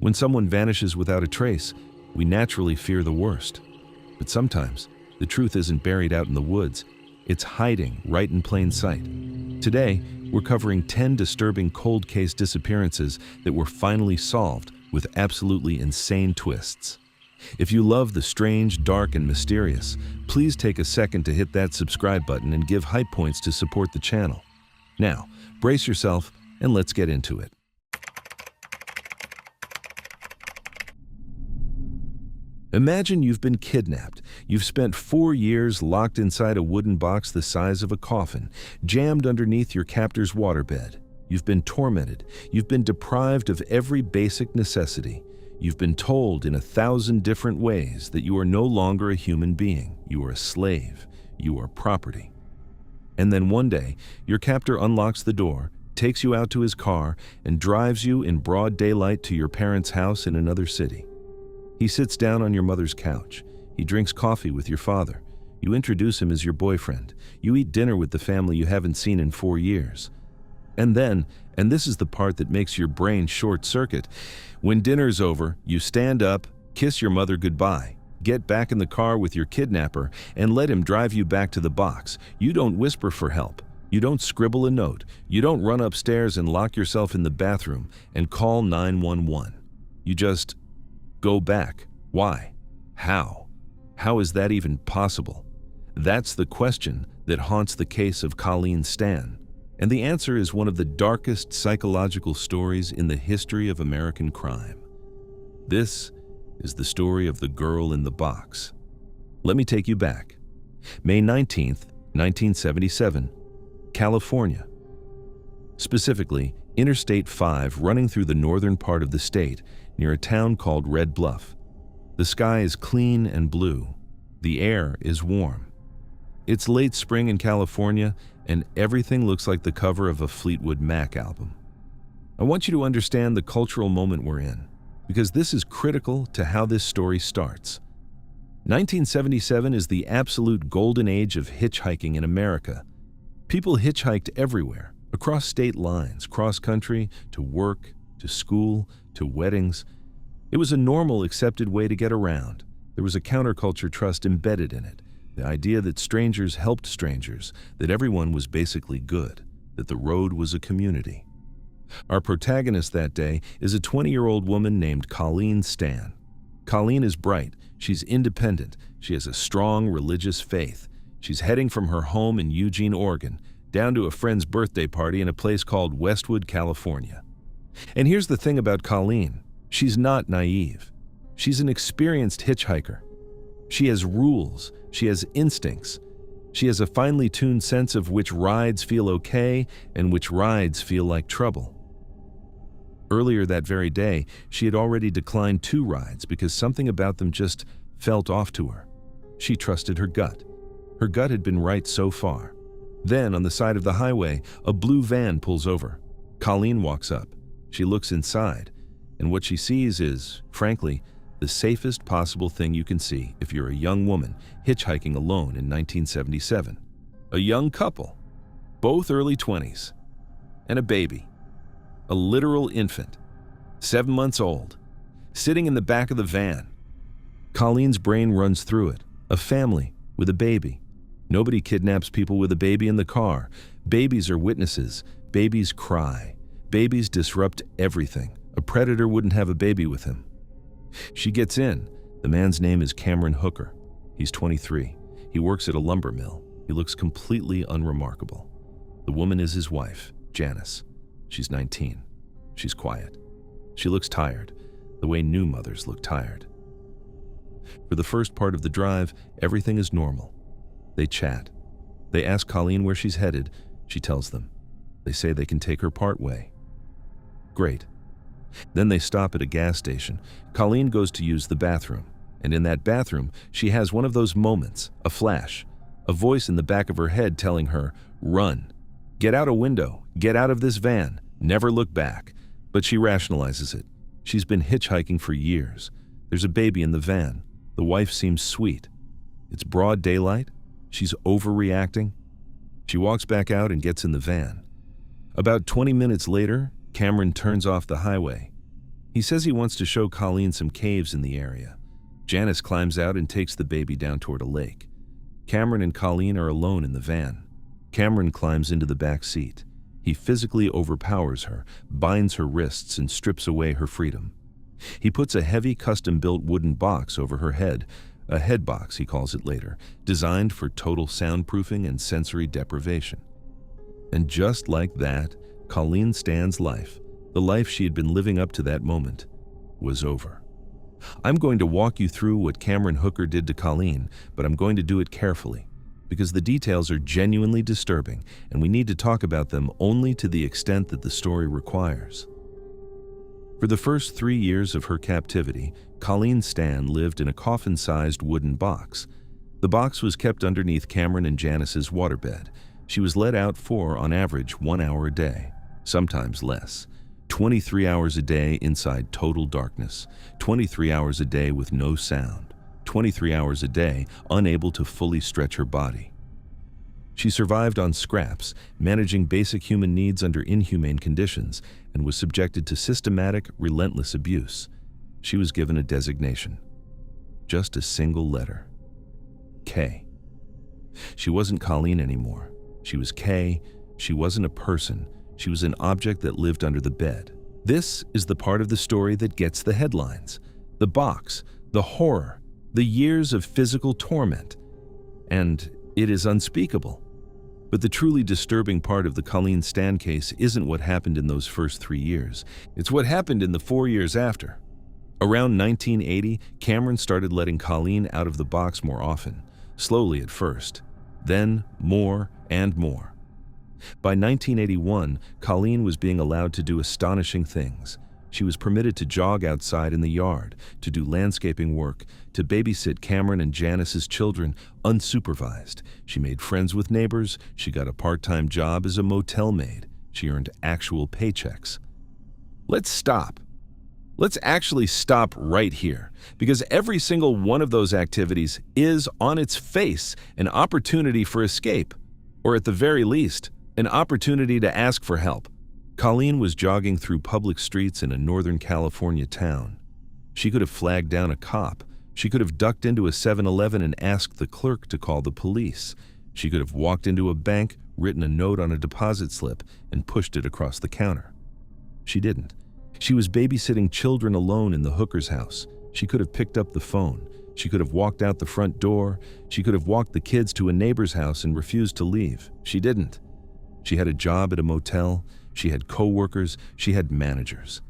When someone vanishes without a trace, we naturally fear the worst. But sometimes, the truth isn't buried out in the woods. It's hiding right in plain sight. Today, we're covering 10 disturbing cold case disappearances that were finally solved with absolutely insane twists. If you love the strange, dark, and mysterious, please take a second to hit that subscribe button and give hype points to support the channel. Now, brace yourself and let's get into it. Imagine you've been kidnapped. You've spent 4 years locked inside a wooden box the size of a coffin, jammed underneath your captor's waterbed. You've been tormented. You've been deprived of every basic necessity. You've been told in 1,000 different ways that you are no longer a human being. You are a slave. You are property. And then one day, your captor unlocks the door, takes you out to his car, and drives you in broad daylight to your parents' house in another city. He sits down on your mother's couch. He drinks coffee with your father. You introduce him as your boyfriend. You eat dinner with the family you haven't seen in 4 years. And then, and this is the part that makes your brain short-circuit, when dinner's over, you stand up, kiss your mother goodbye, get back in the car with your kidnapper, and let him drive you back to the box. You don't whisper for help. You don't scribble a note. You don't run upstairs and lock yourself in the bathroom and call 911. You just go back. Why? How? How is that even possible? That's the question that haunts the case of Colleen Stan. And the answer is one of the darkest psychological stories in the history of American crime. This is the story of the girl in the box. Let me take you back. May 19th, 1977, California. Specifically, Interstate 5 running through the northern part of the state near a town called Red Bluff. The sky is clean and blue. The air is warm. It's late spring in California, and everything looks like the cover of a Fleetwood Mac album. I want you to understand the cultural moment we're in, because this is critical to how this story starts. 1977 is the absolute golden age of hitchhiking in America. People hitchhiked everywhere, across state lines, cross-country, to work, to school, to weddings. It was a normal, accepted way to get around. There was a counterculture trust embedded in it. The idea that strangers helped strangers, that everyone was basically good, that the road was a community. Our protagonist that day is a 20-year-old woman named Colleen Stan. Colleen is bright. She's independent. She has a strong religious faith. She's heading from her home in Eugene, Oregon, down to a friend's birthday party in a place called Westwood, California. And here's the thing about Colleen. She's not naive. She's an experienced hitchhiker. She has rules. She has instincts. She has a finely tuned sense of which rides feel okay and which rides feel like trouble. Earlier that very day, she had already declined 2 rides because something about them just felt off to her. She trusted her gut. Her gut had been right so far. Then, on the side of the highway, a blue van pulls over. Colleen walks up. She looks inside, and what she sees is, frankly, the safest possible thing you can see if you're a young woman hitchhiking alone in 1977. A young couple, both early 20s, and a baby, a literal infant, 7 months old, sitting in the back of the van. Colleen's brain runs through it. A family with a baby. Nobody kidnaps people with a baby in the car. Babies are witnesses. Babies cry. Babies disrupt everything. A predator wouldn't have a baby with him. She gets in. The man's name is Cameron Hooker. He's 23. He works at a lumber mill. He looks completely unremarkable. The woman is his wife, Janice. She's 19. She's quiet. She looks tired, the way new mothers look tired. For the first part of the drive, everything is normal. They chat. They ask Colleen where she's headed. She tells them. They say they can take her part way. Great. Then they stop at a gas station. Colleen goes to use the bathroom. And in that bathroom, she has one of those moments, a flash, a voice in the back of her head telling her, run. Get out a window. Get out of this van. Never look back. But she rationalizes it. She's been hitchhiking for years. There's a baby in the van. The wife seems sweet. It's broad daylight. She's overreacting. She walks back out and gets in the van. About 20 minutes later, Cameron turns off the highway. He says he wants to show Colleen some caves in the area. Janice climbs out and takes the baby down toward a lake. Cameron and Colleen are alone in the van. Cameron climbs into the back seat. He physically overpowers her, binds her wrists, and strips away her freedom. He puts a heavy custom-built wooden box over her head, a head box, he calls it later, designed for total soundproofing and sensory deprivation. And just like that, Colleen Stan's life, the life she had been living up to that moment, was over. I'm going to walk you through what Cameron Hooker did to Colleen, but I'm going to do it carefully, because the details are genuinely disturbing, and we need to talk about them only to the extent that the story requires. For the first 3 years of her captivity, Colleen Stan lived in a coffin-sized wooden box. The box was kept underneath Cameron and Janice's waterbed. She was let out for, on average, 1 hour a day, sometimes less. 23 hours a day inside total darkness, 23 hours a day with no sound, 23 hours a day unable to fully stretch her body. She survived on scraps, managing basic human needs under inhumane conditions, and was subjected to systematic, relentless abuse. She was given a designation. Just a single letter. K. She wasn't Colleen anymore. She was K. She wasn't a person. She was an object that lived under the bed. This is the part of the story that gets the headlines. The box, the horror, the years of physical torment. And it is unspeakable. But the truly disturbing part of the Colleen Stan case isn't what happened in those first 3 years. It's what happened in the 4 years after. Around 1980, Cameron started letting Colleen out of the box more often, slowly at first, then more and more. By 1981, Colleen was being allowed to do astonishing things. She was permitted to jog outside in the yard, to do landscaping work, to babysit Cameron and Janice's children unsupervised. She made friends with neighbors. She got a part-time job as a motel maid. She earned actual paychecks. Let's stop. Let's actually stop right here, because every single one of those activities is, on its face, an opportunity for escape, or at the very least, an opportunity to ask for help. Colleen was jogging through public streets in a Northern California town. She could have flagged down a cop. She could have ducked into a 7-Eleven and asked the clerk to call the police. She could have walked into a bank, written a note on a deposit slip, and pushed it across the counter. She didn't. She was babysitting children alone in the Hooker's house. She could have picked up the phone. She could have walked out the front door. She could have walked the kids to a neighbor's house and refused to leave. She didn't. She had a job at a motel. She had co-workers. She had managers.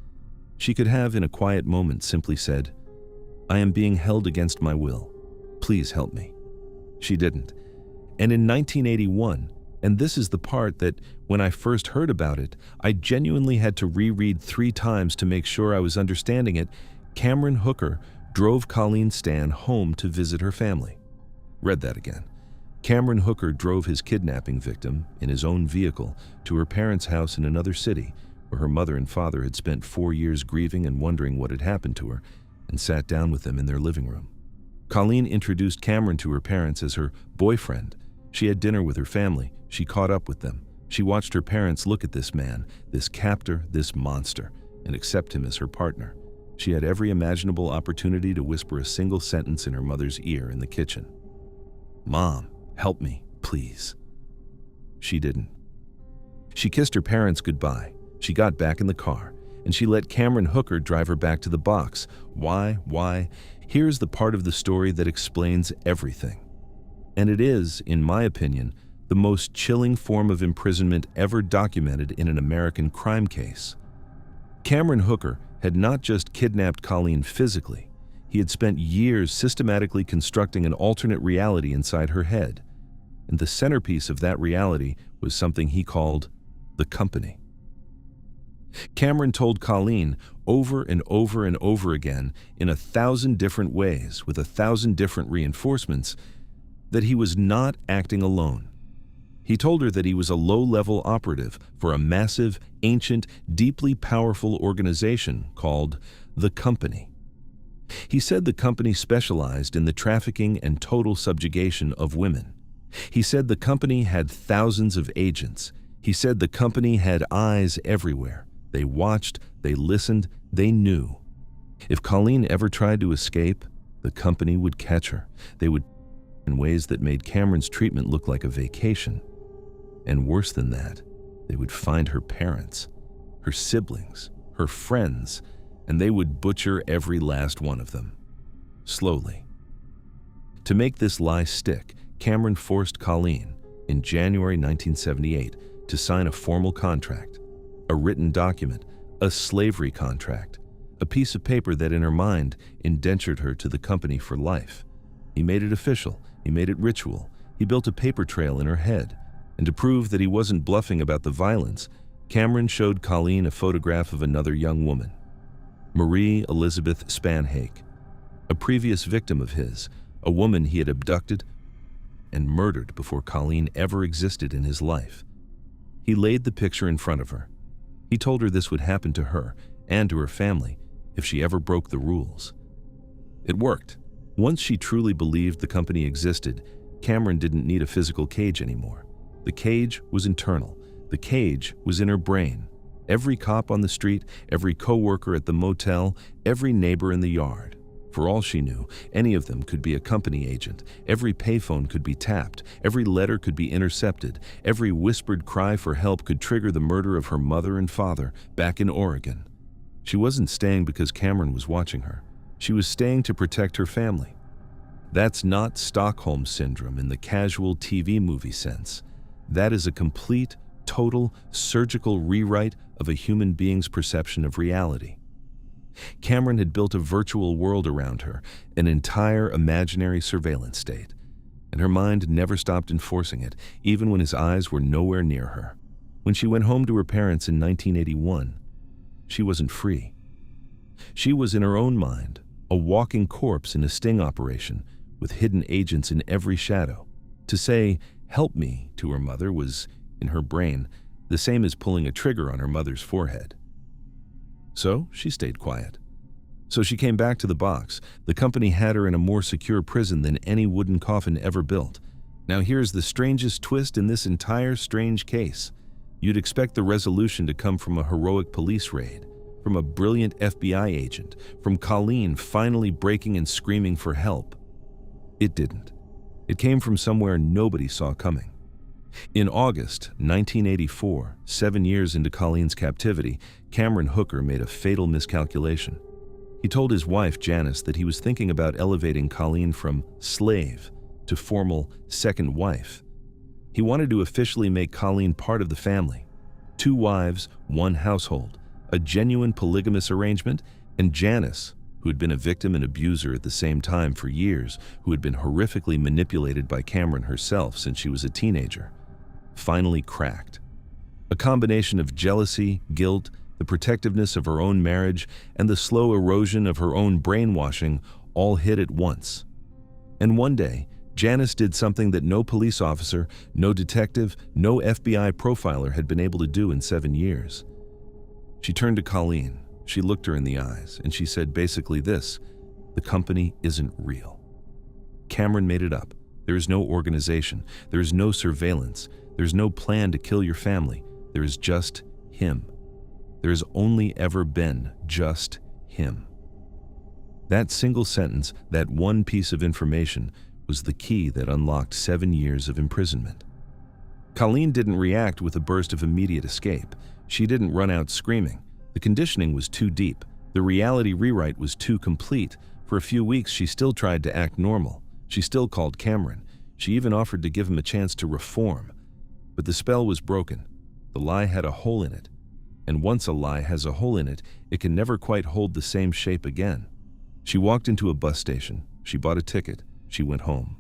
She could have, in a quiet moment, simply said, "I am being held against my will. Please help me." She didn't. And in 1981, and this is the part that, when I first heard about it, I genuinely had to reread 3 times to make sure I was understanding it, Cameron Hooker drove Colleen Stan home to visit her family. Read that again. Cameron Hooker drove his kidnapping victim, in his own vehicle, to her parents' house in another city, where her mother and father had spent 4 years grieving and wondering what had happened to her, and sat down with them in their living room. Colleen introduced Cameron to her parents as her boyfriend. She had dinner with her family. She caught up with them. She watched her parents look at this man, this captor, this monster, and accept him as her partner. She had every imaginable opportunity to whisper a single sentence in her mother's ear in the kitchen. "Mom, help me, please." She didn't. She kissed her parents goodbye. She got back in the car, and she let Cameron Hooker drive her back to the box. Why? Here's the part of the story that explains everything. And it is, in my opinion, the most chilling form of imprisonment ever documented in an American crime case. Cameron Hooker had not just kidnapped Colleen physically. He had spent years systematically constructing an alternate reality inside her head. And the centerpiece of that reality was something he called the company. Cameron told Colleen over and over and over again, in 1,000 different ways, with 1,000 different reinforcements, that he was not acting alone. He told her that he was a low-level operative for a massive, ancient, deeply powerful organization called the Company. He said the company specialized in the trafficking and total subjugation of women. He said the company had thousands of agents. He said the company had eyes everywhere. They watched, they listened, They knew. If Colleen ever tried to escape, the company would catch her. They would in ways that made Cameron's treatment look like a vacation. And worse than that, they would find her parents, her siblings, her friends, and they would butcher every last one of them. Slowly. To make this lie stick, Cameron forced Colleen, in January 1978, to sign a formal contract, a written document, a slavery contract, a piece of paper that in her mind indentured her to the company for life. He made it official, he made it ritual, he built a paper trail in her head, and to prove that he wasn't bluffing about the violence, Cameron showed Colleen a photograph of another young woman, Marie Elizabeth Spanhake, a previous victim of his, a woman he had abducted and murdered before Colleen ever existed in his life. He laid the picture in front of her. He told her this would happen to her and to her family if she ever broke the rules. It worked. Once she truly believed the company existed, Cameron didn't need a physical cage anymore. The cage was internal. The cage was in her brain. Every cop on the street, every coworker at the motel, every neighbor in the yard. For all she knew, any of them could be a company agent. Every payphone could be tapped. Every letter could be intercepted. Every whispered cry for help could trigger the murder of her mother and father back in Oregon. She wasn't staying because Cameron was watching her. She was staying to protect her family. That's not Stockholm Syndrome in the casual TV movie sense. That is a complete, total, surgical rewrite of a human being's perception of reality. Cameron had built a virtual world around her, an entire imaginary surveillance state, and her mind never stopped enforcing it, even when his eyes were nowhere near her. When she went home to her parents in 1981, she wasn't free. She was in her own mind, a walking corpse in a sting operation, with hidden agents in every shadow. To say, "Help me," to her mother was, in her brain, the same as pulling a trigger on her mother's forehead. So she stayed quiet. So she came back to the box. The company had her in a more secure prison than any wooden coffin ever built. Now here's the strangest twist in this entire strange case. You'd expect the resolution to come from a heroic police raid, from a brilliant FBI agent, from Colleen finally breaking and screaming for help. It didn't. It came from somewhere nobody saw coming. In August 1984, 7 years into Colleen's captivity, Cameron Hooker made a fatal miscalculation. He told his wife, Janice, that he was thinking about elevating Colleen from slave to formal second wife. He wanted to officially make Colleen part of the family. 2 wives, 1 household, a genuine polygamous arrangement, and Janice, who had been a victim and abuser at the same time for years, who had been horrifically manipulated by Cameron herself since she was a teenager, finally cracked. A combination of jealousy, guilt, the protectiveness of her own marriage, and the slow erosion of her own brainwashing all hit at once. And one day, Janice did something that no police officer, no detective, no FBI profiler had been able to do in 7 years. She turned to Colleen, she looked her in the eyes, and she said basically this: "The company isn't real. Cameron made it up. There is no organization, there is no surveillance, there is no plan to kill your family. There is just him. There has only ever been just him." That single sentence, that one piece of information, was the key that unlocked 7 years of imprisonment. Colleen didn't react with a burst of immediate escape. She didn't run out screaming. The conditioning was too deep. The reality rewrite was too complete. For a few weeks, she still tried to act normal. She still called Cameron. She even offered to give him a chance to reform. But the spell was broken. The lie had a hole in it. And once a lie has a hole in it, it can never quite hold the same shape again. She walked into a bus station. She bought a ticket. She went home.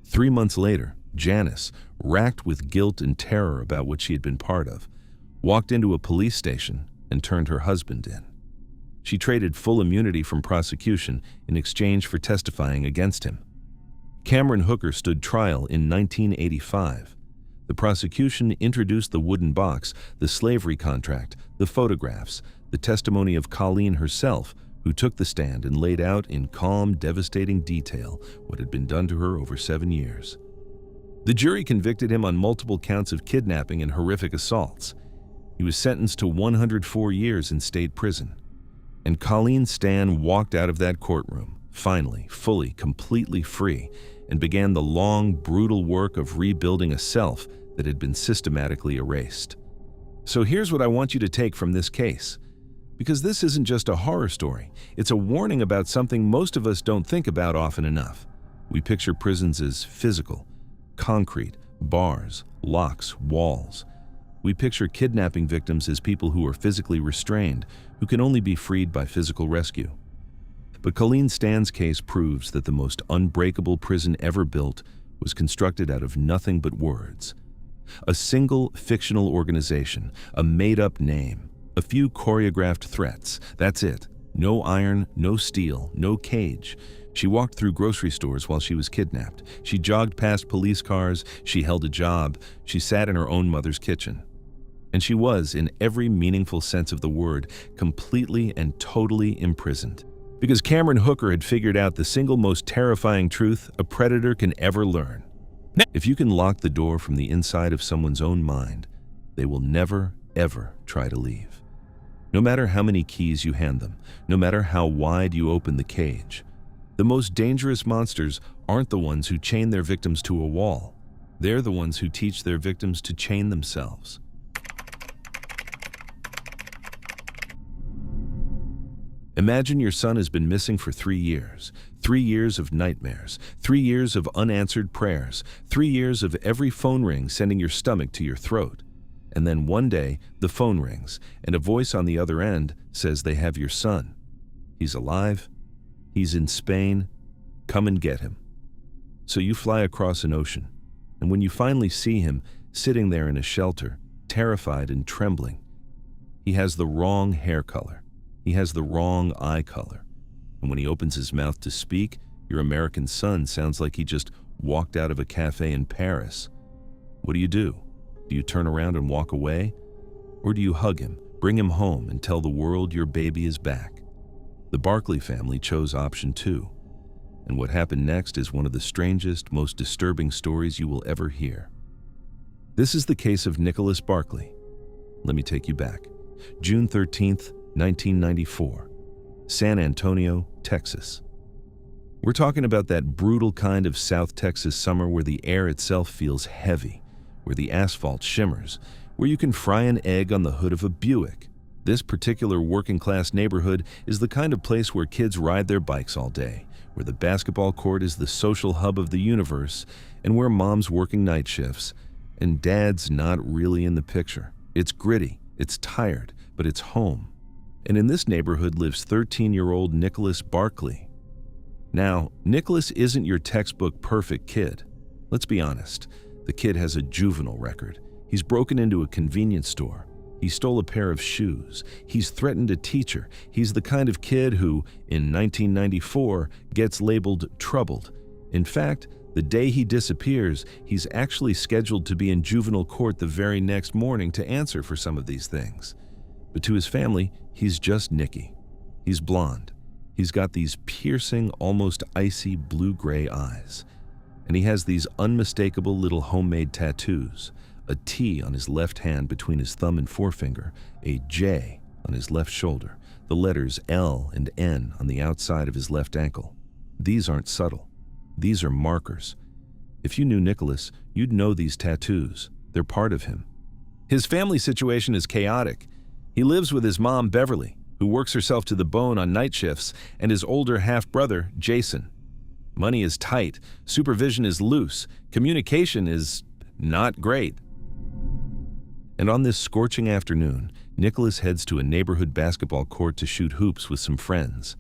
3 months later, Janice, racked with guilt and terror about what she had been part of, walked into a police station and turned her husband in. She traded full immunity from prosecution in exchange for testifying against him. Cameron Hooker stood trial in 1985. The prosecution introduced the wooden box, the slavery contract, the photographs, the testimony of Colleen herself, who took the stand and laid out in calm, devastating detail what had been done to her over 7 years. The jury convicted him on multiple counts of kidnapping and horrific assaults. He was sentenced to 104 years in state prison. And Colleen Stan walked out of that courtroom, finally, fully, completely free, and began the long, brutal work of rebuilding a self that had been systematically erased. So here's what I want you to take from this case. Because this isn't just a horror story, it's a warning about something most of us don't think about often enough. We picture prisons as physical, concrete, bars, locks, walls. We picture kidnapping victims as people who are physically restrained, who can only be freed by physical rescue. But Colleen Stan's case proves that the most unbreakable prison ever built was constructed out of nothing but words. A single fictional organization, a made-up name, a few choreographed threats, that's it. No iron, no steel, no cage. She walked through grocery stores while she was kidnapped. She jogged past police cars. She held a job. She sat in her own mother's kitchen. And she was, in every meaningful sense of the word, completely and totally imprisoned. Because Cameron Hooker had figured out the single most terrifying truth a predator can ever learn. If you can lock the door from the inside of someone's own mind, they will never, ever try to leave. No matter how many keys you hand them, no matter how wide you open the cage, the most dangerous monsters aren't the ones who chain their victims to a wall. They're the ones who teach their victims to chain themselves. Imagine your son has been missing for 3 years. 3 years of nightmares, 3 years of unanswered prayers, 3 years of every phone ring sending your stomach to your throat. And then one day, the phone rings, and a voice on the other end says they have your son. He's alive. He's in Spain. Come and get him. So you fly across an ocean, and when you finally see him sitting there in a shelter, terrified and trembling, he has the wrong hair color. He has the wrong eye color. And when he opens his mouth to speak, your American son sounds like he just walked out of a cafe in Paris. What do? Do you turn around and walk away? Or do you hug him, bring him home, and tell the world your baby is back? The Barkley family chose option 2. And what happened next is one of the strangest, most disturbing stories you will ever hear. This is the case of Nicholas Barkley. Let me take you back. June 13th, 1994, San Antonio, Texas. We're talking about that brutal kind of South Texas summer where the air itself feels heavy, where the asphalt shimmers, where you can fry an egg on the hood of a Buick. This particular working-class neighborhood is the kind of place where kids ride their bikes all day, where the basketball court is the social hub of the universe, and where mom's working night shifts, and dad's not really in the picture. It's gritty, it's tired, but it's home. And in this neighborhood lives 13-year-old Nicholas Barkley. Now, Nicholas isn't your textbook perfect kid. Let's be honest, the kid has a juvenile record. He's broken into a convenience store. He stole a pair of shoes. He's threatened a teacher. He's the kind of kid who, in 1994, gets labeled troubled. In fact, the day he disappears, he's actually scheduled to be in juvenile court the very next morning to answer for some of these things. But to his family, he's just Nicky. He's blonde. He's got these piercing, almost icy blue-gray eyes. And he has these unmistakable little homemade tattoos. A T on his left hand between his thumb and forefinger, a J on his left shoulder, the letters L and N on the outside of his left ankle. These aren't subtle. These are markers. If you knew Nicholas, you'd know these tattoos. They're part of him. His family situation is chaotic. He lives with his mom, Beverly, who works herself to the bone on night shifts, and his older half-brother, Jason. Money is tight, supervision is loose, communication is not great. And on this scorching afternoon, Nicholas heads to a neighborhood basketball court to shoot hoops with some friends.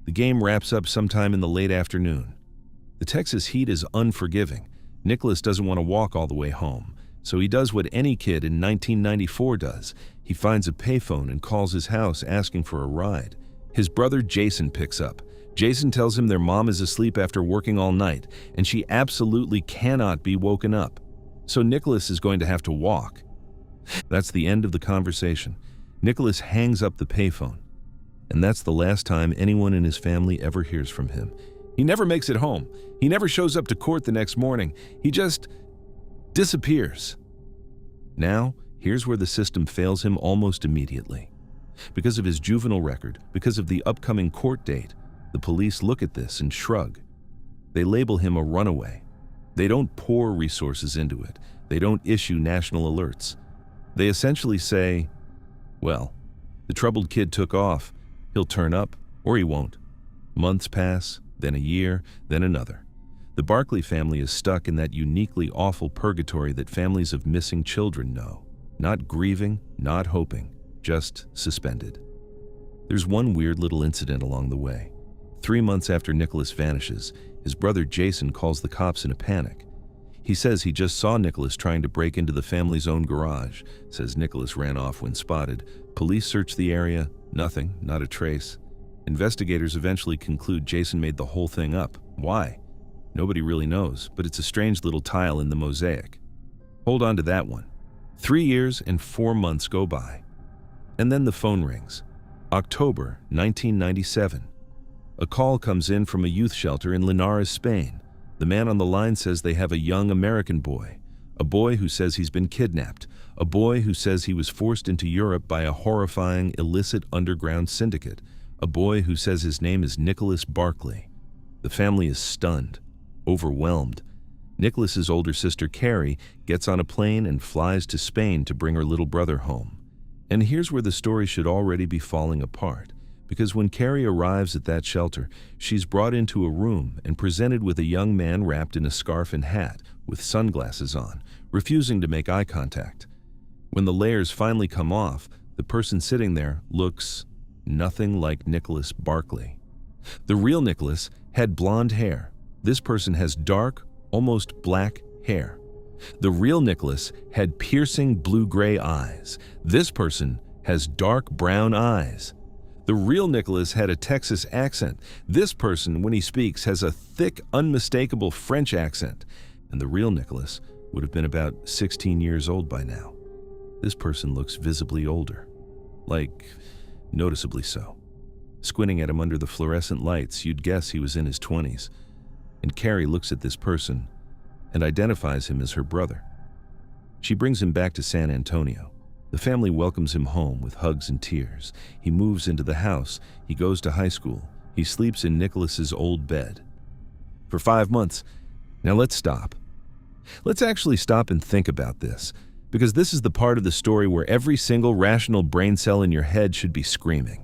The game wraps up sometime in the late afternoon. The Texas heat is unforgiving. Nicholas doesn't want to walk all the way home, so he does what any kid in 1994 does. He finds a payphone and calls his house asking for a ride. His brother Jason picks up. Jason tells him their mom is asleep after working all night, and she absolutely cannot be woken up. So Nicholas is going to have to walk. That's the end of the conversation. Nicholas hangs up the payphone, and that's the last time anyone in his family ever hears from him. He never makes it home. He never shows up to court the next morning. He just disappears. Now, here's where the system fails him almost immediately. Because of his juvenile record, because of the upcoming court date, the police look at this and shrug. They label him a runaway. They don't pour resources into it. They don't issue national alerts. They essentially say, well, the troubled kid took off. He'll turn up, or he won't. Months pass, then a year, then another. The Barkley family is stuck in that uniquely awful purgatory that families of missing children know. Not grieving, not hoping, just suspended. There's one weird little incident along the way. 3 months after Nicholas vanishes, his brother Jason calls the cops in a panic. He says he just saw Nicholas trying to break into the family's own garage, says Nicholas ran off when spotted. Police search the area, nothing, not a trace. Investigators eventually conclude Jason made the whole thing up. Why? Nobody really knows, but it's a strange little tile in the mosaic. Hold on to that one. 3 years and 4 months go by. And then the phone rings. October 1997. A call comes in from a youth shelter in Linares, Spain. The man on the line says they have a young American boy, a boy who says he's been kidnapped, a boy who says he was forced into Europe by a horrifying, illicit underground syndicate, a boy who says his name is Nicholas Barkley. The family is stunned, overwhelmed. Nicholas's older sister, Carrie, gets on a plane and flies to Spain to bring her little brother home. And here's where the story should already be falling apart. Because when Carrie arrives at that shelter, she's brought into a room and presented with a young man wrapped in a scarf and hat, with sunglasses on, refusing to make eye contact. When the layers finally come off, the person sitting there looks nothing like Nicholas Barkley. The real Nicholas had blonde hair. This person has dark, almost black hair. The real Nicholas had piercing blue-gray eyes. This person has dark brown eyes. The real Nicholas had a Texas accent. This person, when he speaks, has a thick, unmistakable French accent. And the real Nicholas would have been about 16 years old by now. This person looks visibly older. Like, noticeably so. Squinting at him under the fluorescent lights, you'd guess he was in his 20s. And Carrie looks at this person and identifies him as her brother. She brings him back to San Antonio. The family welcomes him home with hugs and tears. He moves into the house. He goes to high school. He sleeps in Nicholas's old bed. For 5 months. Now let's stop. Let's actually stop and think about this, because this is the part of the story where every single rational brain cell in your head should be screaming.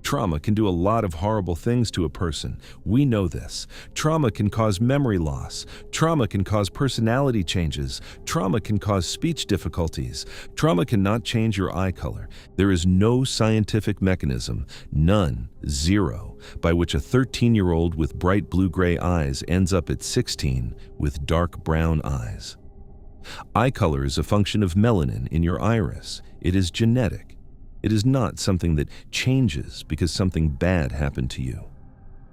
Trauma can do a lot of horrible things to a person. We know this. Trauma can cause memory loss. Trauma can cause personality changes. Trauma can cause speech difficulties. Trauma cannot change your eye color. There is no scientific mechanism, none, zero, by which a 13-year-old with bright blue-gray eyes ends up at 16 with dark brown eyes. Eye color is a function of melanin in your iris. It is genetic. It is not something that changes because something bad happened to you.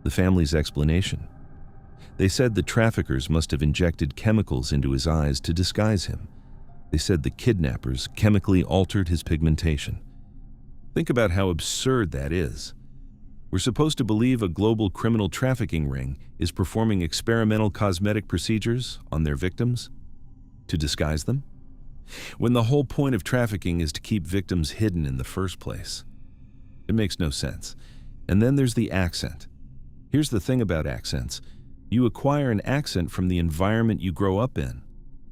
The family's explanation. They said the traffickers must have injected chemicals into his eyes to disguise him. They said the kidnappers chemically altered his pigmentation. Think about how absurd that is. We're supposed to believe a global criminal trafficking ring is performing experimental cosmetic procedures on their victims to disguise them, when the whole point of trafficking is to keep victims hidden in the first place. It makes no sense. And then there's the accent. Here's the thing about accents. You acquire an accent from the environment you grow up in.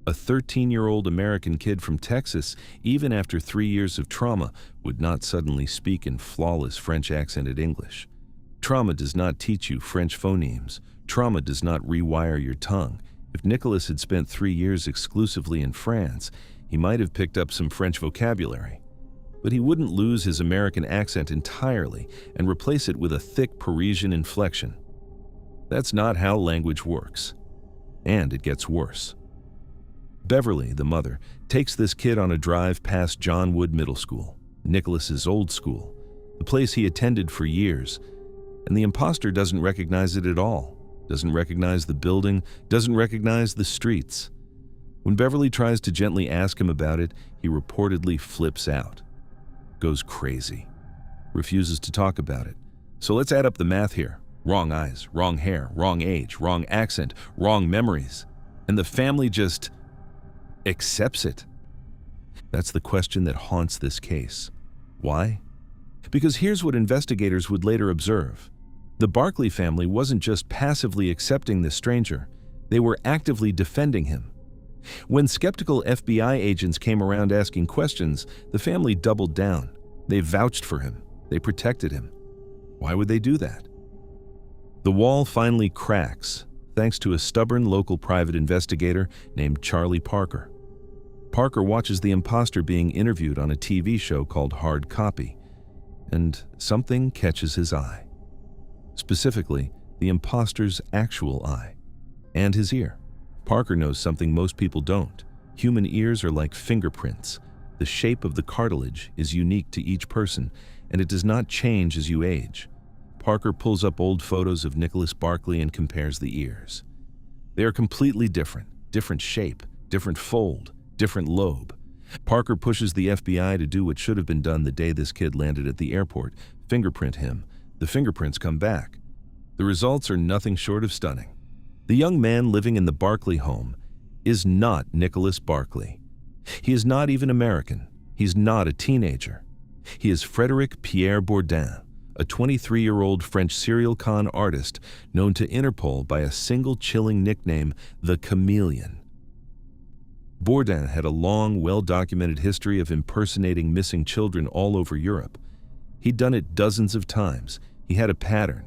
A 13-year-old American kid from Texas, even after 3 years of trauma, would not suddenly speak in flawless French-accented English. Trauma does not teach you French phonemes. Trauma does not rewire your tongue. If Nicholas had spent 3 years exclusively in France, he might have picked up some French vocabulary. But he wouldn't lose his American accent entirely and replace it with a thick Parisian inflection. That's not how language works. And it gets worse. Beverly, the mother, takes this kid on a drive past John Wood Middle School, Nicholas's old school, the place he attended for years, and the imposter doesn't recognize it at all, doesn't recognize the building, doesn't recognize the streets. When Beverly tries to gently ask him about it, he reportedly flips out, goes crazy, refuses to talk about it. So let's add up the math here. Wrong eyes, wrong hair, wrong age, wrong accent, wrong memories. And the family just accepts it. That's the question that haunts this case. Why? Because here's what investigators would later observe. The Barkley family wasn't just passively accepting this stranger, they were actively defending him. When skeptical FBI agents came around asking questions, the family doubled down. They vouched for him. They protected him. Why would they do that? The wall finally cracks, thanks to a stubborn local private investigator named Charlie Parker. Parker watches the imposter being interviewed on a TV show called Hard Copy, and something catches his eye. Specifically, the imposter's actual eye and his ear. Parker knows something most people don't. Human ears are like fingerprints. The shape of the cartilage is unique to each person, and it does not change as you age. Parker pulls up old photos of Nicholas Barkley and compares the ears. They are completely different shape, different fold, different lobe. Parker pushes the FBI to do what should have been done the day this kid landed at the airport: fingerprint him. The fingerprints come back. The results are nothing short of stunning. The young man living in the Barkley home is not Nicholas Barkley. He is not even American. He's not a teenager. He is Frédéric Pierre Bourdin, a 23-year-old French serial con artist known to Interpol by a single chilling nickname, the Chameleon. Bourdin had a long, well-documented history of impersonating missing children all over Europe. He'd done it dozens of times. He had a pattern.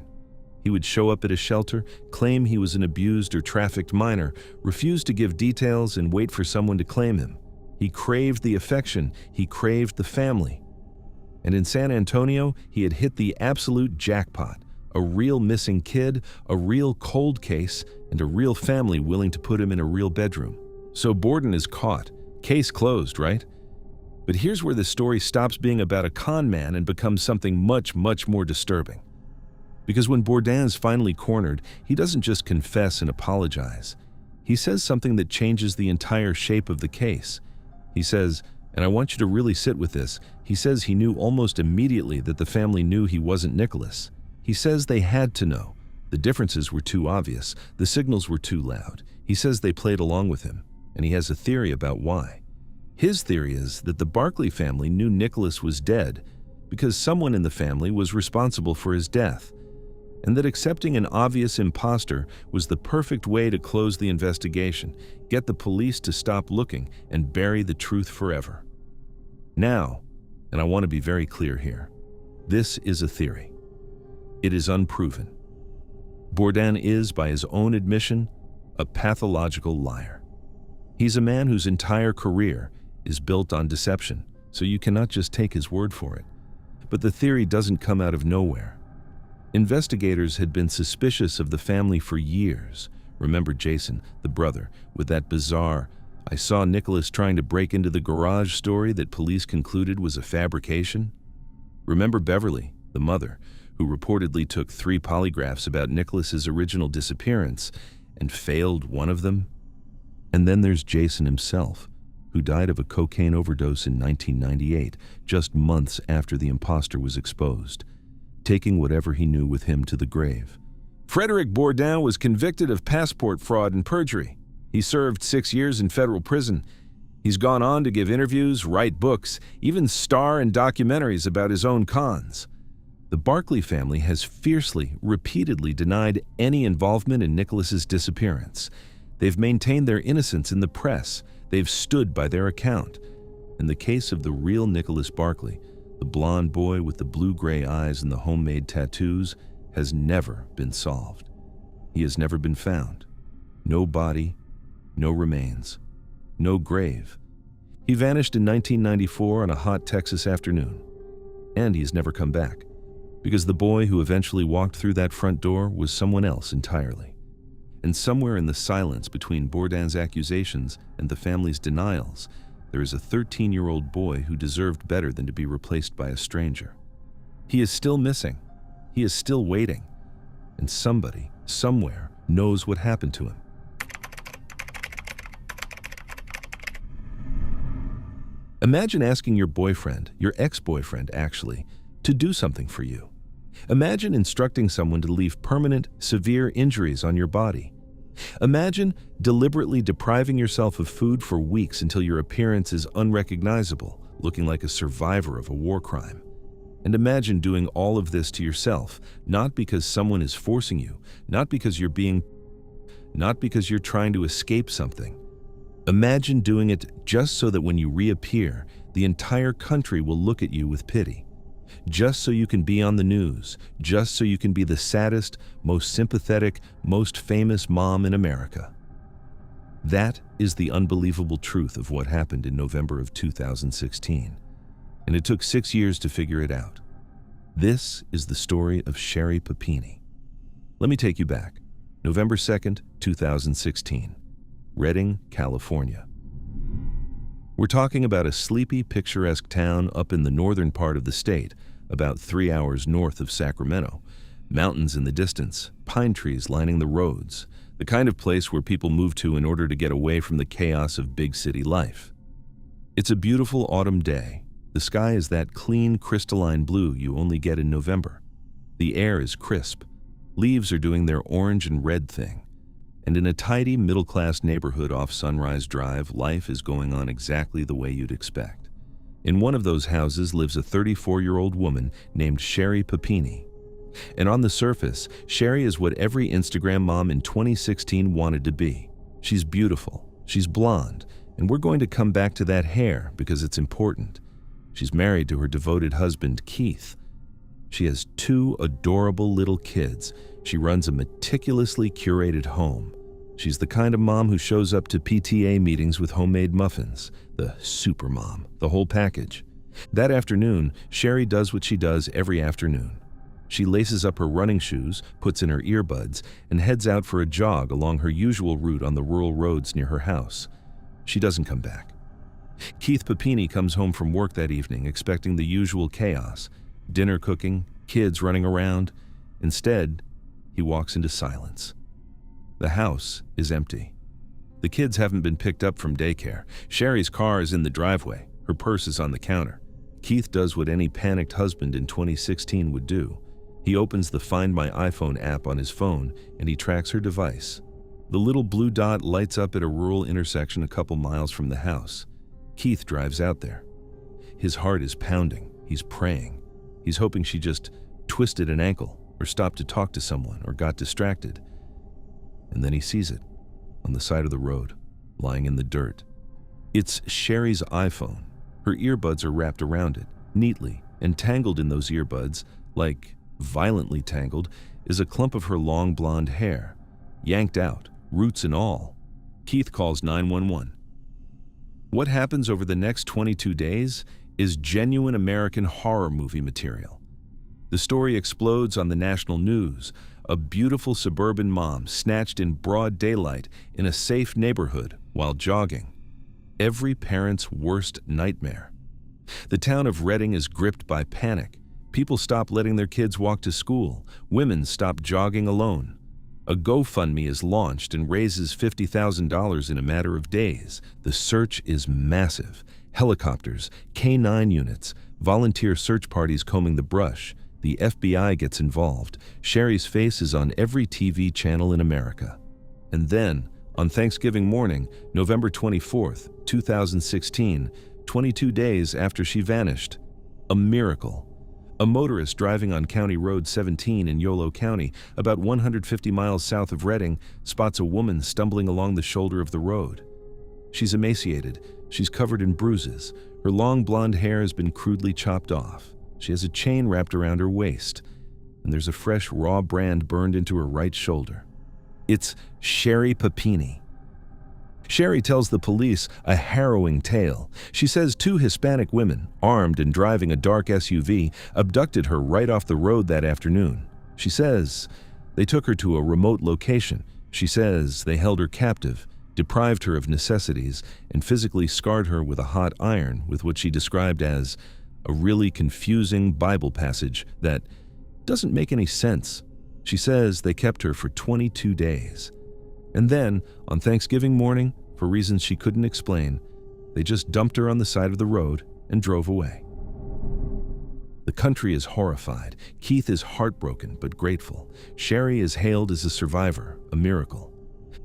He would show up at a shelter, claim he was an abused or trafficked minor, refuse to give details, and wait for someone to claim him. He craved the affection. He craved the family. And in San Antonio, he had hit the absolute jackpot. A real missing kid, a real cold case, and a real family willing to put him in a real bedroom. So Bourdin is caught. Case closed, right? But here's where the story stops being about a con man and becomes something much, much more disturbing. Because when Bourdin is finally cornered, he doesn't just confess and apologize. He says something that changes the entire shape of the case. He says, and I want you to really sit with this, he says he knew almost immediately that the family knew he wasn't Nicholas. He says they had to know. The differences were too obvious. The signals were too loud. He says they played along with him, and he has a theory about why. His theory is that the Barkley family knew Nicholas was dead because someone in the family was responsible for his death, and that accepting an obvious imposter was the perfect way to close the investigation, get the police to stop looking, and bury the truth forever. Now, and I want to be very clear here, this is a theory. It is unproven. Bourdin is, by his own admission, a pathological liar. He's a man whose entire career is built on deception, so you cannot just take his word for it. But the theory doesn't come out of nowhere. Investigators had been suspicious of the family for years. Remember Jason, the brother, with that bizarre, "I saw Nicholas trying to break into the garage" story that police concluded was a fabrication? Remember Beverly, the mother, who reportedly took 3 polygraphs about Nicholas's original disappearance and failed one of them? And then there's Jason himself, who died of a cocaine overdose in 1998, just months after the imposter was exposed, taking whatever he knew with him to the grave. Frédéric Bourdin was convicted of passport fraud and perjury. He served 6 years in federal prison. He's gone on to give interviews, write books, even star in documentaries about his own cons. The Barkley family has fiercely, repeatedly denied any involvement in Nicholas's disappearance. They've maintained their innocence in the press. They've stood by their account. In the case of the real Nicholas Barkley, the blonde boy with the blue-gray eyes and the homemade tattoos, has never been solved. He has never been found. No body, no remains, no grave. He vanished in 1994 on a hot Texas afternoon, and he's never come back, because the boy who eventually walked through that front door was someone else entirely. And somewhere in the silence between Bourdin's accusations and the family's denials, there is a 13-year-old boy who deserved better than to be replaced by a stranger. He is still missing. He is still waiting. And somebody, somewhere, knows what happened to him. Imagine asking your boyfriend, your ex-boyfriend actually, to do something for you. Imagine instructing someone to leave permanent, severe injuries on your body. Imagine deliberately depriving yourself of food for weeks until your appearance is unrecognizable, looking like a survivor of a war crime. And imagine doing all of this to yourself, not because someone is forcing you, not because you're trying to escape something. Imagine doing it just so that when you reappear, the entire country will look at you with pity. Just so you can be on the news, just so you can be the saddest, most sympathetic, most famous mom in America. That is the unbelievable truth of what happened in November of 2016. And it took 6 years to figure it out. This is the story of Sherry Papini. Let me take you back. November 2nd, 2016. Redding, California. We're talking about a sleepy, picturesque town up in the northern part of the state, about 3 hours north of Sacramento. Mountains in the distance, pine trees lining the roads, the kind of place where people move to in order to get away from the chaos of big city life. It's a beautiful autumn day. The sky is that clean, crystalline blue you only get in November. The air is crisp. Leaves are doing their orange and red thing. And in a tidy, middle-class neighborhood off Sunrise Drive, life is going on exactly the way you'd expect. In one of those houses lives a 34-year-old woman named Sherry Papini. And on the surface, Sherry is what every Instagram mom in 2016 wanted to be. She's beautiful, she's blonde, and we're going to come back to that hair because it's important. She's married to her devoted husband, Keith. She has 2 adorable little kids. She runs a meticulously curated home. She's the kind of mom who shows up to PTA meetings with homemade muffins, the super mom, the whole package. That afternoon, Sherry does what she does every afternoon. She laces up her running shoes, puts in her earbuds, and heads out for a jog along her usual route on the rural roads near her house. She doesn't come back. Keith Papini comes home from work that evening expecting the usual chaos, dinner cooking, kids running around. Instead, he walks into silence. The house is empty. The kids haven't been picked up from daycare. Sherry's car is in the driveway. Her purse is on the counter. Keith does what any panicked husband in 2016 would do. He opens the Find My iPhone app on his phone and he tracks her device. The little blue dot lights up at a rural intersection a couple miles from the house. Keith drives out there. His heart is pounding. He's praying. He's hoping she just twisted an ankle or stopped to talk to someone or got distracted. And then he sees it on the side of the road, lying in the dirt. It's Sherry's iPhone. Her earbuds are wrapped around it, neatly, and tangled in those earbuds, like violently tangled, is a clump of her long blonde hair, yanked out, roots and all. Keith calls 911. What happens over the next 22 days is genuine American horror movie material. The story explodes on the national news. A beautiful suburban mom snatched in broad daylight in a safe neighborhood while jogging. Every parent's worst nightmare. The town of Redding is gripped by panic. People stop letting their kids walk to school. Women stop jogging alone. A GoFundMe is launched and raises $50,000 in a matter of days. The search is massive. Helicopters, K-9 units, volunteer search parties combing the brush. The FBI gets involved. Sherry's face is on every TV channel in America. And then, on Thanksgiving morning, November 24th, 2016, 22 days after she vanished, a miracle. A motorist driving on County Road 17 in Yolo County, about 150 miles south of Redding, spots a woman stumbling along the shoulder of the road. She's emaciated. She's covered in bruises. Her long blonde hair has been crudely chopped off. She has a chain wrapped around her waist, and there's a fresh raw brand burned into her right shoulder. It's Sherry Papini. Sherry tells the police a harrowing tale. She says 2 Hispanic women, armed and driving a dark SUV, abducted her right off the road that afternoon. She says they took her to a remote location. She says they held her captive, deprived her of necessities, and physically scarred her with a hot iron with what she described as a really confusing Bible passage that doesn't make any sense. She says they kept her for 22 days. And then, on Thanksgiving morning, for reasons she couldn't explain, they just dumped her on the side of the road and drove away. The country is horrified. Keith is heartbroken but grateful. Sherry is hailed as a survivor, a miracle.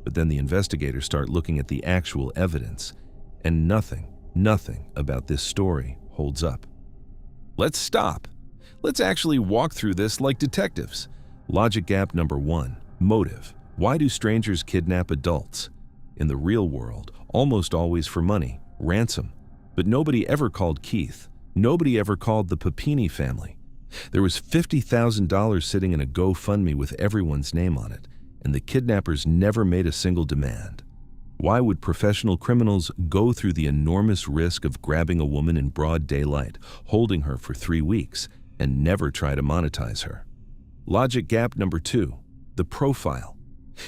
But then the investigators start looking at the actual evidence, and nothing about this story holds up. Let's stop. Let's actually walk through this like detectives. Logic gap number 1. Motive. Why do strangers kidnap adults? In the real world, almost always for money, ransom. But nobody ever called Keith. Nobody ever called the Papini family. There was $50,000 sitting in a GoFundMe with everyone's name on it, and the kidnappers never made a single demand. Why would professional criminals go through the enormous risk of grabbing a woman in broad daylight, holding her for 3 weeks, and never try to monetize her? Logic gap number 2. The profile.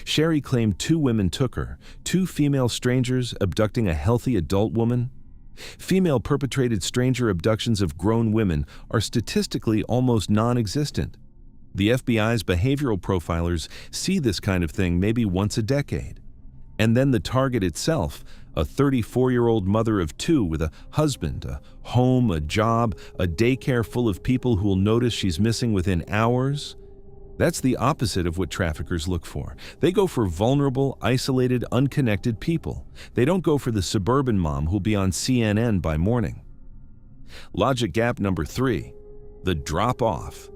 Sherry claimed 2 women took her, 2 female strangers abducting a healthy adult woman. Female perpetrated stranger abductions of grown women are statistically almost non-existent. The FBI's behavioral profilers see this kind of thing maybe once a decade. And then the target itself, a 34-year-old mother of 2 with a husband, a home, a job, a daycare full of people who will notice she's missing within hours. That's the opposite of what traffickers look for. They go for vulnerable, isolated, unconnected people. They don't go for the suburban mom who'll be on CNN by morning. Logic gap number 3. The drop-off.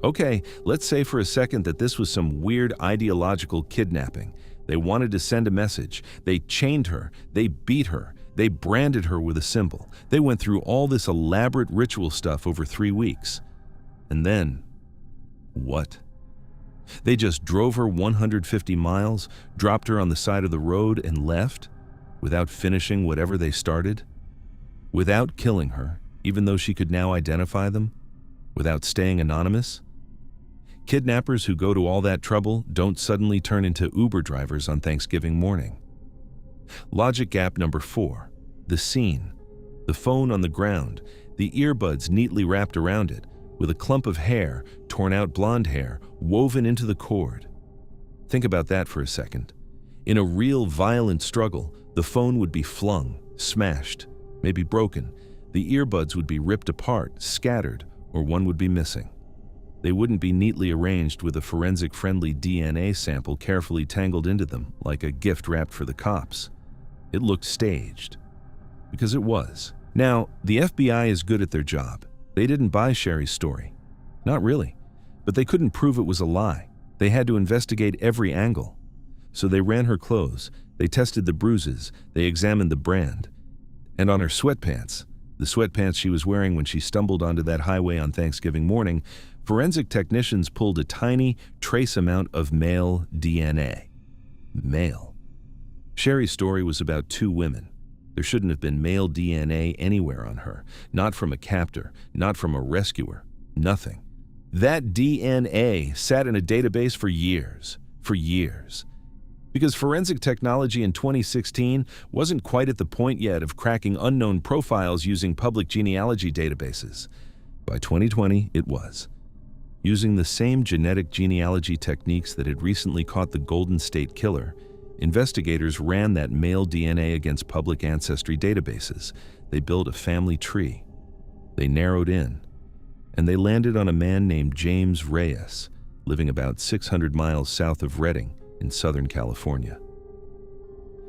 Okay, let's say for a second that this was some weird ideological kidnapping. They wanted to send a message. They chained her. They beat her. They branded her with a symbol. They went through all this elaborate ritual stuff over 3 weeks. And then, what? They just drove her 150 miles, dropped her on the side of the road, and left without finishing whatever they started? Without killing her, even though she could now identify them? Without staying anonymous? Kidnappers who go to all that trouble don't suddenly turn into Uber drivers on Thanksgiving morning. Logic gap number 4. The scene. The phone on the ground, the earbuds neatly wrapped around it, with a clump of hair, torn out blonde hair, woven into the cord. Think about that for a second. In a real violent struggle, the phone would be flung, smashed, maybe broken. The earbuds would be ripped apart, scattered, or one would be missing. They wouldn't be neatly arranged with a forensic-friendly DNA sample carefully tangled into them, like a gift wrapped for the cops. It looked staged. Because it was. Now, the FBI is good at their job. They didn't buy Sherry's story. Not really. But they couldn't prove it was a lie. They had to investigate every angle. So they ran her clothes, they tested the bruises, they examined the brand. And on her sweatpants, the sweatpants she was wearing when she stumbled onto that highway on Thanksgiving morning, forensic technicians pulled a tiny, trace amount of male DNA. Male. Sherry's story was about 2 women. There shouldn't have been male DNA anywhere on her. Not from a captor, not from a rescuer, nothing. That DNA sat in a database for years. Because forensic technology in 2016 wasn't quite at the point yet of cracking unknown profiles using public genealogy databases. By 2020, it was. Using the same genetic genealogy techniques that had recently caught the Golden State Killer, investigators ran that male DNA against public ancestry databases. They built a family tree. They narrowed in. And they landed on a man named James Reyes, living about 600 miles south of Redding in Southern California.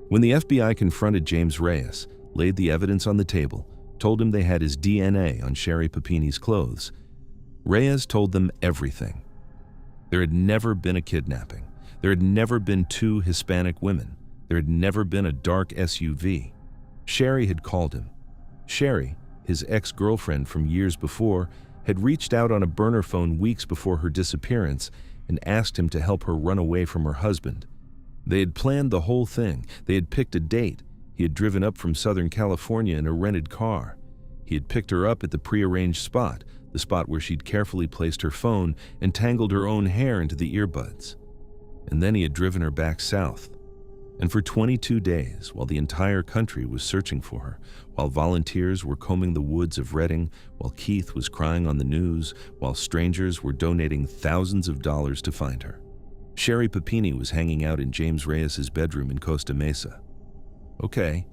When the FBI confronted James Reyes, laid the evidence on the table, told him they had his DNA on Sherry Papini's clothes, Reyes told them everything. There had never been a kidnapping. There had never been 2 Hispanic women. There had never been a dark SUV. Sherry had called him. Sherry, his ex-girlfriend from years before, had reached out on a burner phone weeks before her disappearance and asked him to help her run away from her husband. They had planned the whole thing. They had picked a date. He had driven up from Southern California in a rented car. He had picked her up at the prearranged spot, the spot where she'd carefully placed her phone and tangled her own hair into the earbuds. And then he had driven her back south. And for 22 days, while the entire country was searching for her, while volunteers were combing the woods of Redding, while Keith was crying on the news, while strangers were donating thousands of dollars to find her, Sherry Papini was hanging out in James Reyes's bedroom in Costa Mesa. Okay,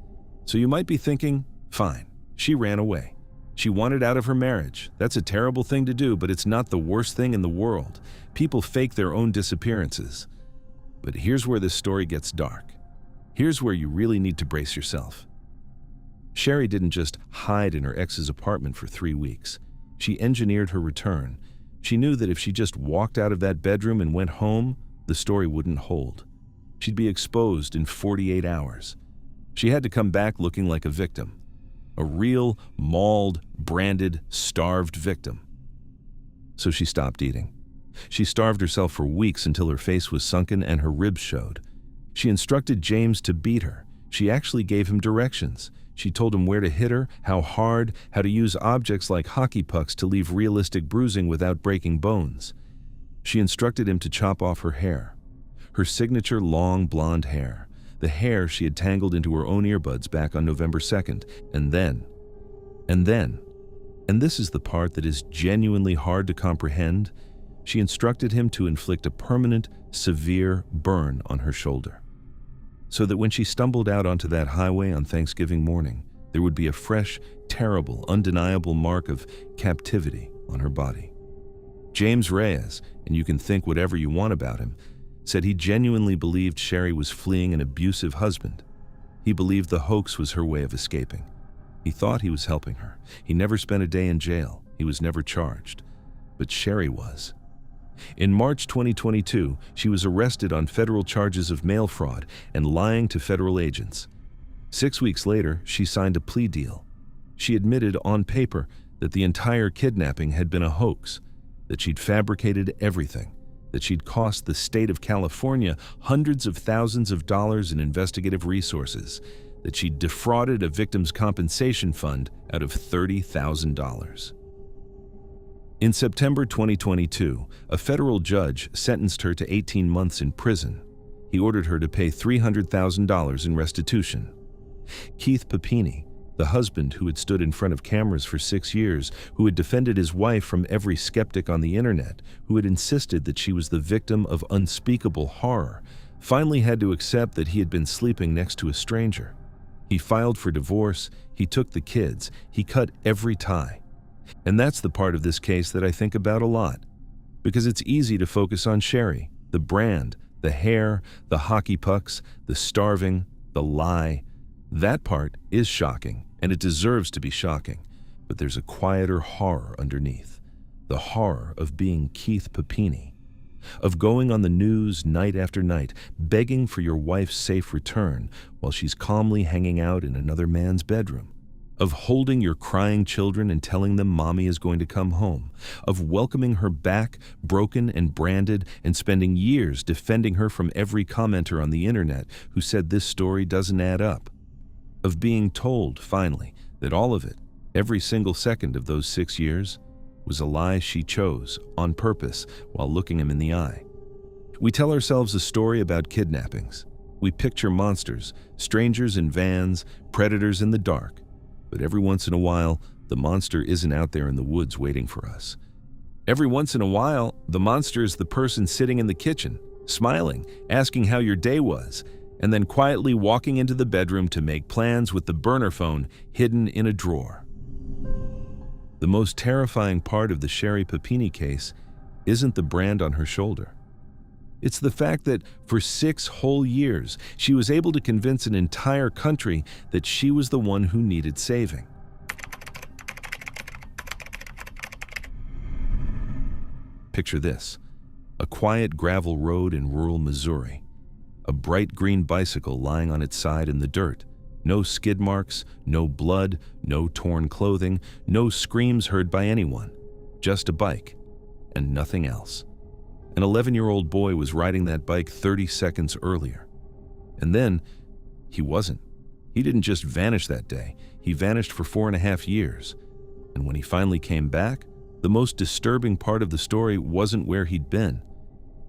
so you might be thinking, fine, she ran away. She wanted out of her marriage. That's a terrible thing to do, but it's not the worst thing in the world. People fake their own disappearances. But here's where this story gets dark. Here's where you really need to brace yourself. Sherry didn't just hide in her ex's apartment for 3 weeks. She engineered her return. She knew that if she just walked out of that bedroom and went home, the story wouldn't hold. She'd be exposed in 48 hours. She had to come back looking like a victim. A real, mauled, branded, starved victim. So she stopped eating. She starved herself for weeks until her face was sunken and her ribs showed. She instructed James to beat her. She actually gave him directions. She told him where to hit her, how hard, how to use objects like hockey pucks to leave realistic bruising without breaking bones. She instructed him to chop off her hair. Her signature long blonde hair. The hair she had tangled into her own earbuds back on November 2nd. And this is the part that is genuinely hard to comprehend, she instructed him to inflict a permanent, severe burn on her shoulder. So that when she stumbled out onto that highway on Thanksgiving morning, there would be a fresh, terrible, undeniable mark of captivity on her body. James Reyes, and you can think whatever you want about him, said he genuinely believed Sherry was fleeing an abusive husband. He believed the hoax was her way of escaping. He thought he was helping her. He never spent a day in jail. He was never charged. But Sherry was. In March 2022, she was arrested on federal charges of mail fraud and lying to federal agents. 6 weeks later, she signed a plea deal. She admitted on paper that the entire kidnapping had been a hoax, that she'd fabricated everything, that she'd cost the state of California hundreds of thousands of dollars in investigative resources, that she'd defrauded a victim's compensation fund out of $30,000. In September 2022, a federal judge sentenced her to 18 months in prison. He ordered her to pay $300,000 in restitution. Keith Papini, the husband who had stood in front of cameras for 6 years, who had defended his wife from every skeptic on the internet, who had insisted that she was the victim of unspeakable horror, finally had to accept that he had been sleeping next to a stranger. He filed for divorce, he took the kids, he cut every tie. And that's the part of this case that I think about a lot, because it's easy to focus on Sherry, the brand, the hair, the hockey pucks, the starving, the lie. That part is shocking, and it deserves to be shocking, but there's a quieter horror underneath, the horror of being Keith Papini, of going on the news night after night, begging for your wife's safe return while she's calmly hanging out in another man's bedroom, of holding your crying children and telling them mommy is going to come home, of welcoming her back, broken and branded, and spending years defending her from every commenter on the internet who said this story doesn't add up, of being told, finally, that all of it, every single second of those 6 years, was a lie she chose, on purpose, while looking him in the eye. We tell ourselves a story about kidnappings. We picture monsters, strangers in vans, predators in the dark. But every once in a while, the monster isn't out there in the woods waiting for us. Every once in a while, the monster is the person sitting in the kitchen, smiling, asking how your day was, and then quietly walking into the bedroom to make plans with the burner phone hidden in a drawer. The most terrifying part of the Sherry Papini case isn't the brand on her shoulder. It's the fact that for 6 whole years, she was able to convince an entire country that she was the one who needed saving. Picture this: a quiet gravel road in rural Missouri, a bright green bicycle lying on its side in the dirt, no skid marks, no blood, no torn clothing, no screams heard by anyone, just a bike and nothing else. An 11-year-old boy was riding that bike 30 seconds earlier. And then, he wasn't. He didn't just vanish that day. He vanished for 4.5 years. And when he finally came back, the most disturbing part of the story wasn't where he'd been.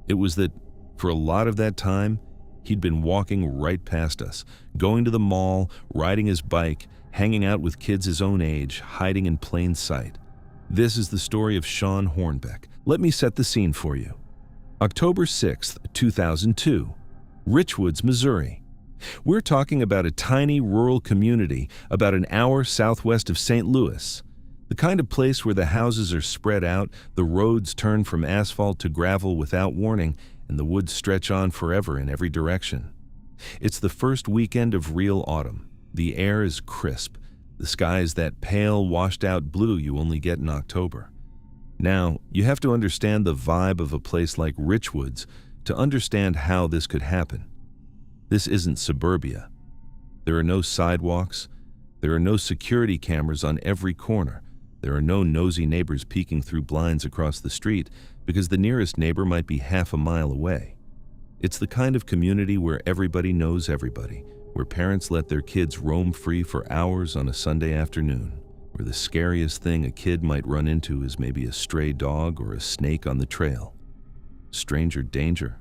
It was that, for a lot of that time, he'd been walking right past us, going to the mall, riding his bike, hanging out with kids his own age, hiding in plain sight. This is the story of Sean Hornbeck. Let me set the scene for you. October 6th, 2002, Richwoods, Missouri. We're talking about a tiny rural community about an hour southwest of St. Louis, the kind of place where the houses are spread out, the roads turn from asphalt to gravel without warning, and the woods stretch on forever in every direction. It's the first weekend of real autumn. The air is crisp. The sky is that pale, washed-out blue you only get in October. Now, you have to understand the vibe of a place like Richwoods to understand how this could happen. This isn't suburbia. There are no sidewalks. There are no security cameras on every corner. There are no nosy neighbors peeking through blinds across the street because the nearest neighbor might be half a mile away. It's the kind of community where everybody knows everybody, where parents let their kids roam free for hours on a Sunday afternoon, where the scariest thing a kid might run into is maybe a stray dog or a snake on the trail. Stranger danger.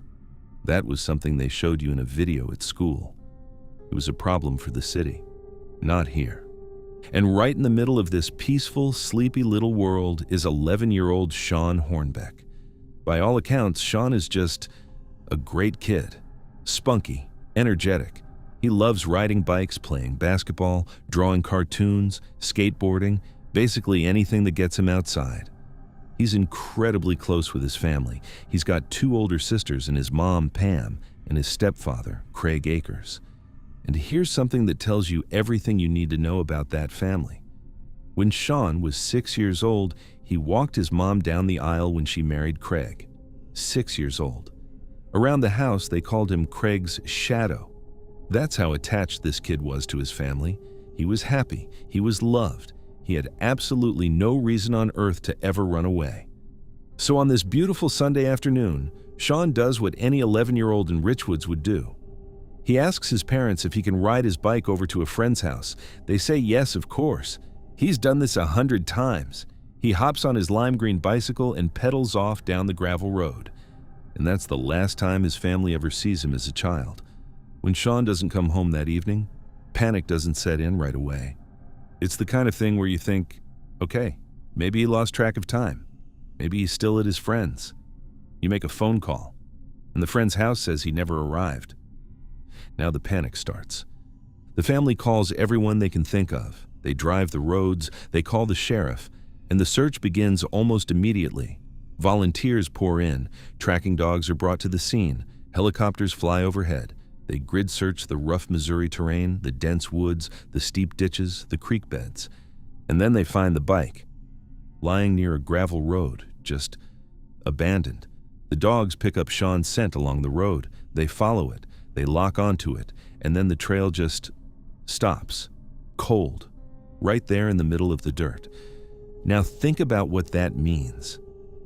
That was something they showed you in a video at school. It was a problem for the city. Not here. And right in the middle of this peaceful, sleepy little world is 11-year-old Sean Hornbeck. By all accounts, Sean is just a great kid. Spunky, energetic. He loves riding bikes, playing basketball, drawing cartoons, skateboarding, basically anything that gets him outside. He's incredibly close with his family. He's got 2 older sisters and his mom, Pam, and his stepfather, Craig Akers. And here's something that tells you everything you need to know about that family. When Sean was 6 years old, he walked his mom down the aisle when she married Craig. 6 years old. Around the house, they called him Craig's shadow. That's how attached this kid was to his family. He was happy. He was loved. He had absolutely no reason on earth to ever run away. So on this beautiful Sunday afternoon, Sean does what any 11-year-old in Richwoods would do. He asks his parents if he can ride his bike over to a friend's house. They say yes, of course. He's done this 100 times. He hops on his lime green bicycle and pedals off down the gravel road. And that's the last time his family ever sees him as a child. When Sean doesn't come home that evening, panic doesn't set in right away. It's the kind of thing where you think, okay, maybe he lost track of time. Maybe he's still at his friend's. You make a phone call, and the friend's house says he never arrived. Now the panic starts. The family calls everyone they can think of. They drive the roads, they call the sheriff, and the search begins almost immediately. Volunteers pour in, tracking dogs are brought to the scene, helicopters fly overhead. They grid search the rough Missouri terrain, the dense woods, the steep ditches, the creek beds. And then they find the bike, lying near a gravel road, just abandoned. The dogs pick up Sean's scent along the road. They follow it, they lock onto it, and then the trail just stops, cold, right there in the middle of the dirt. Now think about what that means.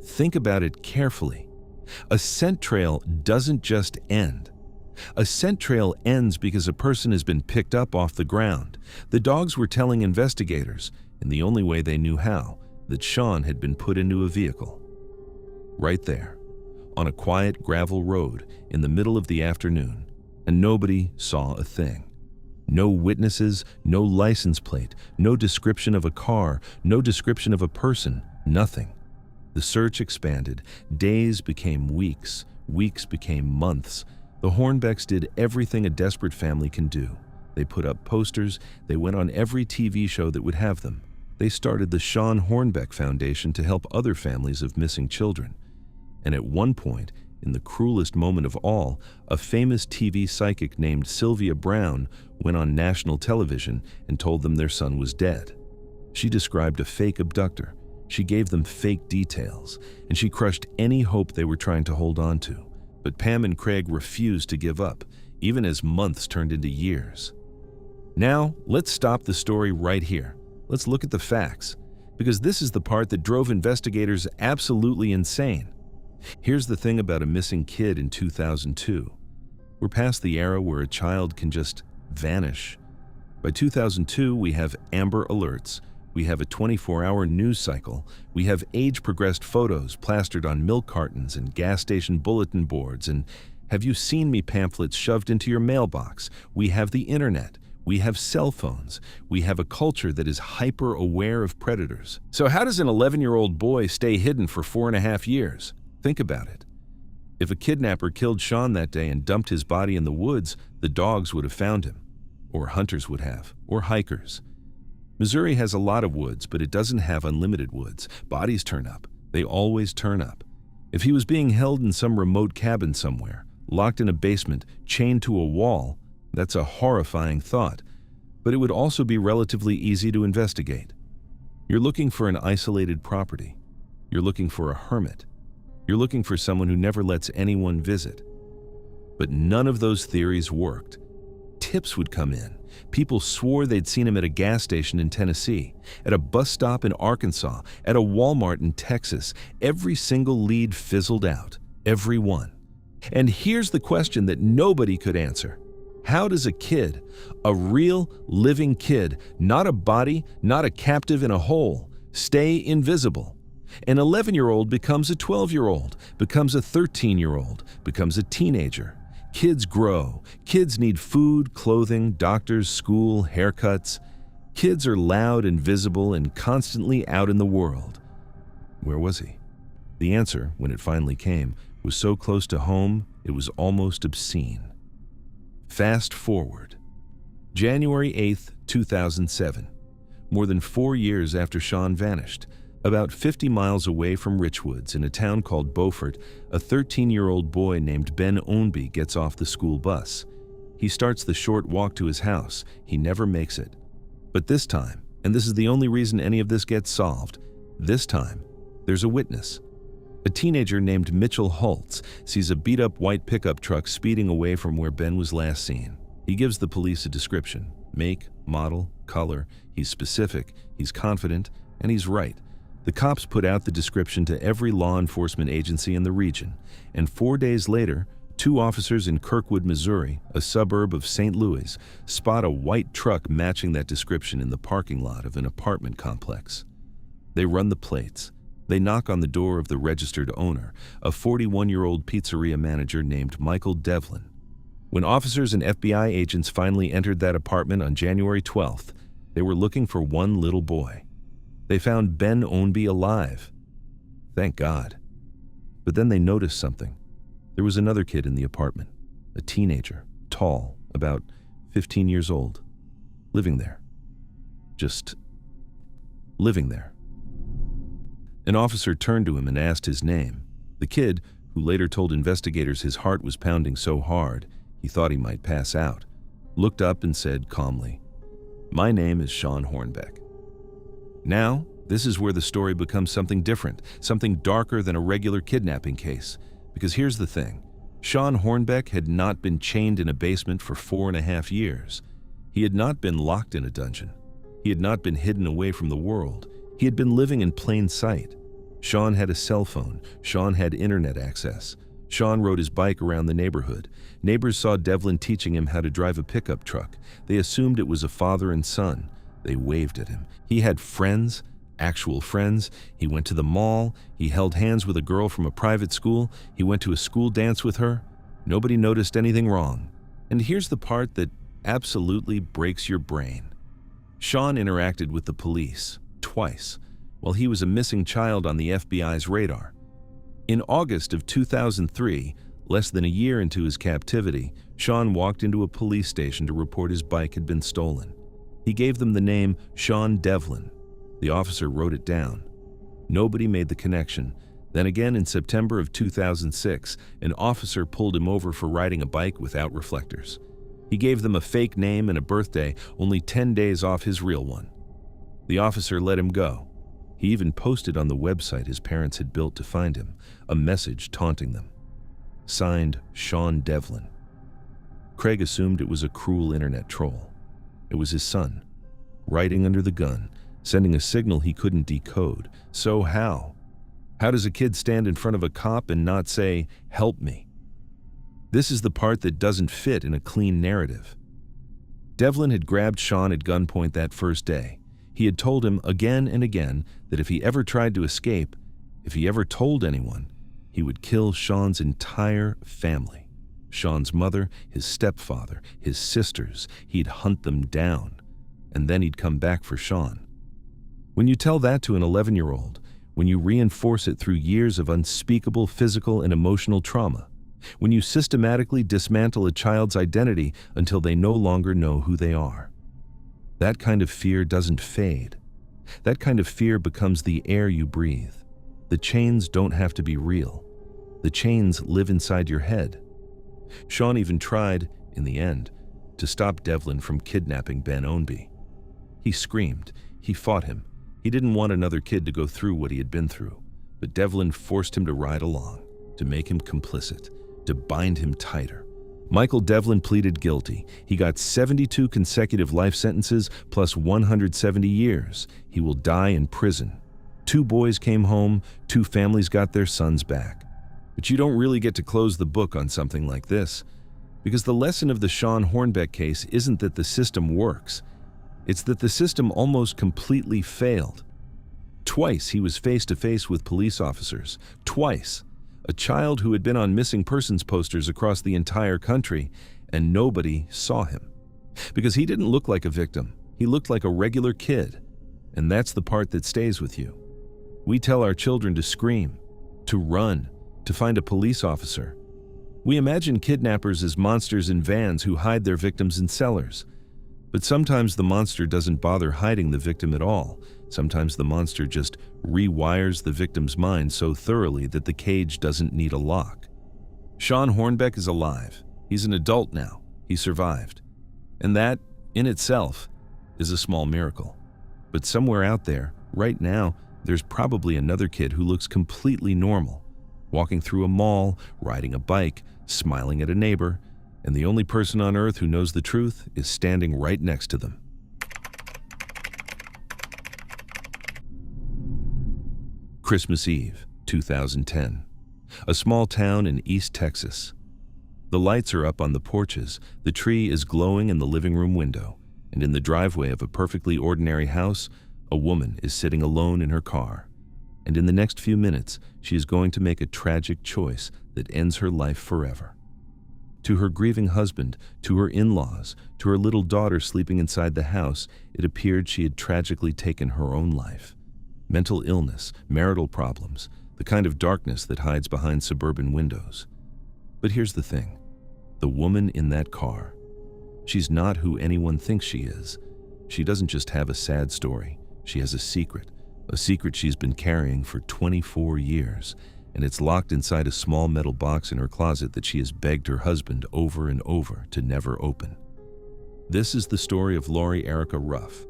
Think about it carefully. A scent trail doesn't just end. A scent trail ends because a person has been picked up off the ground. The dogs were telling investigators, in the only way they knew how, that Sean had been put into a vehicle. Right there, on a quiet gravel road in the middle of the afternoon, and nobody saw a thing. No witnesses, no license plate, no description of a car, no description of a person, nothing. The search expanded. Days became weeks, weeks became months. The Hornbecks did everything a desperate family can do. They put up posters, they went on every TV show that would have them. They started the Sean Hornbeck Foundation to help other families of missing children. And at one point, in the cruelest moment of all, a famous TV psychic named Sylvia Brown went on national television and told them their son was dead. She described a fake abductor. She gave them fake details, and she crushed any hope they were trying to hold on to. But Pam and Craig refused to give up, even as months turned into years. Now, let's stop the story right here. Let's look at the facts, because this is the part that drove investigators absolutely insane. Here's the thing about a missing kid in 2002. We're past the era where a child can just vanish. By 2002, we have Amber Alerts. We have a 24-hour news cycle. We have age-progressed photos plastered on milk cartons and gas station bulletin boards, and have you seen me pamphlets shoved into your mailbox. We have the internet. We have cell phones. We have a culture that is hyper-aware of predators. So how does an 11-year-old boy stay hidden for 4.5 years? Think about it. If a kidnapper killed Sean that day and dumped his body in the woods, the dogs would have found him. Or hunters would have. Or hikers. Missouri has a lot of woods, but it doesn't have unlimited woods. Bodies turn up. They always turn up. If he was being held in some remote cabin somewhere, locked in a basement, chained to a wall, that's a horrifying thought. but it would also be relatively easy to investigate. You're looking for an isolated property. You're looking for a hermit. You're looking for someone who never lets anyone visit. But none of those theories worked. Tips would come in. People swore they'd seen him at a gas station in Tennessee, at a bus stop in Arkansas, at a Walmart in Texas. Every single lead fizzled out. Every one. And here's the question that nobody could answer. How does a kid, a real living kid, not a body, not a captive in a hole, stay invisible? An 11-year-old becomes a 12-year-old, becomes a 13-year-old, becomes a teenager. Kids grow. Kids need food, clothing, doctors, school, haircuts. Kids are loud and visible and constantly out in the world. Where was he? The answer, when it finally came, was so close to home, it was almost obscene. Fast forward. January 8th, 2007. More than 4 years after Sean vanished, about 50 miles away from Richwoods in a town called Beaufort, a 13-year-old boy named Ben Ownby gets off the school bus. He starts the short walk to his house. He never makes it. But this time, and this is the only reason any of this gets solved, this time, there's a witness. A teenager named Mitchell Holtz sees a beat-up white pickup truck speeding away from where Ben was last seen. He gives the police a description. Make, model, color. He's specific, he's confident, and he's right. The cops put out the description to every law enforcement agency in the region, and 4 days later, 2 officers in Kirkwood, Missouri, a suburb of St. Louis, spot a white truck matching that description in the parking lot of an apartment complex. They run the plates. They knock on the door of the registered owner, a 41-year-old pizzeria manager named Michael Devlin. When officers and FBI agents finally entered that apartment on January 12th, they were looking for one little boy. They found Ben Ownby alive. Thank God. But then they noticed something. There was another kid in the apartment, a teenager, tall, about 15 years old, living there. Just living there. An officer turned to him and asked his name. The kid, who later told investigators his heart was pounding so hard he thought he might pass out, looked up and said calmly, "My name is Sean Hornbeck." Now, this is where the story becomes something different, something darker than a regular kidnapping case. Because here's the thing. Sean Hornbeck had not been chained in a basement for 4.5 years. He had not been locked in a dungeon. He had not been hidden away from the world. He had been living in plain sight. Sean had a cell phone. Sean had internet access. Sean rode his bike around the neighborhood. Neighbors saw Devlin teaching him how to drive a pickup truck. They assumed it was a father and son. They waved at him. He had friends, actual friends. He went to the mall. He held hands with a girl from a private school. He went to a school dance with her. Nobody noticed anything wrong. And here's the part that absolutely breaks your brain. Sean interacted with the police twice while he was a missing child on the FBI's radar. In August of 2003, less than a year into his captivity, Sean walked into a police station to report his bike had been stolen. He gave them the name Sean Devlin. The officer wrote it down. Nobody made the connection. Then again in September of 2006, an officer pulled him over for riding a bike without reflectors. He gave them a fake name and a birthday, only 10 days off his real one. The officer let him go. He even posted on the website his parents had built to find him, a message taunting them. Signed, Sean Devlin. Craig assumed it was a cruel internet troll. It was his son, writing under the gun, sending a signal he couldn't decode. So how? How does a kid stand in front of a cop and not say, "Help me"? This is the part that doesn't fit in a clean narrative. Devlin had grabbed Sean at gunpoint that first day. He had told him again and again that if he ever tried to escape, if he ever told anyone, he would kill Sean's entire family. Sean's mother, his stepfather, his sisters. He'd hunt them down, and then he'd come back for Sean. When you tell that to an 11-year-old, when you reinforce it through years of unspeakable physical and emotional trauma, when you systematically dismantle a child's identity until they no longer know who they are, that kind of fear doesn't fade. That kind of fear becomes the air you breathe. The chains don't have to be real. The chains live inside your head. Sean even tried, in the end, to stop Devlin from kidnapping Ben Ownby. He screamed. He fought him. He didn't want another kid to go through what he had been through, but Devlin forced him to ride along, to make him complicit, to bind him tighter. Michael Devlin pleaded guilty. He got 72 consecutive life sentences plus 170 years. He will die in prison. 2 boys came home, 2 families got their sons back. But you don't really get to close the book on something like this, because the lesson of the Sean Hornbeck case isn't that the system works. It's that the system almost completely failed. Twice he was face to face with police officers. Twice. A child who had been on missing persons posters across the entire country, and nobody saw him. Because he didn't look like a victim. He looked like a regular kid. And that's the part that stays with you. We tell our children to scream, to run, to find a police officer. We imagine kidnappers as monsters in vans who hide their victims in cellars. But sometimes the monster doesn't bother hiding the victim at all. Sometimes the monster just rewires the victim's mind so thoroughly that the cage doesn't need a lock. Sean Hornbeck is alive. He's an adult now. He survived. And that, in itself, is a small miracle. But somewhere out there, right now, there's probably another kid who looks completely normal, walking through a mall, riding a bike, smiling at a neighbor, and the only person on earth who knows the truth is standing right next to them. Christmas Eve, 2010. A small town in East Texas. The lights are up on the porches, the tree is glowing in the living room window, and in the driveway of a perfectly ordinary house, a woman is sitting alone in her car. And in the next few minutes, she is going to make a tragic choice that ends her life forever. To her grieving husband, to her in-laws, to her little daughter sleeping inside the house, it appeared she had tragically taken her own life. Mental illness, marital problems, the kind of darkness that hides behind suburban windows. But here's the thing. The woman in that car, she's not who anyone thinks she is. She doesn't just have a sad story. She has a secret she's been carrying for 24 years, and it's locked inside a small metal box in her closet that she has begged her husband over and over to never open. This is the story of Lori Erica Ruff,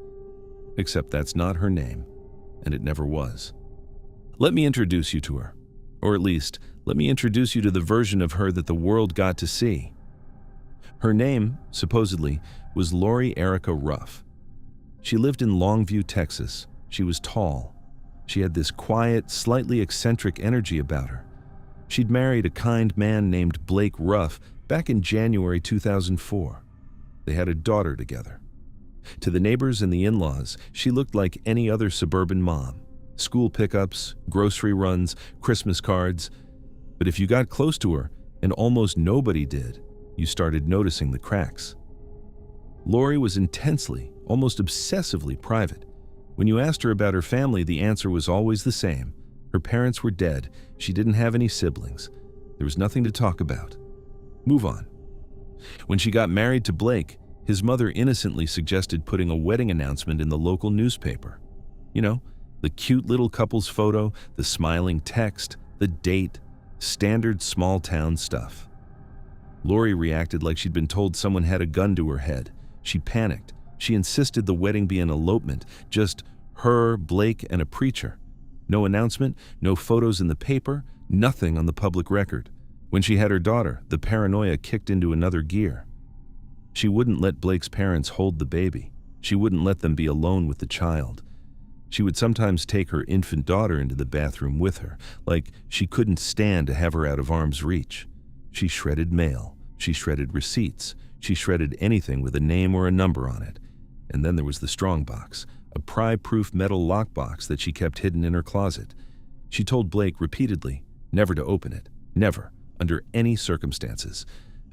except that's not her name, and it never was. Let me introduce you to her, or at least, let me introduce you to the version of her that the world got to see. Her name, supposedly, was Lori Erica Ruff. She lived in Longview, Texas. She was tall. She had this quiet, slightly eccentric energy about her. She'd married a kind man named Blake Ruff back in January 2004. They had a daughter together. To the neighbors and the in-laws, she looked like any other suburban mom. School pickups, grocery runs, Christmas cards. But if you got close to her, and almost nobody did, you started noticing the cracks. Lori was intensely, almost obsessively private. When you asked her about her family, the answer was always the same. Her parents were dead. She didn't have any siblings. There was nothing to talk about. Move on. When she got married to Blake, his mother innocently suggested putting a wedding announcement in the local newspaper. You know, the cute little couple's photo, the smiling text, the date, standard small-town stuff. Lori reacted like she'd been told someone had a gun to her head. She panicked. She insisted the wedding be an elopement, just her, Blake, and a preacher. No announcement, no photos in the paper, nothing on the public record. When she had her daughter, the paranoia kicked into another gear. She wouldn't let Blake's parents hold the baby. She wouldn't let them be alone with the child. She would sometimes take her infant daughter into the bathroom with her, like she couldn't stand to have her out of arm's reach. She shredded mail. She shredded receipts. She shredded anything with a name or a number on it. And then there was the strongbox, a pry-proof metal lockbox that she kept hidden in her closet. She told Blake repeatedly never to open it, never, under any circumstances.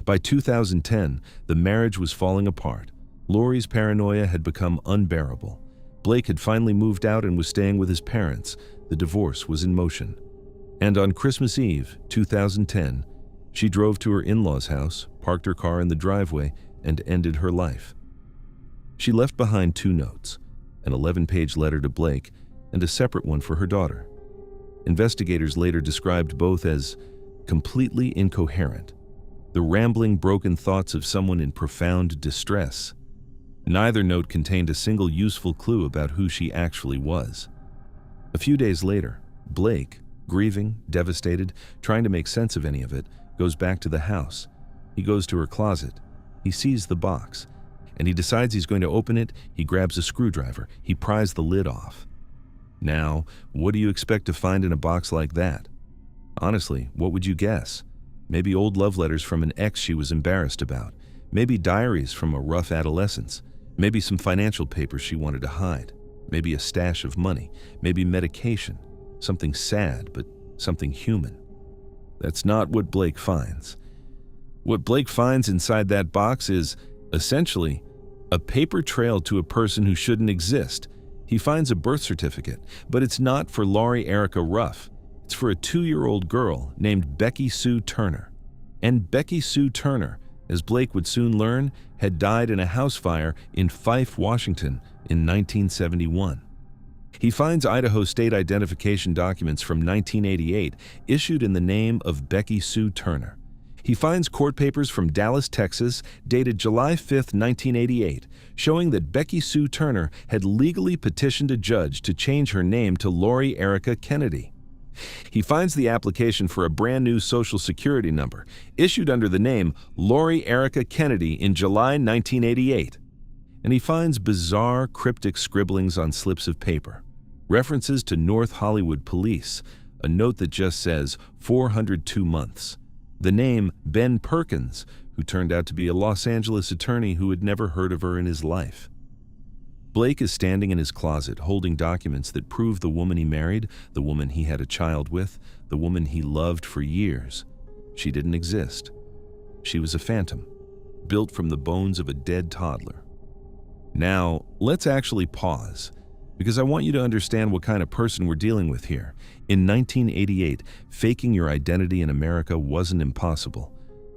By 2010, the marriage was falling apart. Lori's paranoia had become unbearable. Blake had finally moved out and was staying with his parents. The divorce was in motion. And on Christmas Eve, 2010, she drove to her in-laws' house, parked her car in the driveway, and ended her life. She left behind 2 notes, an 11-page letter to Blake and a separate one for her daughter. Investigators later described both as completely incoherent. the rambling, broken thoughts of someone in profound distress. Neither note contained a single useful clue about who she actually was. A few days later, Blake, grieving, devastated, trying to make sense of any of it, goes back to the house. He goes to her closet. He sees the box, and he decides he's going to open it. He grabs a screwdriver. He pries the lid off. Now, what do you expect to find in a box like that? Honestly, what would you guess? Maybe old love letters from an ex she was embarrassed about. Maybe diaries from a rough adolescence. Maybe some financial papers she wanted to hide. Maybe a stash of money. Maybe medication. Something sad, but something human. That's not what Blake finds. What Blake finds inside that box is, essentially, a paper trail to a person who shouldn't exist. He finds a birth certificate, but it's not for Laurie Erica Ruff. It's for a 2-year-old girl named Becky Sue Turner. And Becky Sue Turner, as Blake would soon learn, had died in a house fire in Fife, Washington in 1971. He finds Idaho state identification documents from 1988 issued in the name of Becky Sue Turner. He finds court papers from Dallas, Texas, dated July 5, 1988, showing that Becky Sue Turner had legally petitioned a judge to change her name to Laurie Erica Kennedy. He finds the application for a brand new Social Security number, issued under the name Laurie Erica Kennedy in July 1988. And he finds bizarre, cryptic scribblings on slips of paper, references to North Hollywood police, a note that just says 402 months. The name Ben Perkins, who turned out to be a Los Angeles attorney who had never heard of her in his life. Blake is standing in his closet holding documents that prove the woman he married, the woman he had a child with, the woman he loved for years. She didn't exist. She was a phantom, built from the bones of a dead toddler. Now, let's actually pause, because I want you to understand what kind of person we're dealing with here. In 1988, faking your identity in America wasn't impossible,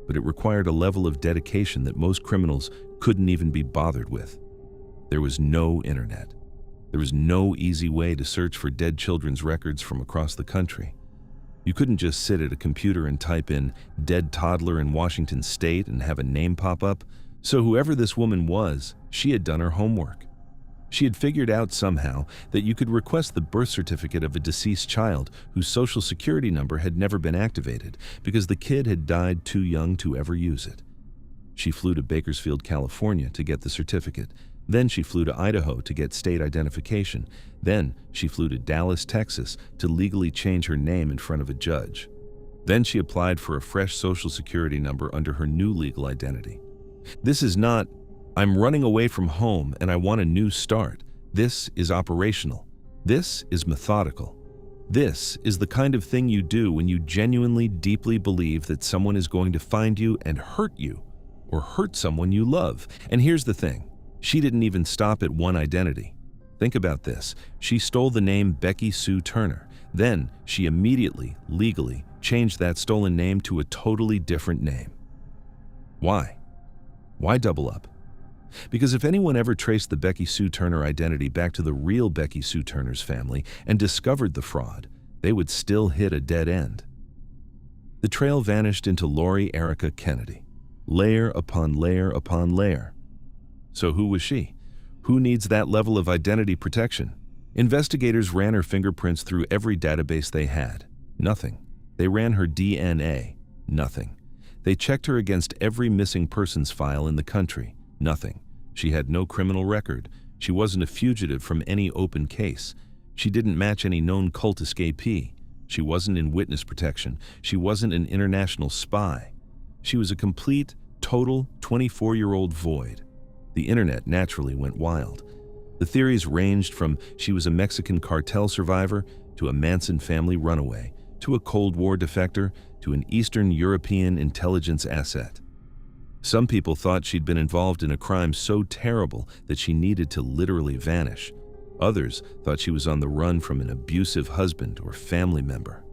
but it required a level of dedication that most criminals couldn't even be bothered with. There was no internet. There was no easy way to search for dead children's records from across the country. You couldn't just sit at a computer and type in "dead toddler in Washington State" and have a name pop up. So whoever this woman was, she had done her homework. She had figured out somehow that you could request the birth certificate of a deceased child whose Social Security number had never been activated because the kid had died too young to ever use it. She flew to Bakersfield, California to get the certificate. Then she flew to Idaho to get state identification. Then she flew to Dallas, Texas to legally change her name in front of a judge. Then she applied for a fresh Social Security number under her new legal identity. This is not, "I'm running away from home and I want a new start." This is operational. This is methodical. This is the kind of thing you do when you genuinely, deeply believe that someone is going to find you and hurt you, or hurt someone you love. And here's the thing. She didn't even stop at one identity. Think about this. She stole the name Becky Sue Turner. Then she immediately, legally, changed that stolen name to a totally different name. Why? Why double up? Because if anyone ever traced the Becky Sue Turner identity back to the real Becky Sue Turner's family and discovered the fraud, they would still hit a dead end. The trail vanished into Laurie Erica Kennedy, layer upon layer upon layer. So who was she? Who needs that level of identity protection? Investigators ran her fingerprints through every database they had. Nothing. They ran her DNA. Nothing. They checked her against every missing persons file in the country. Nothing. She had no criminal record. She wasn't a fugitive from any open case. She didn't match any known cult escapee. She wasn't in witness protection. She wasn't an international spy. She was a complete, total 24-year-old void. The internet naturally went wild. The theories ranged from she was a Mexican cartel survivor to a Manson family runaway, to a Cold War defector, to an Eastern European intelligence asset. Some people thought she'd been involved in a crime so terrible that she needed to literally vanish. Others thought she was on the run from an abusive husband or family member.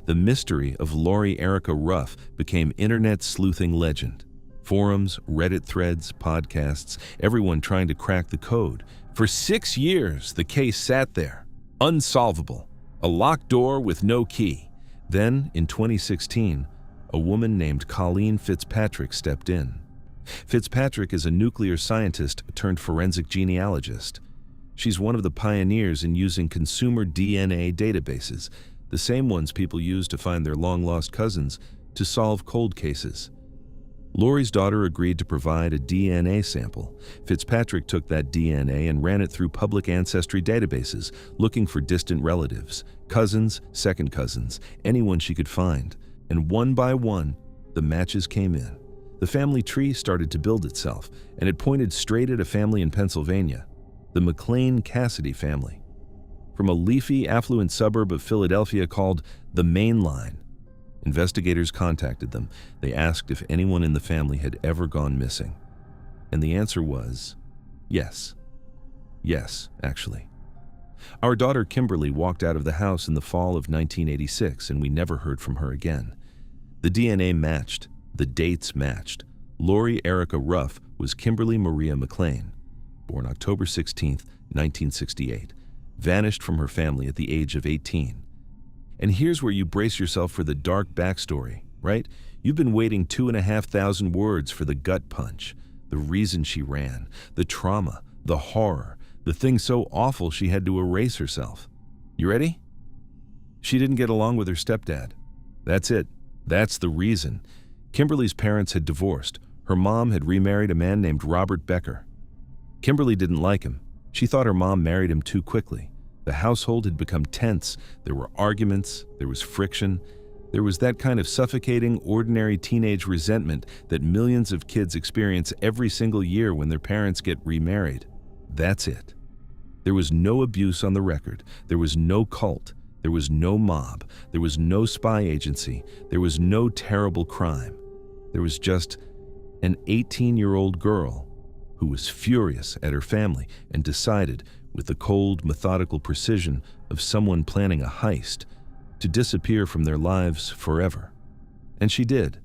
The mystery of Laurie Erica Ruff became internet sleuthing legend. Forums, Reddit threads, podcasts, everyone trying to crack the code. For 6 years, the case sat there, unsolvable, a locked door with no key. Then, in 2016, a woman named Colleen Fitzpatrick stepped in. Fitzpatrick is a nuclear scientist turned forensic genealogist. She's one of the pioneers in using consumer DNA databases, the same ones people use to find their long-lost cousins, to solve cold cases. Lori's daughter agreed to provide a DNA sample. Fitzpatrick took that DNA and ran it through public ancestry databases, looking for distant relatives, cousins, second cousins, anyone she could find. And one by one, the matches came in. The family tree started to build itself, and it pointed straight at a family in Pennsylvania, the McLean-Cassidy family. From a leafy, affluent suburb of Philadelphia called the Main Line, investigators contacted them. They asked if anyone in the family had ever gone missing. And the answer was yes. Yes, actually. Our daughter Kimberly walked out of the house in the fall of 1986, and we never heard from her again. The DNA matched. The dates matched. Lori Erica Ruff was Kimberly Maria McLean, born October 16, 1968, vanished from her family at the age of 18. And here's where you brace yourself for the dark backstory, right? You've been waiting 2,500 words for the gut punch, the reason she ran, the trauma, the horror, the thing so awful she had to erase herself. You ready? She didn't get along with her stepdad. That's it. That's the reason. Kimberly's parents had divorced. Her mom had remarried a man named Robert Becker. Kimberly didn't like him. She thought her mom married him too quickly. The household had become tense. There were arguments. There was friction. There was that kind of suffocating, ordinary teenage resentment that millions of kids experience every single year when their parents get remarried. That's it. There was no abuse on the record. There was no cult. There was no mob. There was no spy agency. There was no terrible crime. There was just an 18-year-old girl who was furious at her family and decided, with the cold, methodical precision of someone planning a heist, to disappear from their lives forever. And she did.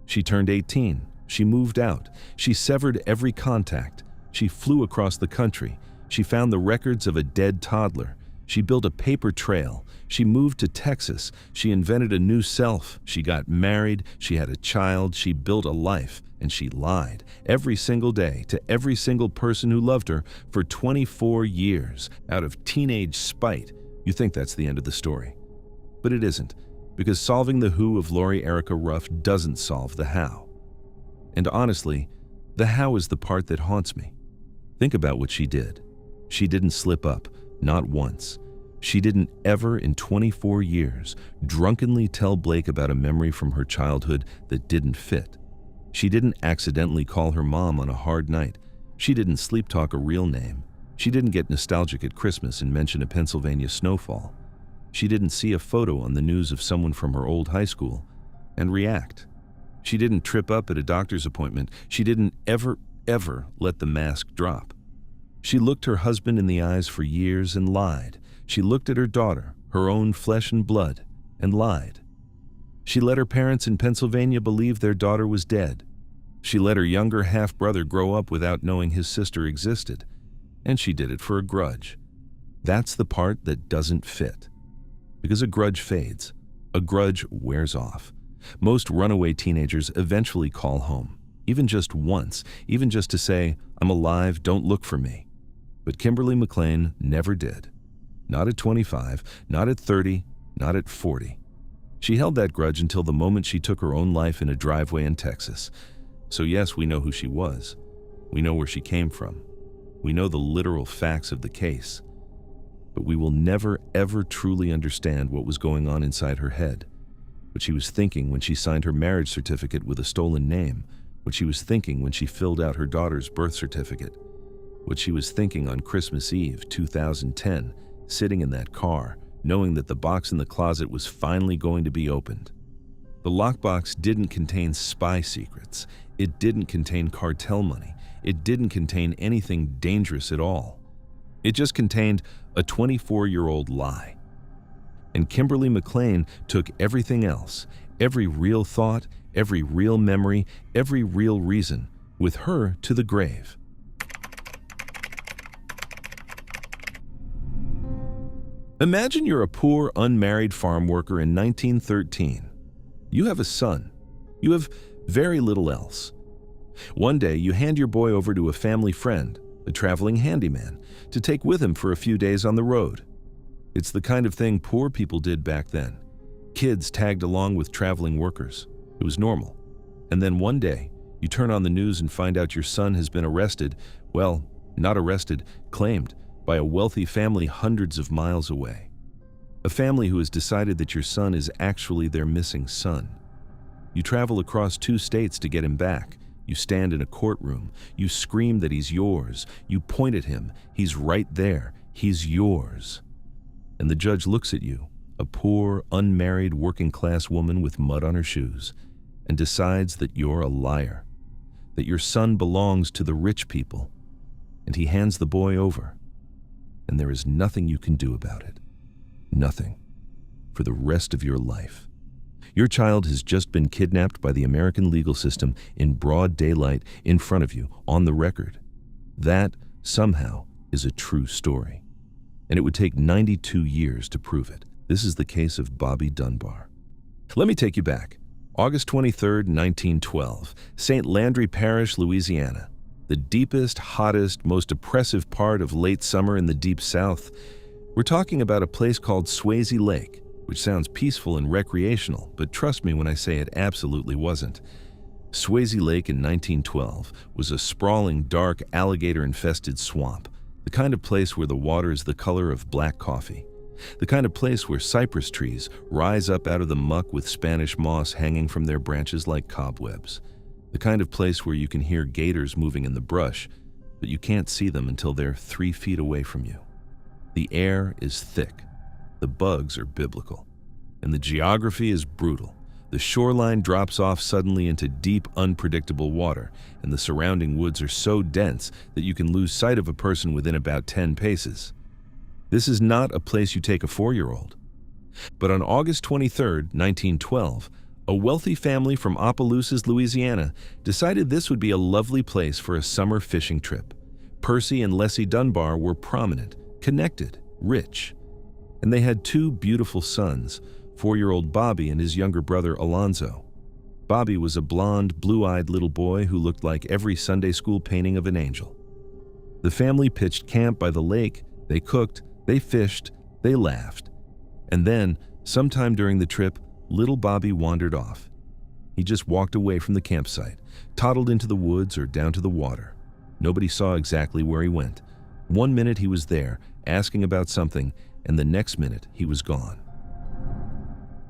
She turned 18. She moved out. She severed every contact. She flew across the country. She found the records of a dead toddler. She built a paper trail. She moved to Texas. She invented a new self. She got married. She had a child. She built a life. And she lied every single day to every single person who loved her for 24 years out of teenage spite. You think that's the end of the story. But it isn't, because solving the who of Lori Erica Ruff doesn't solve the how. And honestly, the how is the part that haunts me. Think about what she did. She didn't slip up, not once. She didn't ever in 24 years drunkenly tell Blake about a memory from her childhood that didn't fit. She didn't accidentally call her mom on a hard night. She didn't sleep talk a real name. She didn't get nostalgic at Christmas and mention a Pennsylvania snowfall. She didn't see a photo on the news of someone from her old high school and react. She didn't trip up at a doctor's appointment. She didn't ever let the mask drop. She looked her husband in the eyes for years and lied. She looked at her daughter, her own flesh and blood, and lied. She let her parents in Pennsylvania believe their daughter was dead. She let her younger half-brother grow up without knowing his sister existed. And she did it for a grudge. That's the part that doesn't fit. Because a grudge fades. A grudge wears off. Most runaway teenagers eventually call home, even just once, even just to say, "I'm alive, don't look for me." But Kimberly McLean never did. Not at 25, not at 30, not at 40. She held that grudge until the moment she took her own life in a driveway in Texas. So yes, we know who she was. We know where she came from. We know the literal facts of the case. But we will never, ever truly understand what was going on inside her head. What she was thinking when she signed her marriage certificate with a stolen name. What she was thinking when she filled out her daughter's birth certificate. What she was thinking on Christmas Eve, 2010, sitting in that car, knowing that the box in the closet was finally going to be opened. The lockbox didn't contain spy secrets. It didn't contain cartel money. It didn't contain anything dangerous at all. It just contained a 24-year-old lie. And Kimberly McLean took everything else, every real thought, every real memory, every real reason, with her to the grave. Imagine you're a poor, unmarried farm worker in 1913. You have a son. You have very little else. One day, you hand your boy over to a family friend, a traveling handyman, to take with him for a few days on the road. It's the kind of thing poor people did back then. Kids tagged along with traveling workers. It was normal. And then one day, you turn on the news and find out your son has been arrested, well, not arrested, claimed, by a wealthy family hundreds of miles away. A family who has decided that your son is actually their missing son. You travel across 2 states to get him back. You stand in a courtroom. You scream that he's yours. You point at him. He's right there. He's yours. And the judge looks at you, a poor, unmarried, working-class woman with mud on her shoes, and decides that you're a liar, that your son belongs to the rich people, and he hands the boy over. And there is nothing you can do about it. Nothing. For the rest of your life. Your child has just been kidnapped by the American legal system in broad daylight in front of you, on the record. That, somehow, is a true story. And it would take 92 years to prove it. This is the case of Bobby Dunbar. Let me take you back. August 23, 1912, St. Landry Parish, Louisiana. The deepest, hottest, most oppressive part of late summer in the Deep South. We're talking about a place called Swayze Lake, which sounds peaceful and recreational, but trust me when I say it absolutely wasn't. Swayze Lake in 1912 was a sprawling, dark, alligator-infested swamp, the kind of place where the water is the color of black coffee, the kind of place where cypress trees rise up out of the muck with Spanish moss hanging from their branches like cobwebs, the kind of place where you can hear gators moving in the brush, but you can't see them until they're 3 feet away from you. The air is thick. The bugs are biblical. And the geography is brutal. The shoreline drops off suddenly into deep, unpredictable water, and the surrounding woods are so dense that you can lose sight of a person within about 10 paces. This is not a place you take a 4-year-old. But on August 23, 1912, a wealthy family from Opelousas, Louisiana, decided this would be a lovely place for a summer fishing trip. Percy and Leslie Dunbar were prominent, connected, rich. And they had 2 beautiful sons, 4-year-old Bobby and his younger brother Alonzo. Bobby was a blonde, blue-eyed little boy who looked like every Sunday school painting of an angel. The family pitched camp by the lake, they cooked, they fished, they laughed. And then, sometime during the trip, little Bobby wandered off. He just walked away from the campsite, toddled into the woods or down to the water. Nobody saw exactly where he went. One minute he was there, asking about something, and the next minute he was gone.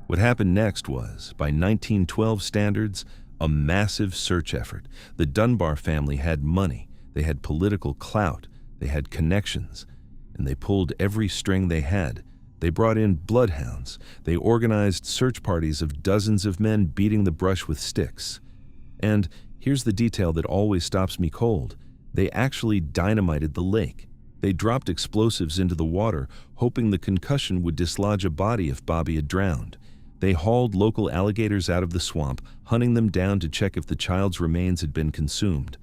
What happened next was, by 1912 standards, a massive search effort. The Dunbar family had money, they had political clout, they had connections, and they pulled every string they had. They brought in bloodhounds, they organized search parties of dozens of men beating the brush with sticks. And here's the detail that always stops me cold. They actually dynamited the lake. They dropped explosives into the water, hoping the concussion would dislodge a body if Bobby had drowned. They hauled local alligators out of the swamp, hunting them down to check if the child's remains had been consumed.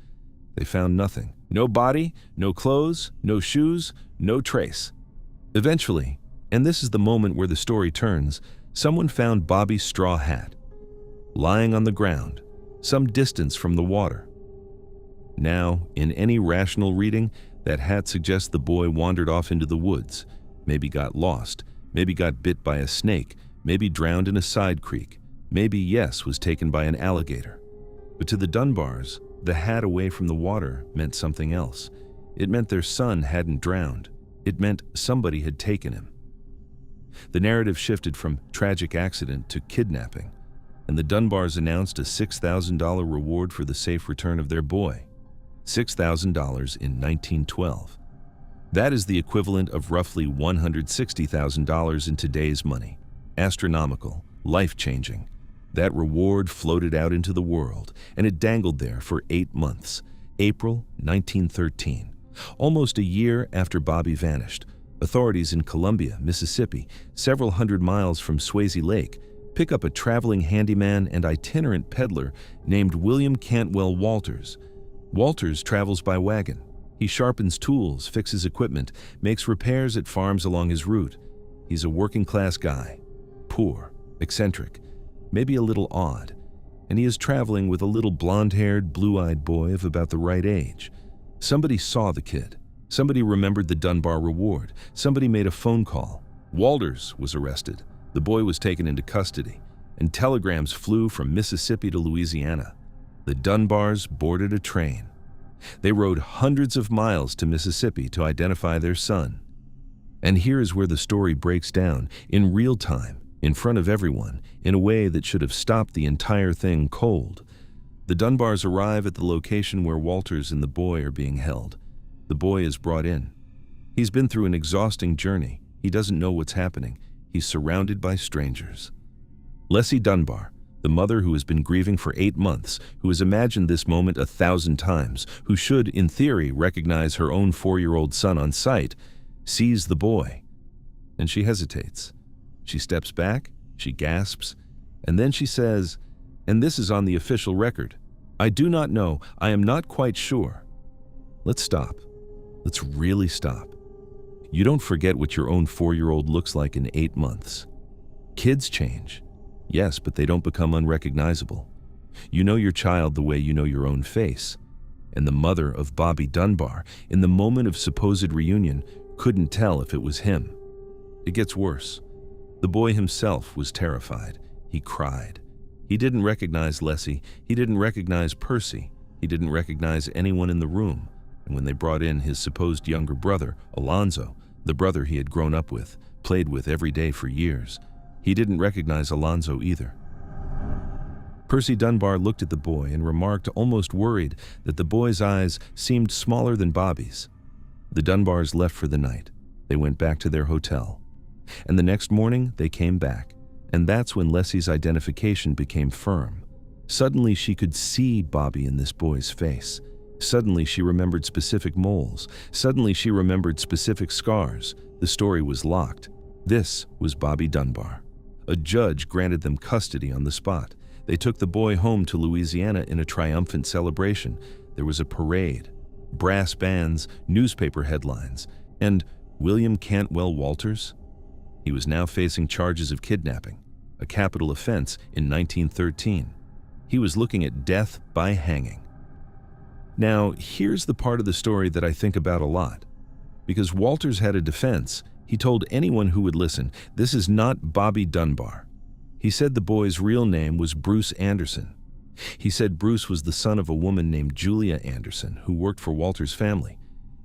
They found nothing. No body, no clothes, no shoes, no trace. Eventually, and this is the moment where the story turns, someone found Bobby's straw hat, lying on the ground, some distance from the water. Now, in any rational reading, that hat suggests the boy wandered off into the woods, maybe got lost, maybe got bit by a snake, maybe drowned in a side creek, maybe, yes, was taken by an alligator. But to the Dunbars, the hat away from the water meant something else. It meant their son hadn't drowned. It meant somebody had taken him. The narrative shifted from tragic accident to kidnapping, and the Dunbars announced a $6,000 reward for the safe return of their boy. $6,000 in 1912. That is the equivalent of roughly $160,000 in today's money. Astronomical, life-changing. That reward floated out into the world, and it dangled there for 8 months. April 1913. Almost a year after Bobby vanished, authorities in Columbia, Mississippi, several hundred miles from Swayze Lake, pick up a traveling handyman and itinerant peddler named William Cantwell Walters. Walters travels by wagon. He sharpens tools, fixes equipment, makes repairs at farms along his route. He's a working-class guy, poor, eccentric, maybe a little odd, and he is traveling with a little blonde-haired, blue-eyed boy of about the right age. Somebody saw the kid. Somebody remembered the Dunbar reward. Somebody made a phone call. Walters was arrested. The boy was taken into custody, and telegrams flew from Mississippi to Louisiana. The Dunbars boarded a train. They rode hundreds of miles to Mississippi to identify their son. And here is where the story breaks down, in real time, in front of everyone, in a way that should have stopped the entire thing cold. The Dunbars arrive at the location where Walters and the boy are being held. The boy is brought in. He's been through an exhausting journey. He doesn't know what's happening. He's surrounded by strangers. Leslie Dunbar, the mother who has been grieving for 8 months, who has imagined this moment 1,000 times, who should, in theory, recognize her own 4-year-old son on sight, sees the boy. And she hesitates. She steps back, she gasps, and then she says, and this is on the official record, "I do not know, I am not quite sure." Let's stop. Let's really stop. You don't forget what your own 4-year-old looks like in 8 months. Kids change. Yes, but they don't become unrecognizable. You know your child the way you know your own face. And the mother of Bobby Dunbar, in the moment of supposed reunion, couldn't tell if it was him. It gets worse. The boy himself was terrified. He cried. He didn't recognize Leslie. He didn't recognize Percy. He didn't recognize anyone in the room. And when they brought in his supposed younger brother, Alonzo, the brother he had grown up with, played with every day for years, he didn't recognize Alonzo either. Percy Dunbar looked at the boy and remarked, almost worried, that the boy's eyes seemed smaller than Bobby's. The Dunbars left for the night. They went back to their hotel. And the next morning, they came back. And that's when Leslie's identification became firm. Suddenly, she could see Bobby in this boy's face. Suddenly, she remembered specific moles. Suddenly, she remembered specific scars. The story was locked. This was Bobby Dunbar. A judge granted them custody on the spot. They took the boy home to Louisiana in a triumphant celebration. There was a parade, brass bands, newspaper headlines, and William Cantwell Walters? He was now facing charges of kidnapping, a capital offense in 1913. He was looking at death by hanging. Now, here's the part of the story that I think about a lot. Because Walters had a defense, he told anyone who would listen, this is not Bobby Dunbar. He said the boy's real name was Bruce Anderson. He said Bruce was the son of a woman named Julia Anderson, who worked for Walter's family.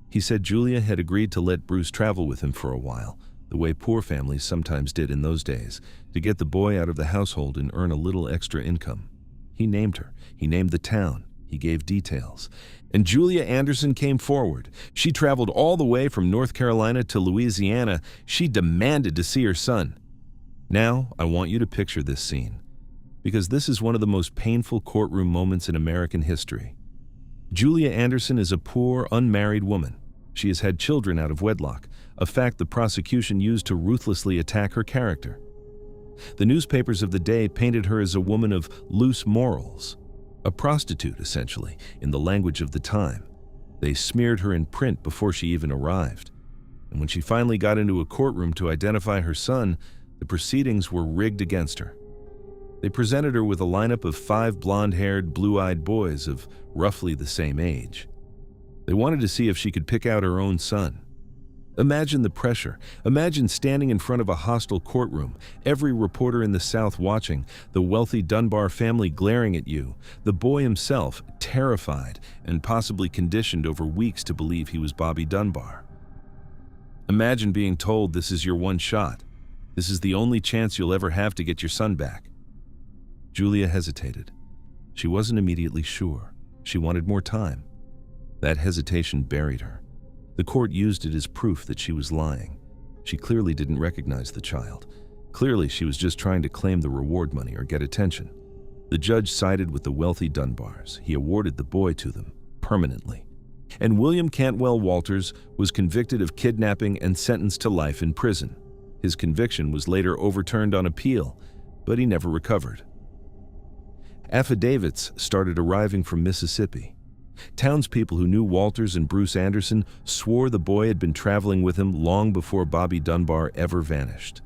He said Julia had agreed to let Bruce travel with him for a while, the way poor families sometimes did in those days, to get the boy out of the household and earn a little extra income. He named her. He named the town. He gave details. And Julia Anderson came forward. She traveled all the way from North Carolina to Louisiana. She demanded to see her son. Now, I want you to picture this scene, because this is one of the most painful courtroom moments in American history. Julia Anderson is a poor, unmarried woman. She has had children out of wedlock, a fact the prosecution used to ruthlessly attack her character. The newspapers of the day painted her as a woman of loose morals, a prostitute, essentially, in the language of the time. They smeared her in print before she even arrived. And when she finally got into a courtroom to identify her son, the proceedings were rigged against her. They presented her with a lineup of 5 blonde-haired, blue-eyed boys of roughly the same age. They wanted to see if she could pick out her own son. Imagine the pressure. Imagine standing in front of a hostile courtroom, every reporter in the South watching, the wealthy Dunbar family glaring at you, the boy himself, terrified and possibly conditioned over weeks to believe he was Bobby Dunbar. Imagine being told this is your one shot. This is the only chance you'll ever have to get your son back. Julia hesitated. She wasn't immediately sure. She wanted more time. That hesitation buried her. The court used it as proof that she was lying. She clearly didn't recognize the child. Clearly, she was just trying to claim the reward money or get attention. The judge sided with the wealthy Dunbars. He awarded the boy to them, permanently. And William Cantwell Walters was convicted of kidnapping and sentenced to life in prison. His conviction was later overturned on appeal, but he never recovered. Affidavits started arriving from Mississippi. Townspeople who knew Walters and Bruce Anderson swore the boy had been traveling with him long before Bobby Dunbar ever vanished.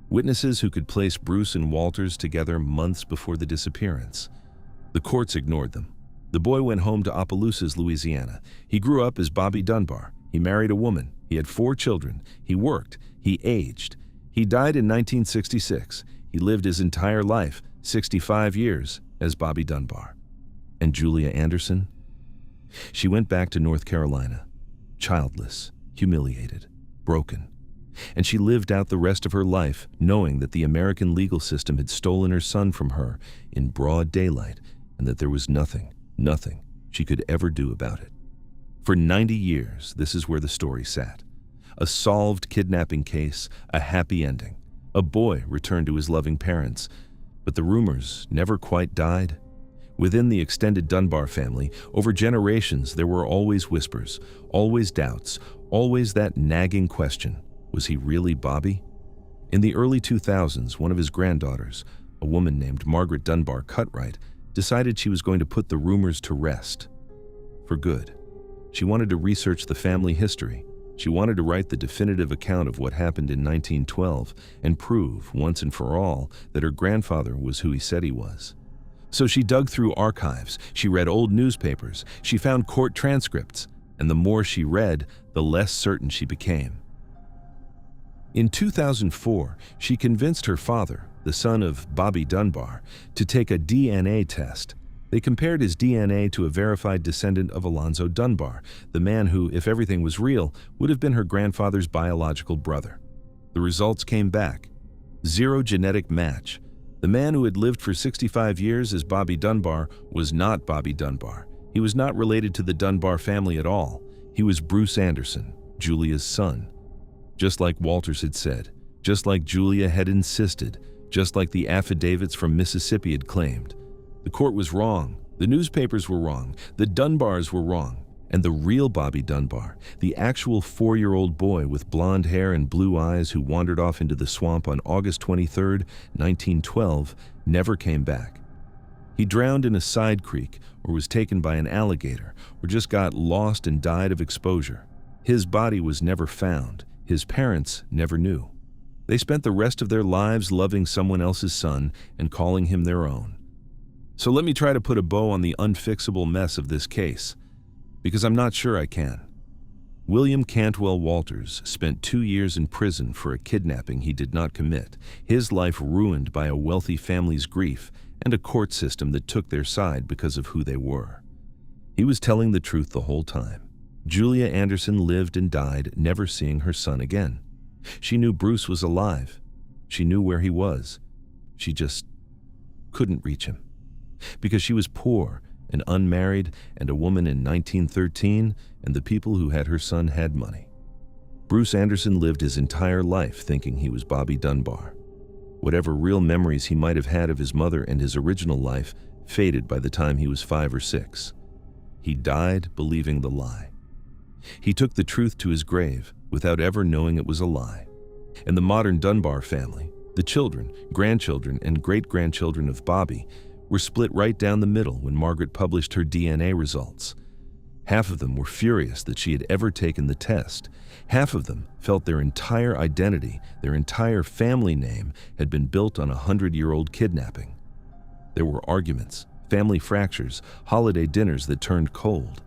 Witnesses who could place Bruce and Walters together months before the disappearance. The courts ignored them. The boy went home to Opelousas, Louisiana. He grew up as Bobby Dunbar. He married a woman. He had 4 children. He worked. He aged. He died in 1966. He lived his entire life, 65 years, as Bobby Dunbar. And Julia Anderson? She went back to North Carolina, childless, humiliated, broken. And she lived out the rest of her life knowing that the American legal system had stolen her son from her in broad daylight and that there was nothing she could ever do about it. For 90 years, this is where the story sat. A solved kidnapping case, a happy ending. A boy returned to his loving parents. But the rumors never quite died. Within the extended Dunbar family, over generations, there were always whispers, always doubts, always that nagging question. Was he really Bobby? In the early 2000s, one of his granddaughters, a woman named Margaret Dunbar Cutright, decided she was going to put the rumors to rest. For good. She wanted to research the family history. She wanted to write the definitive account of what happened in 1912 and prove, once and for all, that her grandfather was who he said he was. So she dug through archives, she read old newspapers, she found court transcripts, and the more she read, the less certain she became. In 2004, she convinced her father, the son of Bobby Dunbar, to take a DNA test. They compared his DNA to a verified descendant of Alonzo Dunbar, the man who, if everything was real, would have been her grandfather's biological brother. The results came back. 0 genetic match. The man who had lived for 65 years as Bobby Dunbar was not Bobby Dunbar. He was not related to the Dunbar family at all. He was Bruce Anderson, Julia's son. Just like Walters had said, just like Julia had insisted, just like the affidavits from Mississippi had claimed. The court was wrong, the newspapers were wrong, the Dunbars were wrong, and the real Bobby Dunbar, the actual 4-year-old boy with blonde hair and blue eyes who wandered off into the swamp on August 23, 1912, never came back. He drowned in a side creek, or was taken by an alligator, or just got lost and died of exposure. His body was never found. His parents never knew. They spent the rest of their lives loving someone else's son and calling him their own. So let me try to put a bow on the unfixable mess of this case, because I'm not sure I can. William Cantwell Walters spent 2 years in prison for a kidnapping he did not commit, his life ruined by a wealthy family's grief and a court system that took their side because of who they were. He was telling the truth the whole time. Julia Anderson lived and died, never seeing her son again. She knew Bruce was alive. She knew where he was. She just couldn't reach him. Because she was poor and unmarried and a woman in 1913, and the people who had her son had money. Bruce Anderson lived his entire life thinking he was Bobby Dunbar. Whatever real memories he might have had of his mother and his original life faded by the time he was 5 or 6. He died believing the lie. He took the truth to his grave without ever knowing it was a lie. And the modern Dunbar family, the children, grandchildren, and great-grandchildren of Bobby, were split right down the middle when Margaret published her DNA results. Half of them were furious that she had ever taken the test. Half of them felt their entire identity, their entire family name, had been built on a 100-year-old kidnapping. There were arguments, family fractures, holiday dinners that turned cold.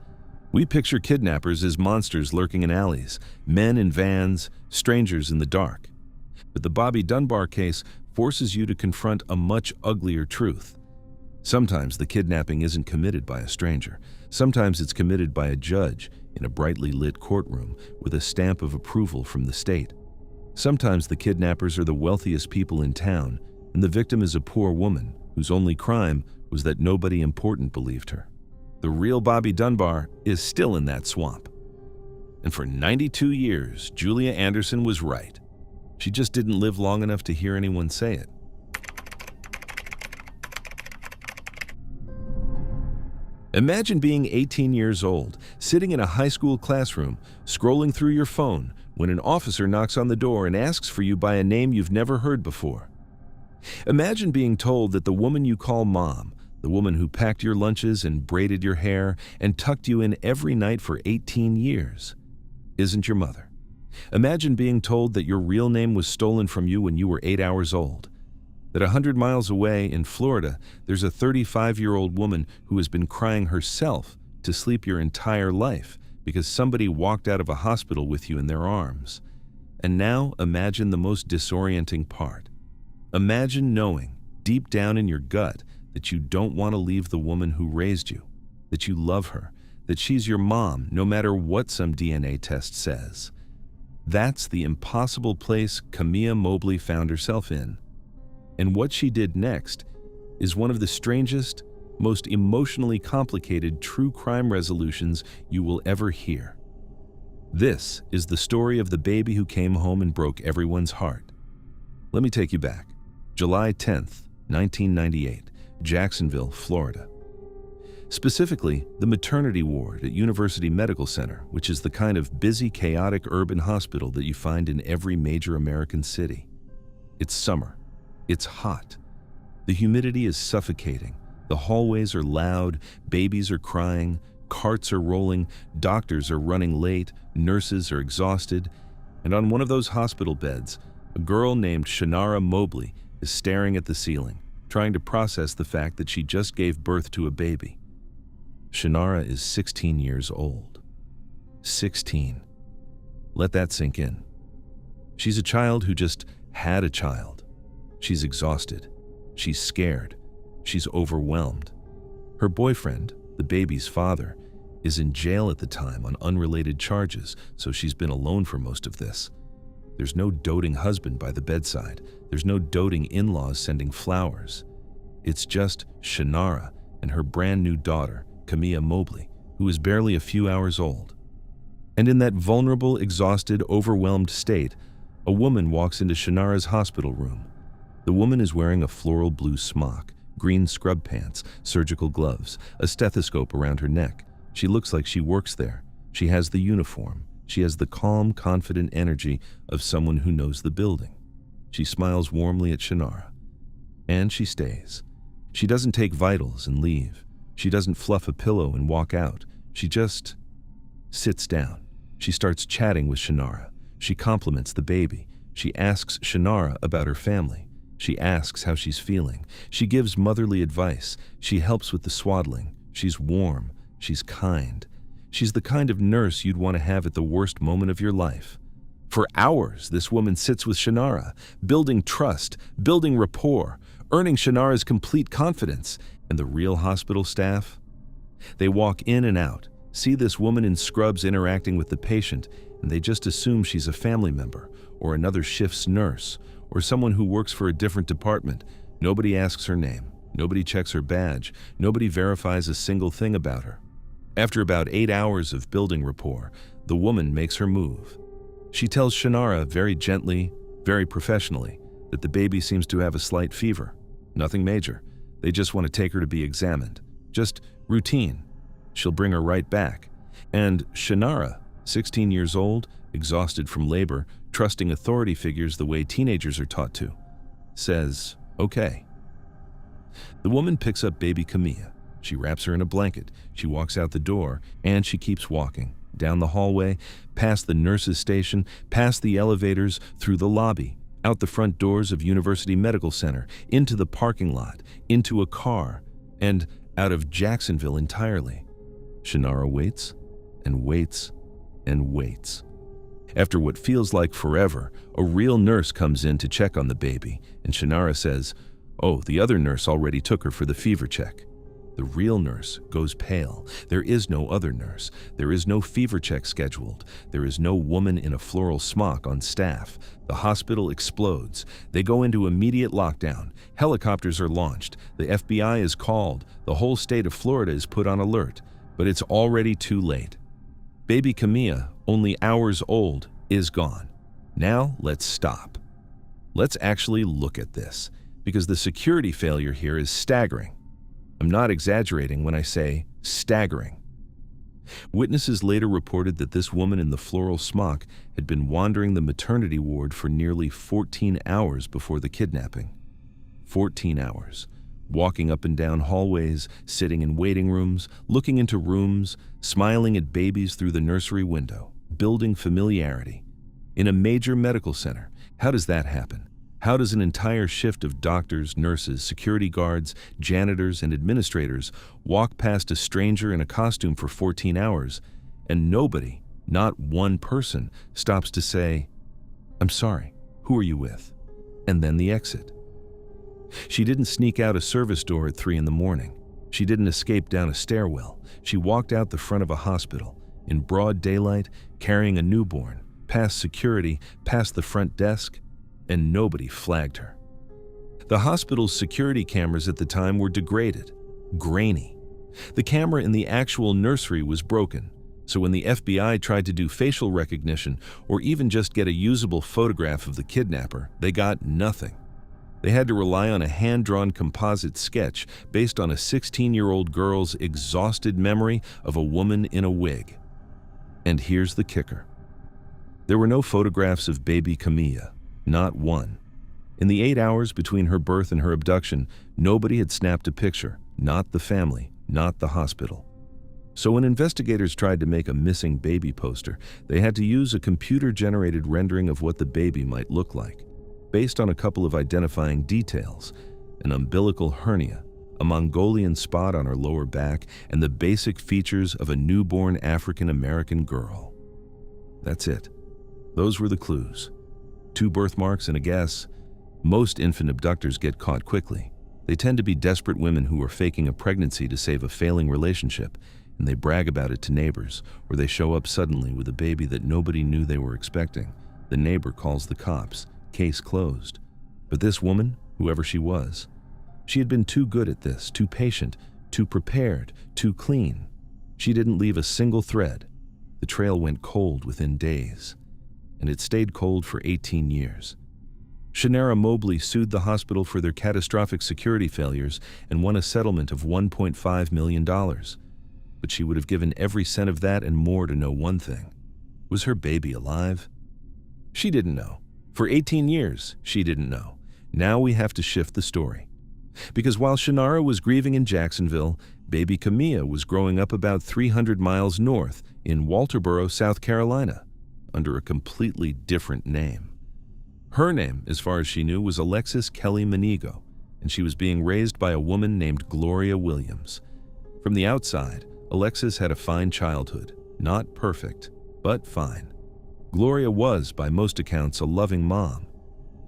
We picture kidnappers as monsters lurking in alleys, men in vans, strangers in the dark. But the Bobby Dunbar case forces you to confront a much uglier truth. Sometimes the kidnapping isn't committed by a stranger. Sometimes it's committed by a judge in a brightly lit courtroom with a stamp of approval from the state. Sometimes the kidnappers are the wealthiest people in town, and the victim is a poor woman whose only crime was that nobody important believed her. The real Bobby Dunbar is still in that swamp. And for 92 years, Julia Anderson was right. She just didn't live long enough to hear anyone say it. Imagine being 18 years old, sitting in a high school classroom, scrolling through your phone, when an officer knocks on the door and asks for you by a name you've never heard before. Imagine being told that the woman you call mom, the woman who packed your lunches and braided your hair and tucked you in every night for 18 years, isn't your mother. Imagine being told that your real name was stolen from you when you were 8 hours old. That 100 miles away in Florida, there's a 35-year-old woman who has been crying herself to sleep your entire life because somebody walked out of a hospital with you in their arms. And now imagine the most disorienting part. Imagine knowing, deep down in your gut, that you don't want to leave the woman who raised you, that you love her, that she's your mom no matter what some DNA test says. That's the impossible place Camilla Mobley found herself in. And what she did next is one of the strangest, most emotionally complicated true crime resolutions you will ever hear. This is the story of the baby who came home and broke everyone's heart. Let me take you back. July 10th, 1998, Jacksonville, Florida. Specifically, the maternity ward at University Medical Center, which is the kind of busy, chaotic urban hospital that you find in every major American city. It's summer. It's hot. The humidity is suffocating. The hallways are loud, babies are crying, carts are rolling, doctors are running late, nurses are exhausted, and on one of those hospital beds, a girl named Shannara Mobley is staring at the ceiling, trying to process the fact that she just gave birth to a baby. Shannara is 16 years old. 16. Let that sink in. She's a child who just had a child. She's exhausted. She's scared. She's overwhelmed. Her boyfriend, the baby's father, is in jail at the time on unrelated charges, so she's been alone for most of this. There's no doting husband by the bedside. There's no doting in-laws sending flowers. It's just Shannara and her brand new daughter, Camilla Mobley, who is barely a few hours old. And in that vulnerable, exhausted, overwhelmed state, a woman walks into Shannara's hospital room. The woman is wearing a floral blue smock, green scrub pants, surgical gloves, a stethoscope around her neck. She looks like she works there. She has the uniform. She has the calm, confident energy of someone who knows the building. She smiles warmly at Shannara. And she stays. She doesn't take vitals and leave. She doesn't fluff a pillow and walk out. She just sits down. She starts chatting with Shannara. She compliments the baby. She asks Shannara about her family. She asks how she's feeling. She gives motherly advice. She helps with the swaddling. She's warm. She's kind. She's the kind of nurse you'd want to have at the worst moment of your life. For hours, this woman sits with Shannara, building trust, building rapport, earning Shannara's complete confidence. And the real hospital staff? They walk in and out, see this woman in scrubs interacting with the patient, and they just assume she's a family member, or another shift's nurse, or someone who works for a different department. Nobody asks her name. Nobody checks her badge. Nobody verifies a single thing about her. After about 8 hours of building rapport, the woman makes her move. She tells Shannara very gently, very professionally, that the baby seems to have a slight fever. Nothing major. They just want to take her to be examined. Just routine. She'll bring her right back. And Shannara, 16 years old, exhausted from labor, trusting authority figures the way teenagers are taught to, says, okay. The woman picks up baby Camilla. She wraps her in a blanket. She walks out the door, and she keeps walking. Down the hallway, past the nurse's station, past the elevators, through the lobby, out the front doors of University Medical Center, into the parking lot, into a car, and out of Jacksonville entirely. Shannara waits, and waits, and waits. After what feels like forever, a real nurse comes in to check on the baby, and Shannara says, "Oh, the other nurse already took her for the fever check." The real nurse goes pale. There is no other nurse. There is no fever check scheduled. There is no woman in a floral smock on staff. The hospital explodes. They go into immediate lockdown. Helicopters are launched. The FBI is called. The whole state of Florida is put on alert. But it's already too late. Baby Camilla, only hours old, is gone. Now let's stop. Let's actually look at this, because the security failure here is staggering. I'm not exaggerating when I say staggering. Witnesses later reported that this woman in the floral smock had been wandering the maternity ward for nearly 14 hours before the kidnapping. 14 hours. Walking up and down hallways, sitting in waiting rooms, looking into rooms, smiling at babies through the nursery window, building familiarity. In a major medical center, how does that happen? How does an entire shift of doctors, nurses, security guards, janitors, and administrators walk past a stranger in a costume for 14 hours, and nobody, not one person, stops to say, "I'm sorry, who are you with?" And then the exit. She didn't sneak out a service door at 3 in the morning. She didn't escape down a stairwell. She walked out the front of a hospital, in broad daylight, carrying a newborn, past security, past the front desk, and nobody flagged her. The hospital's security cameras at the time were degraded, grainy. The camera in the actual nursery was broken, so when the FBI tried to do facial recognition or even just get a usable photograph of the kidnapper, they got nothing. They had to rely on a hand-drawn composite sketch based on a 16-year-old girl's exhausted memory of a woman in a wig. And here's the kicker. There were no photographs of baby Camilla, not one. In the 8 hours between her birth and her abduction, nobody had snapped a picture, not the family, not the hospital. So when investigators tried to make a missing baby poster, they had to use a computer-generated rendering of what the baby might look like, based on a couple of identifying details: an umbilical hernia, a Mongolian spot on her lower back, and the basic features of a newborn African-American girl. That's it. Those were the clues. 2 birthmarks and a guess. Most infant abductors get caught quickly. They tend to be desperate women who are faking a pregnancy to save a failing relationship, and they brag about it to neighbors, or they show up suddenly with a baby that nobody knew they were expecting. The neighbor calls the cops. Case closed. But this woman, whoever she was, she had been too good at this, too patient, too prepared, too clean. She didn't leave a single thread. The trail went cold within days, and it stayed cold for 18 years. Shannara Mobley sued the hospital for their catastrophic security failures and won a settlement of $1.5 million. But she would have given every cent of that and more to know one thing. Was her baby alive? She didn't know. For 18 years, she didn't know. Now we have to shift the story. Because while Shannara was grieving in Jacksonville, baby Camilla was growing up about 300 miles north in Walterboro, South Carolina, under a completely different name. Her name, as far as she knew, was Alexis Kelly Manigo, and she was being raised by a woman named Gloria Williams. From the outside, Alexis had a fine childhood. Not perfect, but fine. Gloria was, by most accounts, a loving mom.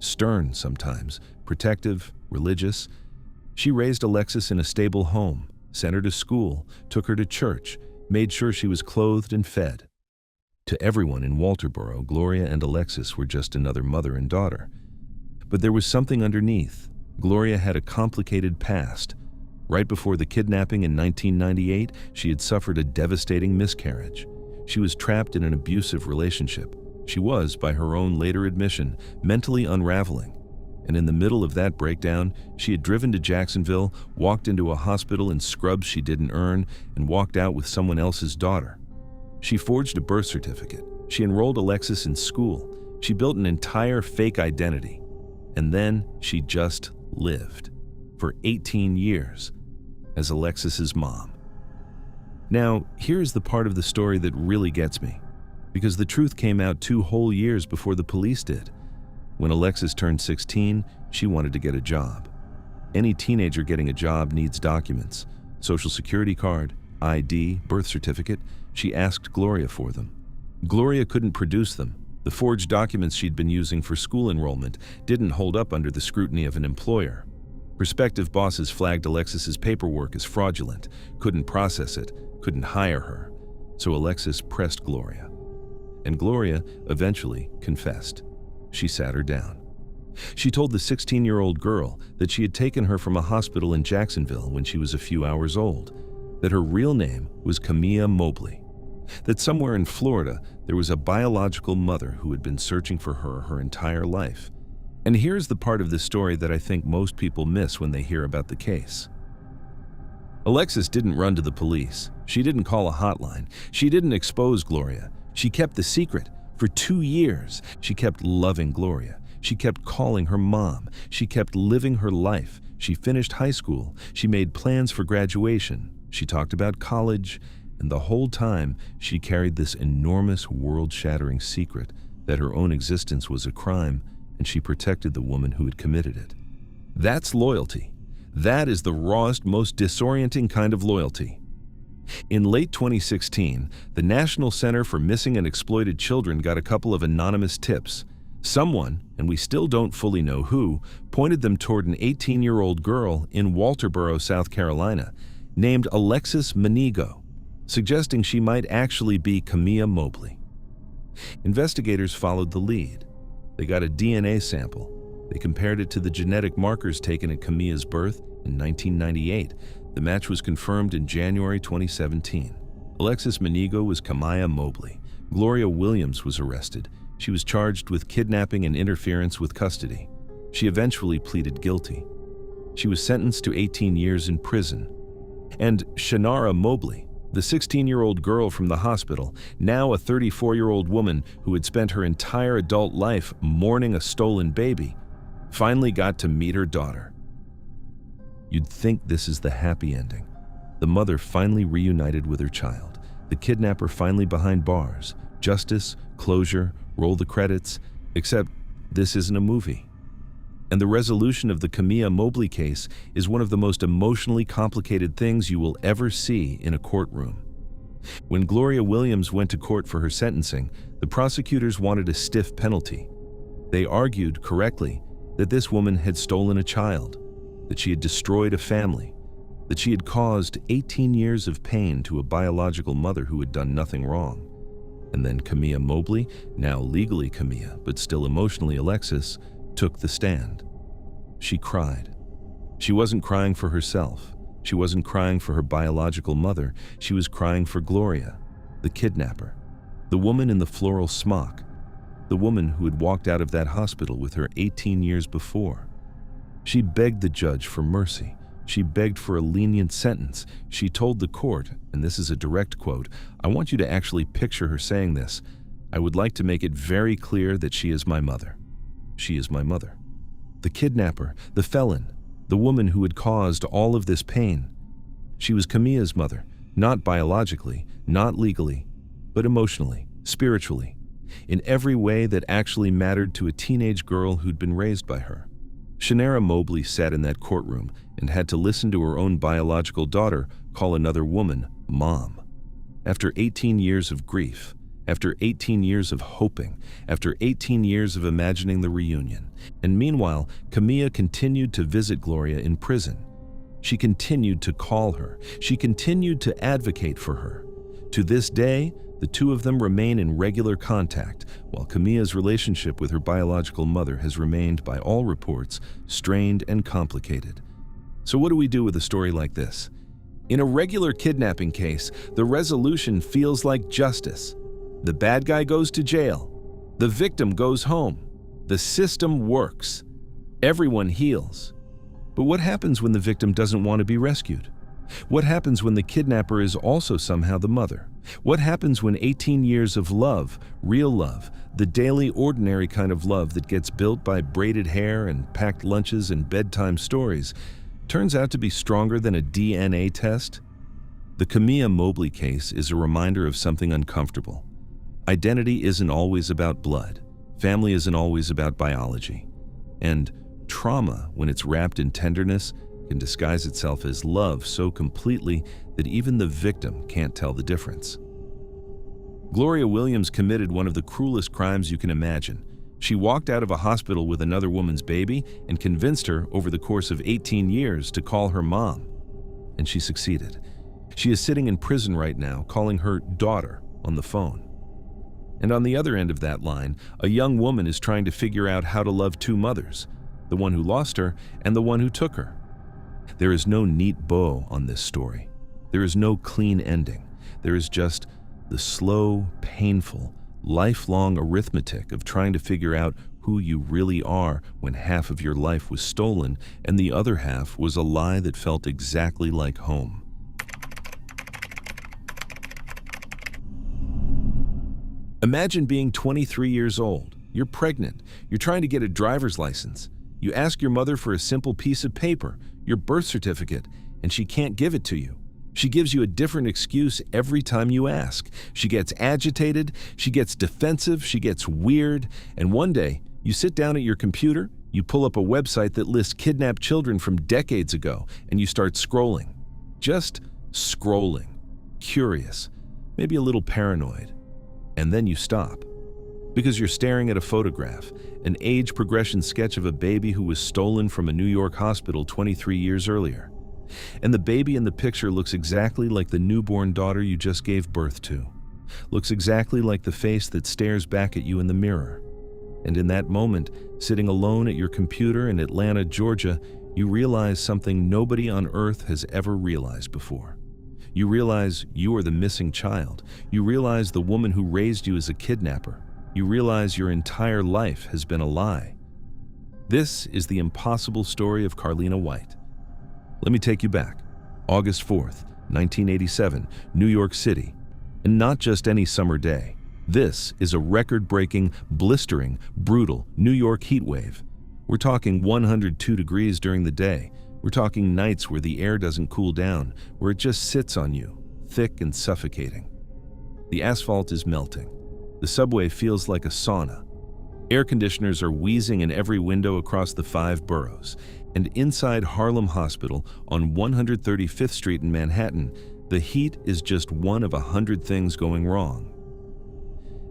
Stern sometimes, protective, religious. She raised Alexis in a stable home, sent her to school, took her to church, made sure she was clothed and fed. To everyone in Walterboro, Gloria and Alexis were just another mother and daughter. But there was something underneath. Gloria had a complicated past. Right before the kidnapping in 1998, she had suffered a devastating miscarriage. She was trapped in an abusive relationship. She was, by her own later admission, mentally unraveling. And in the middle of that breakdown, she had driven to Jacksonville, walked into a hospital in scrubs she didn't earn, and walked out with someone else's daughter. She forged a birth certificate. She enrolled Alexis in school. She built an entire fake identity. And then she just lived. For 18 years. As Alexis's mom. Now, here's the part of the story that really gets me, because the truth came out 2 whole years before the police did. When Alexis turned 16, she wanted to get a job. Any teenager getting a job needs documents: social security card, ID, birth certificate. She asked Gloria for them. Gloria couldn't produce them. The forged documents she'd been using for school enrollment didn't hold up under the scrutiny of an employer. Prospective bosses flagged Alexis's paperwork as fraudulent, couldn't process it, couldn't hire her. So Alexis pressed Gloria. And Gloria eventually confessed. She sat her down. She told the 16-year-old girl that she had taken her from a hospital in Jacksonville when she was a few hours old, that her real name was Camilla Mobley, that somewhere in Florida there was a biological mother who had been searching for her entire life. And here's the part of this story that I think most people miss when they hear about the case. Alexis didn't run to the police. She didn't call a hotline. She didn't expose Gloria. She kept the secret. For 2 years, she kept loving Gloria. She kept calling her mom. She kept living her life. She finished high school. She made plans for graduation. She talked about college. And the whole time, she carried this enormous, world-shattering secret that her own existence was a crime and she protected the woman who had committed it. That's loyalty. That is the rawest, most disorienting kind of loyalty. In late 2016, the National Center for Missing and Exploited Children got a couple of anonymous tips. Someone, and we still don't fully know who, pointed them toward an 18-year-old girl in Walterboro, South Carolina, named Alexis Manigo, suggesting she might actually be Camilla Mobley. Investigators followed the lead. They got a DNA sample. They compared it to the genetic markers taken at Camilla's birth in 1998. The match was confirmed in January 2017. Alexis Manigo was Camilla Mobley. Gloria Williams was arrested. She was charged with kidnapping and interference with custody. She eventually pleaded guilty. She was sentenced to 18 years in prison. And Shanara Mobley, the 16-year-old girl from the hospital, now a 34-year-old woman who had spent her entire adult life mourning a stolen baby, finally got to meet her daughter. You'd think this is the happy ending. The mother finally reunited with her child. The kidnapper finally behind bars. Justice, closure, roll the credits, except this isn't a movie. And the resolution of the Camilla Mobley case is one of the most emotionally complicated things you will ever see in a courtroom. When Gloria Williams went to court for her sentencing, the prosecutors wanted a stiff penalty. They argued, correctly, that this woman had stolen a child, that she had destroyed a family, that she had caused 18 years of pain to a biological mother who had done nothing wrong. And then Camilla Mobley, now legally Camilla, but still emotionally Alexis, took the stand. She cried. She wasn't crying for herself. She wasn't crying for her biological mother. She was crying for Gloria, the kidnapper, the woman in the floral smock, the woman who had walked out of that hospital with her 18 years before. She begged the judge for mercy. She begged for a lenient sentence. She told the court, and this is a direct quote, "I want you to actually picture her saying this. I would like to make it very clear that she is my mother. She is my mother." The kidnapper, the felon, the woman who had caused all of this pain. She was Camilla's mother, not biologically, not legally, but emotionally, spiritually, in every way that actually mattered to a teenage girl who'd been raised by her. Shanara Mobley sat in that courtroom and had to listen to her own biological daughter call another woman mom. After 18 years of grief, after 18 years of hoping, after 18 years of imagining the reunion. And meanwhile, Camilla continued to visit Gloria in prison. She continued to call her. She continued to advocate for her. To this day, the two of them remain in regular contact, while Camilla's relationship with her biological mother has remained, by all reports, strained and complicated. So what do we do with a story like this? In a regular kidnapping case, the resolution feels like justice. The bad guy goes to jail. The victim goes home. The system works. Everyone heals. But what happens when the victim doesn't want to be rescued? What happens when the kidnapper is also somehow the mother? What happens when 18 years of love, real love, the daily ordinary kind of love that gets built by braided hair and packed lunches and bedtime stories, turns out to be stronger than a DNA test? The Camilla Mobley case is a reminder of something uncomfortable. Identity isn't always about blood. Family isn't always about biology. And trauma, when it's wrapped in tenderness, can disguise itself as love so completely that even the victim can't tell the difference. Gloria Williams committed one of the cruelest crimes you can imagine. She walked out of a hospital with another woman's baby and convinced her over the course of 18 years to call her mom. And she succeeded. She is sitting in prison right now, calling her daughter on the phone. And on the other end of that line, a young woman is trying to figure out how to love two mothers, the one who lost her and the one who took her. There is no neat bow on this story. There is no clean ending. There is just the slow, painful, lifelong arithmetic of trying to figure out who you really are when half of your life was stolen and the other half was a lie that felt exactly like home. Imagine being 23 years old. You're pregnant. You're trying to get a driver's license. You ask your mother for a simple piece of paper, your birth certificate, and she can't give it to you. She gives you a different excuse every time you ask. She gets agitated, she gets defensive, she gets weird, and one day You sit down at your computer, you pull up a website that lists kidnapped children from decades ago, and you start scrolling. Just scrolling. Curious, maybe a little paranoid. And then you stop. Because you're staring at a photograph, an age progression sketch of a baby who was stolen from a New York hospital 23 years earlier. And the baby in the picture looks exactly like the newborn daughter you just gave birth to. Looks exactly like the face that stares back at you in the mirror. And in that moment, sitting alone at your computer in Atlanta, Georgia, you realize something nobody on earth has ever realized before. You realize you are the missing child. You realize the woman who raised you is a kidnapper. You realize your entire life has been a lie. This is the impossible story of Carlina White. Let me take you back. August 4th, 1987, New York City. And not just any summer day. This is a record-breaking, blistering, brutal New York heat wave. We're talking 102 degrees during the day. We're talking nights where the air doesn't cool down, where it just sits on you, thick and suffocating. The asphalt is melting. The subway feels like a sauna. Air conditioners are wheezing in every window across the 5 boroughs. And inside Harlem Hospital on 135th Street in Manhattan, the heat is just one of 100 things going wrong.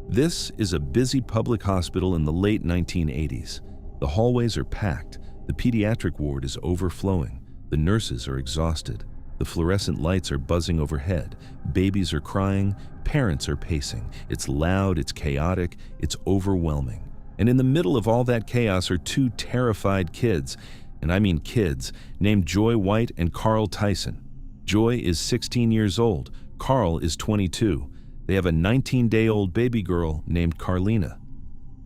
This is a busy public hospital in the late 1980s. The hallways are packed. The pediatric ward is overflowing. The nurses are exhausted. The fluorescent lights are buzzing overhead. Babies are crying. Parents are pacing. It's loud, it's chaotic, it's overwhelming. And in the middle of all that chaos are 2 terrified kids, and I mean kids, named Joy White and Carl Tyson. Joy is 16 years old. Carl is 22. They have a 19-day-old baby girl named Carlina.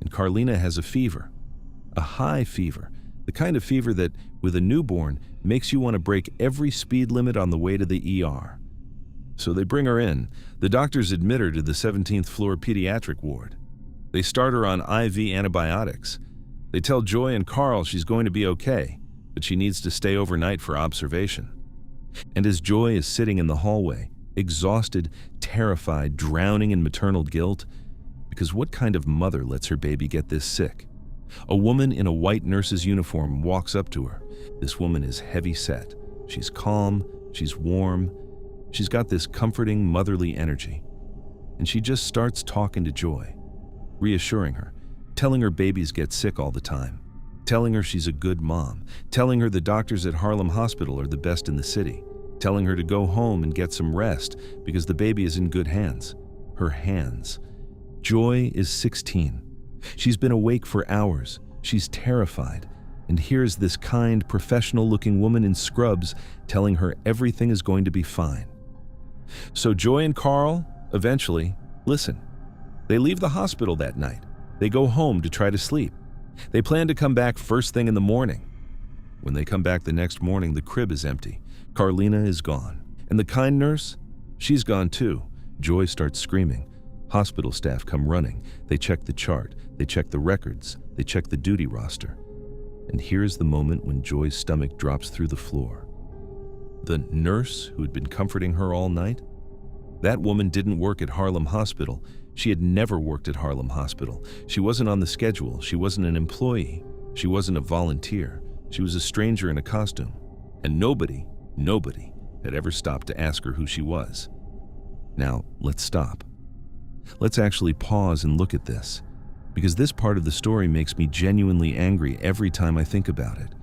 And Carlina has a fever. A high fever. The kind of fever that, with a newborn, makes you want to break every speed limit on the way to the ER. So they bring her in. The doctors admit her to the 17th floor pediatric ward. They start her on IV antibiotics. They tell Joy and Carl she's going to be okay, but she needs to stay overnight for observation. And as Joy is sitting in the hallway, exhausted, terrified, drowning in maternal guilt, because what kind of mother lets her baby get this sick? A woman in a white nurse's uniform walks up to her. This woman is heavy-set. She's calm, she's warm, she's got this comforting, motherly energy. And she just starts talking to Joy, reassuring her, telling her babies get sick all the time, telling her she's a good mom, telling her the doctors at Harlem Hospital are the best in the city, telling her to go home and get some rest because the baby is in good hands. Her hands. Joy is 16. She's been awake for hours. She's terrified. And here's this kind, professional-looking woman in scrubs telling her everything is going to be fine. So Joy and Carl, eventually, listen. They leave the hospital that night. They go home to try to sleep. They plan to come back first thing in the morning. When they come back the next morning, the crib is empty. Carlina is gone. And the kind nurse? She's gone too. Joy starts screaming. Hospital staff come running. They check the chart. They check the records. They check the duty roster. And here's the moment when Joy's stomach drops through the floor. The nurse who had been comforting her all night? That woman didn't work at Harlem Hospital. She had never worked at Harlem Hospital. She wasn't on the schedule. She wasn't an employee. She wasn't a volunteer. She was a stranger in a costume. And nobody had ever stopped to ask her who she was. Now, let's stop. Let's actually pause and look at this, because this part of the story makes me genuinely angry every time I think about it.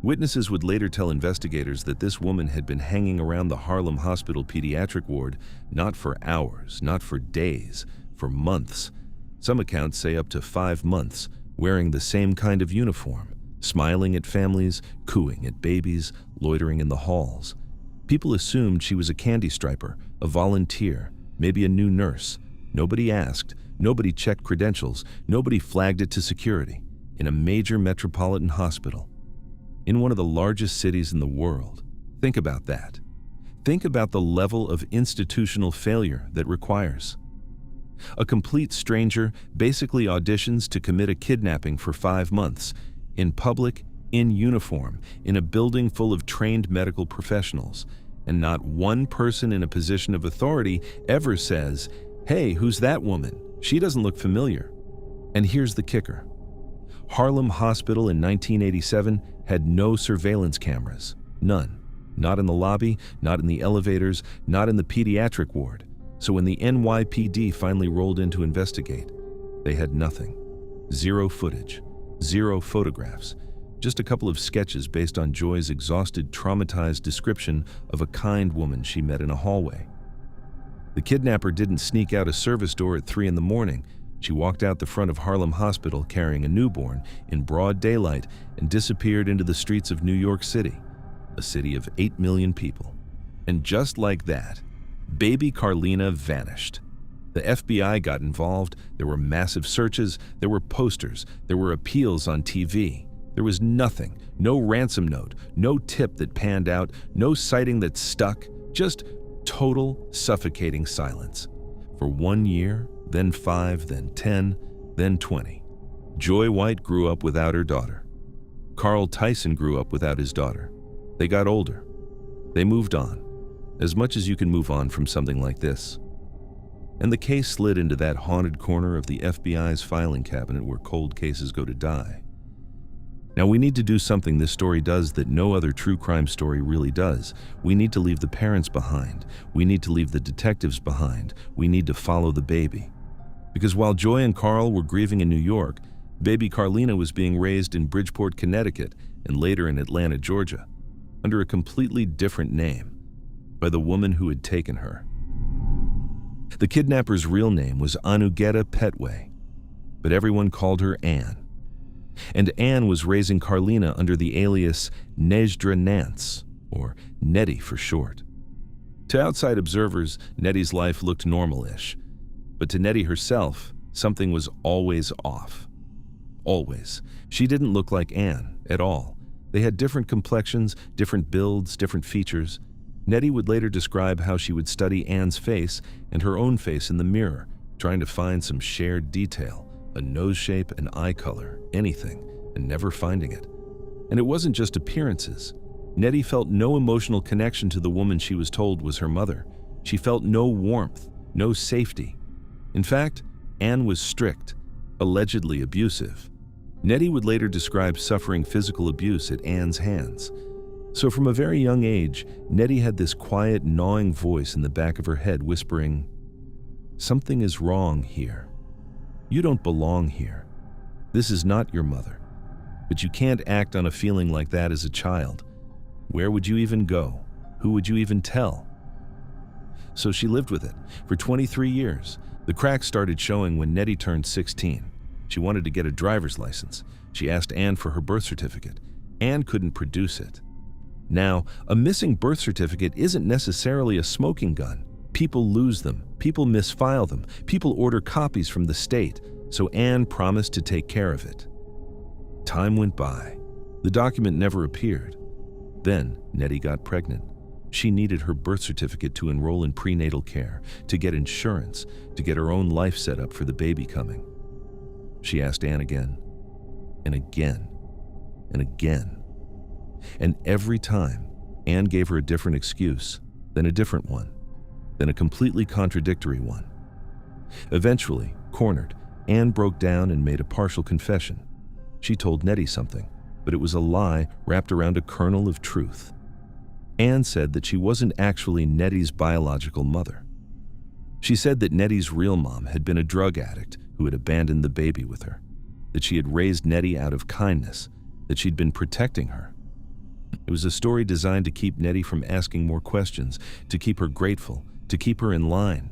Witnesses would later tell investigators that this woman had been hanging around the Harlem Hospital pediatric ward not for hours, not for days, for months. Some accounts say up to 5 months, wearing the same kind of uniform, smiling at families, cooing at babies, loitering in the halls. People assumed she was a candy striper, a volunteer, maybe a new nurse. Nobody asked, nobody checked credentials, nobody flagged it to security. In a major metropolitan hospital, in one of the largest cities in the world. Think about that. Think about the level of institutional failure that requires. A complete stranger basically auditions to commit a kidnapping for 5 months, in public, in uniform, in a building full of trained medical professionals, and not one person in a position of authority ever says, "Hey, who's that woman? She doesn't look familiar." And here's the kicker. Harlem Hospital in 1987 had no surveillance cameras. None. Not in the lobby, not in the elevators, not in the pediatric ward. So when the NYPD finally rolled in to investigate, they had nothing. Zero footage, zero photographs, just a couple of sketches based on Joy's exhausted, traumatized description of a kind woman she met in a hallway. The kidnapper didn't sneak out a service door at 3 in the morning. She walked out the front of Harlem Hospital carrying a newborn in broad daylight and disappeared into the streets of New York City, a city of 8 million people. And just like that, baby Carlina vanished. The FBI got involved, there were massive searches, there were posters, there were appeals on TV. There was nothing, no ransom note, no tip that panned out, no sighting that stuck, just total suffocating silence. For 1 year, then 5, then 10, then 20. Joy White grew up without her daughter. Carl Tyson grew up without his daughter. They got older. They moved on, as much as you can move on from something like this. And the case slid into that haunted corner of the FBI's filing cabinet where cold cases go to die. Now we need to do something this story does that no other true crime story really does. We need to leave the parents behind. We need to leave the detectives behind. We need to follow the baby. Because while Joy and Carl were grieving in New York, baby Carlina was being raised in Bridgeport, Connecticut, and later in Atlanta, Georgia, under a completely different name, by the woman who had taken her. The kidnapper's real name was Anugeta Petway, but everyone called her Anne. And Anne was raising Carlina under the alias Nejdra Nance, or Nettie for short. To outside observers, Nettie's life looked normal-ish, but to Nettie herself, something was always off. Always. She didn't look like Anne at all. They had different complexions, different builds, different features. Nettie would later describe how she would study Anne's face and her own face in the mirror, trying to find some shared detail, a nose shape, an eye color, anything, and never finding it. And it wasn't just appearances. Nettie felt no emotional connection to the woman she was told was her mother. She felt no warmth, no safety. In fact, Anne was strict, allegedly abusive. Nettie would later describe suffering physical abuse at Anne's hands. So from a very young age, Nettie had this quiet, gnawing voice in the back of her head whispering, "Something is wrong here. You don't belong here. This is not your mother. But you can't act on a feeling like that as a child. Where would you even go? Who would you even tell?" So she lived with it for 23 years. The cracks started showing when Nettie turned 16. She wanted to get a driver's license. She asked Anne for her birth certificate. Anne couldn't produce it. Now, a missing birth certificate isn't necessarily a smoking gun. People lose them, people misfile them, people order copies from the state, so Anne promised to take care of it. Time went by. The document never appeared. Then, Nettie got pregnant. She needed her birth certificate to enroll in prenatal care, to get insurance, to get her own life set up for the baby coming. She asked Anne again, and again, and again. And every time, Anne gave her a different excuse, then a different one, then a completely contradictory one. Eventually, cornered, Anne broke down and made a partial confession. She told Nettie something, but it was a lie wrapped around a kernel of truth. Anne said that she wasn't actually Nettie's biological mother. She said that Nettie's real mom had been a drug addict who had abandoned the baby with her, that she had raised Nettie out of kindness, that she'd been protecting her. It was a story designed to keep Nettie from asking more questions, to keep her grateful, to keep her in line.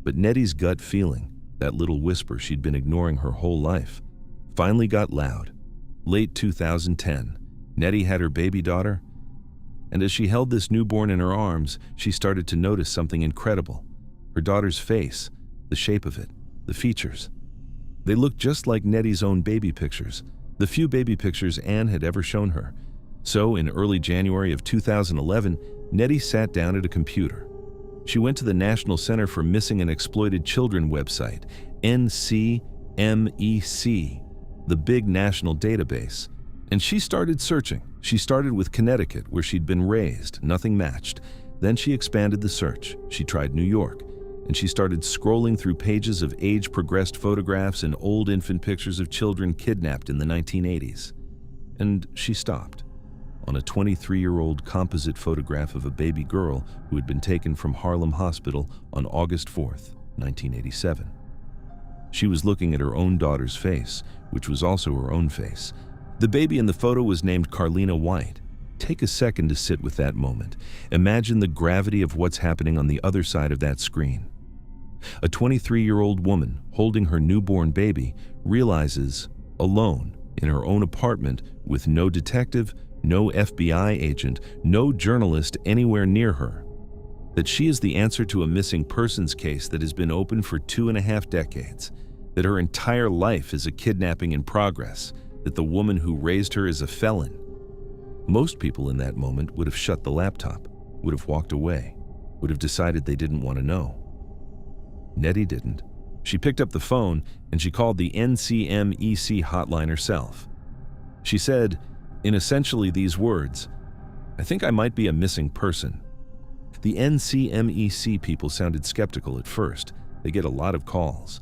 But Nettie's gut feeling, that little whisper she'd been ignoring her whole life, finally got loud. Late 2010, Nettie had her baby daughter, and as she held this newborn in her arms, she started to notice something incredible. Her daughter's face, the shape of it, the features. They looked just like Nettie's own baby pictures, the few baby pictures Anne had ever shown her. So, in early January of 2011, Nettie sat down at a computer. She went to the National Center for Missing and Exploited Children website, NCMEC, the big national database, and she started searching. She started with Connecticut, where she'd been raised. Nothing matched. Then she expanded the search. She tried New York. and she started scrolling through pages of age-progressed photographs and old infant pictures of children kidnapped in the 1980s. And she stopped on a 23-year-old composite photograph of a baby girl who had been taken from Harlem Hospital on August 4th, 1987. She was looking at her own daughter's face, which was also her own face. The baby in the photo was named Carlina White. Take a second to sit with that moment. Imagine the gravity of what's happening on the other side of that screen. A 23-year-old woman holding her newborn baby realizes, alone in her own apartment with no detective, no FBI agent, no journalist anywhere near her, that she is the answer to a missing persons case that has been open for 2.5 decades, that her entire life is a kidnapping in progress, that the woman who raised her is a felon. Most people in that moment would have shut the laptop, would have walked away, would have decided they didn't want to know. Nettie didn't. She picked up the phone and she called the NCMEC hotline herself. She said, in essentially these words, "I think I might be a missing person." The NCMEC people sounded skeptical at first. They get a lot of calls.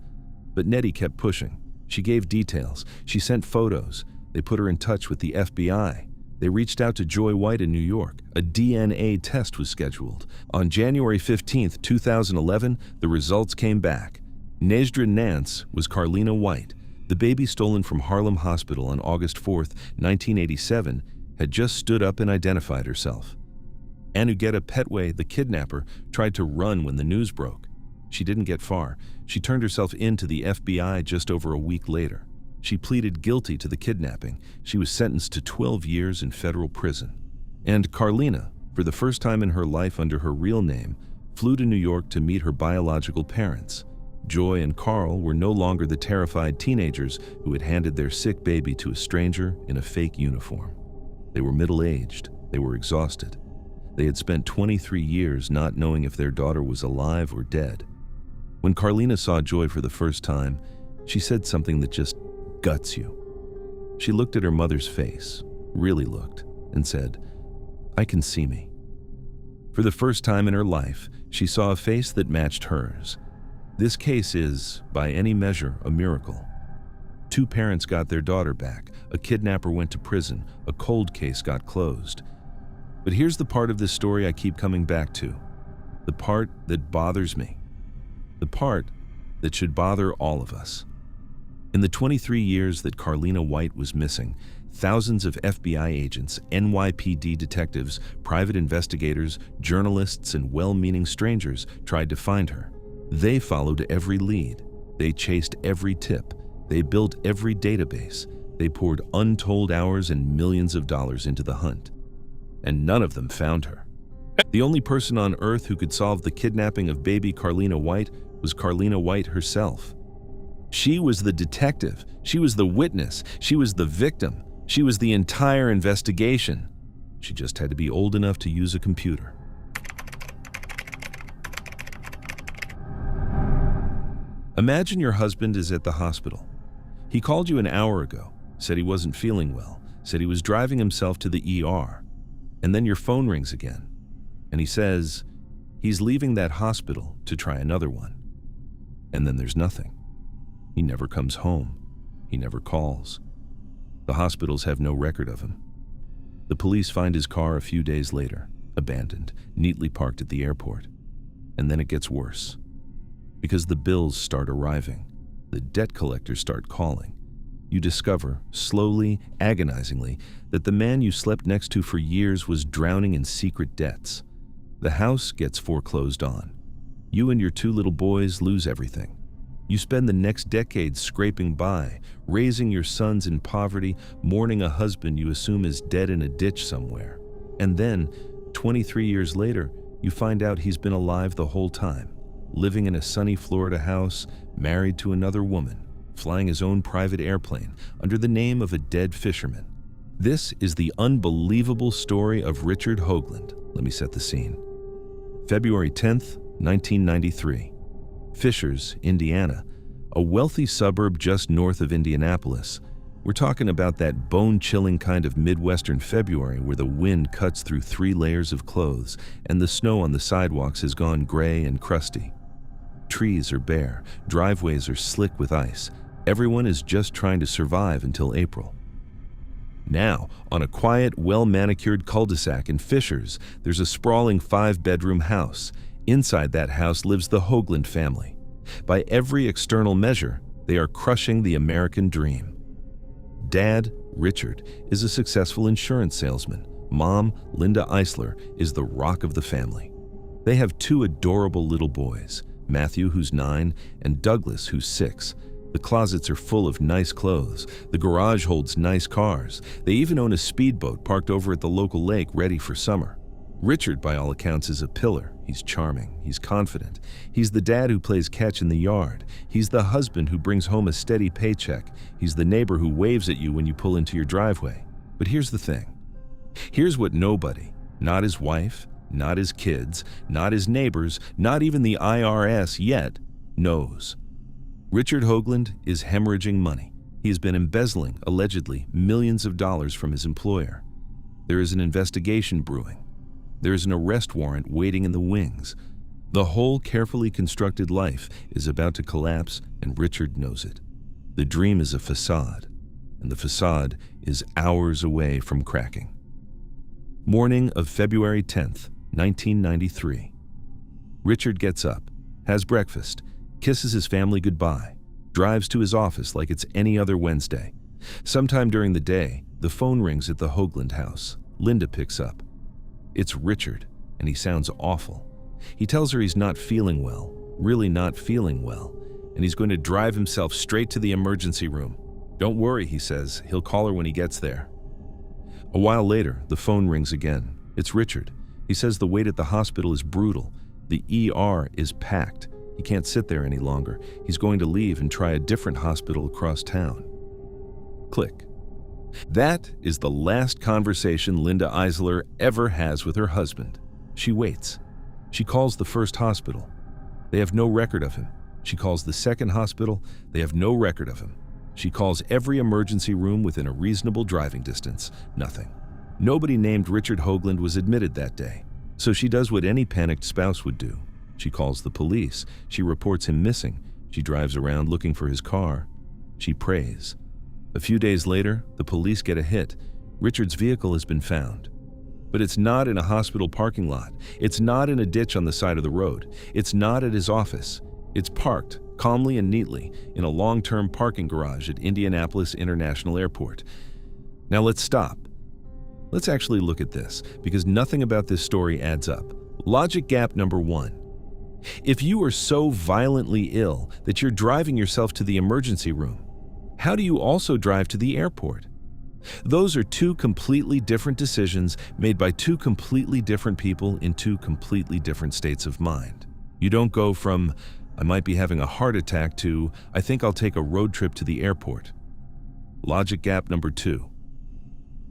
But Nettie kept pushing. She gave details. She sent photos. They put her in touch with the FBI. They reached out to Joy White in New York. A DNA test was scheduled. On January 15, 2011, the results came back. Nejdra Nance was Carlina White. The baby stolen from Harlem Hospital on August 4, 1987, had just stood up and identified herself. Anugeta Petway, the kidnapper, tried to run when the news broke. She didn't get far. She turned herself in to the FBI just over a week later. She pleaded guilty to the kidnapping. She was sentenced to 12 years in federal prison. And Carlina, for the first time in her life under her real name, flew to New York to meet her biological parents. Joy and Carl were no longer the terrified teenagers who had handed their sick baby to a stranger in a fake uniform. They were middle-aged. They were exhausted. They had spent 23 years not knowing if their daughter was alive or dead. When Carlina saw Joy for the first time, she said something that just guts you. She looked at her mother's face, really looked, and said, "I can see me." For the first time in her life, she saw a face that matched hers. This case is, by any measure, a miracle. 2 parents got their daughter back, a kidnapper went to prison, a cold case got closed. But here's the part of this story I keep coming back to, the part that bothers me, the part that should bother all of us. In the 23 years that Carlina White was missing, thousands of FBI agents, NYPD detectives, private investigators, journalists, and well-meaning strangers tried to find her. They followed every lead. They chased every tip. They built every database. They poured untold hours and millions of dollars into the hunt. And none of them found her. The only person on Earth who could solve the kidnapping of baby Carlina White was Carlina White herself. She was the detective. She was the witness. She was the victim. She was the entire investigation. She just had to be old enough to use a computer. Imagine your husband is at the hospital. He called you an hour ago, said he wasn't feeling well, said he was driving himself to the ER. And then your phone rings again, and he says he's leaving that hospital to try another one. And then there's nothing. He never comes home. He never calls. The hospitals have no record of him. The police find his car a few days later, abandoned, neatly parked at the airport. And then it gets worse. Because the bills start arriving. The debt collectors start calling. You discover, slowly, agonizingly, that the man you slept next to for years was drowning in secret debts. The house gets foreclosed on. You and your 2 little boys lose everything. You spend the next decade scraping by, raising your sons in poverty, mourning a husband you assume is dead in a ditch somewhere. And then, 23 years later, you find out he's been alive the whole time, living in a sunny Florida house, married to another woman, flying his own private airplane under the name of a dead fisherman. This is the unbelievable story of Richard Hoagland. Let me set the scene. February 10th, 1993. Fishers, Indiana, a wealthy suburb just north of Indianapolis. We're talking about that bone-chilling kind of Midwestern February where the wind cuts through 3 layers of clothes and the snow on the sidewalks has gone gray and crusty. trees are bare, driveways are slick with ice. Everyone is just trying to survive until April. Now, on a quiet, well-manicured cul-de-sac in Fishers, there's a sprawling 5-bedroom house. Inside that house lives the Hoagland family. By every external measure, they are crushing the American dream. Dad, Richard, is a successful insurance salesman. Mom, Linda Eisler, is the rock of the family. They have 2 adorable little boys, Matthew, who's 9, and Douglas, who's 6. The closets are full of nice clothes. The garage holds nice cars. They even own a speedboat parked over at the local lake ready for summer. Richard, by all accounts, is a pillar. He's charming. He's confident. He's the dad who plays catch in the yard. He's the husband who brings home a steady paycheck. He's the neighbor who waves at you when you pull into your driveway. But here's the thing. Here's what nobody, not his wife, not his kids, not his neighbors, not even the IRS yet, knows. Richard Hoagland is hemorrhaging money. He has been embezzling, allegedly, millions of dollars from his employer. There is an investigation brewing. There is an arrest warrant waiting in the wings. The whole carefully constructed life is about to collapse, and Richard knows it. The dream is a facade, and the facade is hours away from cracking. Morning of February 10th, 1993. Richard gets up, has breakfast, kisses his family goodbye, drives to his office like it's any other Wednesday. Sometime during the day, the phone rings at the Hoagland house. Linda picks up. It's Richard, and he sounds awful. He tells her he's not feeling well, really not feeling well, and he's going to drive himself straight to the emergency room. Don't worry, he says, he'll call her when he gets there. A while later, the phone rings again. It's Richard. He says the wait at the hospital is brutal. The ER is packed. He can't sit there any longer. He's going to leave and try a different hospital across town. Click. That is the last conversation Linda Eisler ever has with her husband. She waits. She calls the first hospital. They have no record of him. She calls the second hospital. They have no record of him. She calls every emergency room within a reasonable driving distance. Nothing. Nobody named Richard Hoagland was admitted that day. So she does what any panicked spouse would do. She calls the police. She reports him missing. She drives around looking for his car. She prays. A few days later, the police get a hit. Richard's vehicle has been found. But it's not in a hospital parking lot. It's not in a ditch on the side of the road. It's not at his office. It's parked, calmly and neatly, in a long-term parking garage at Indianapolis International Airport. Now let's stop. Let's actually look at this, because nothing about this story adds up. Logic gap number 1. If you are so violently ill that you're driving yourself to the emergency room, how do you also drive to the airport? Those are 2 completely different decisions made by 2 completely different people in 2 completely different states of mind. You don't go from, I might be having a heart attack, to, I think I'll take a road trip to the airport. Logic gap number 2.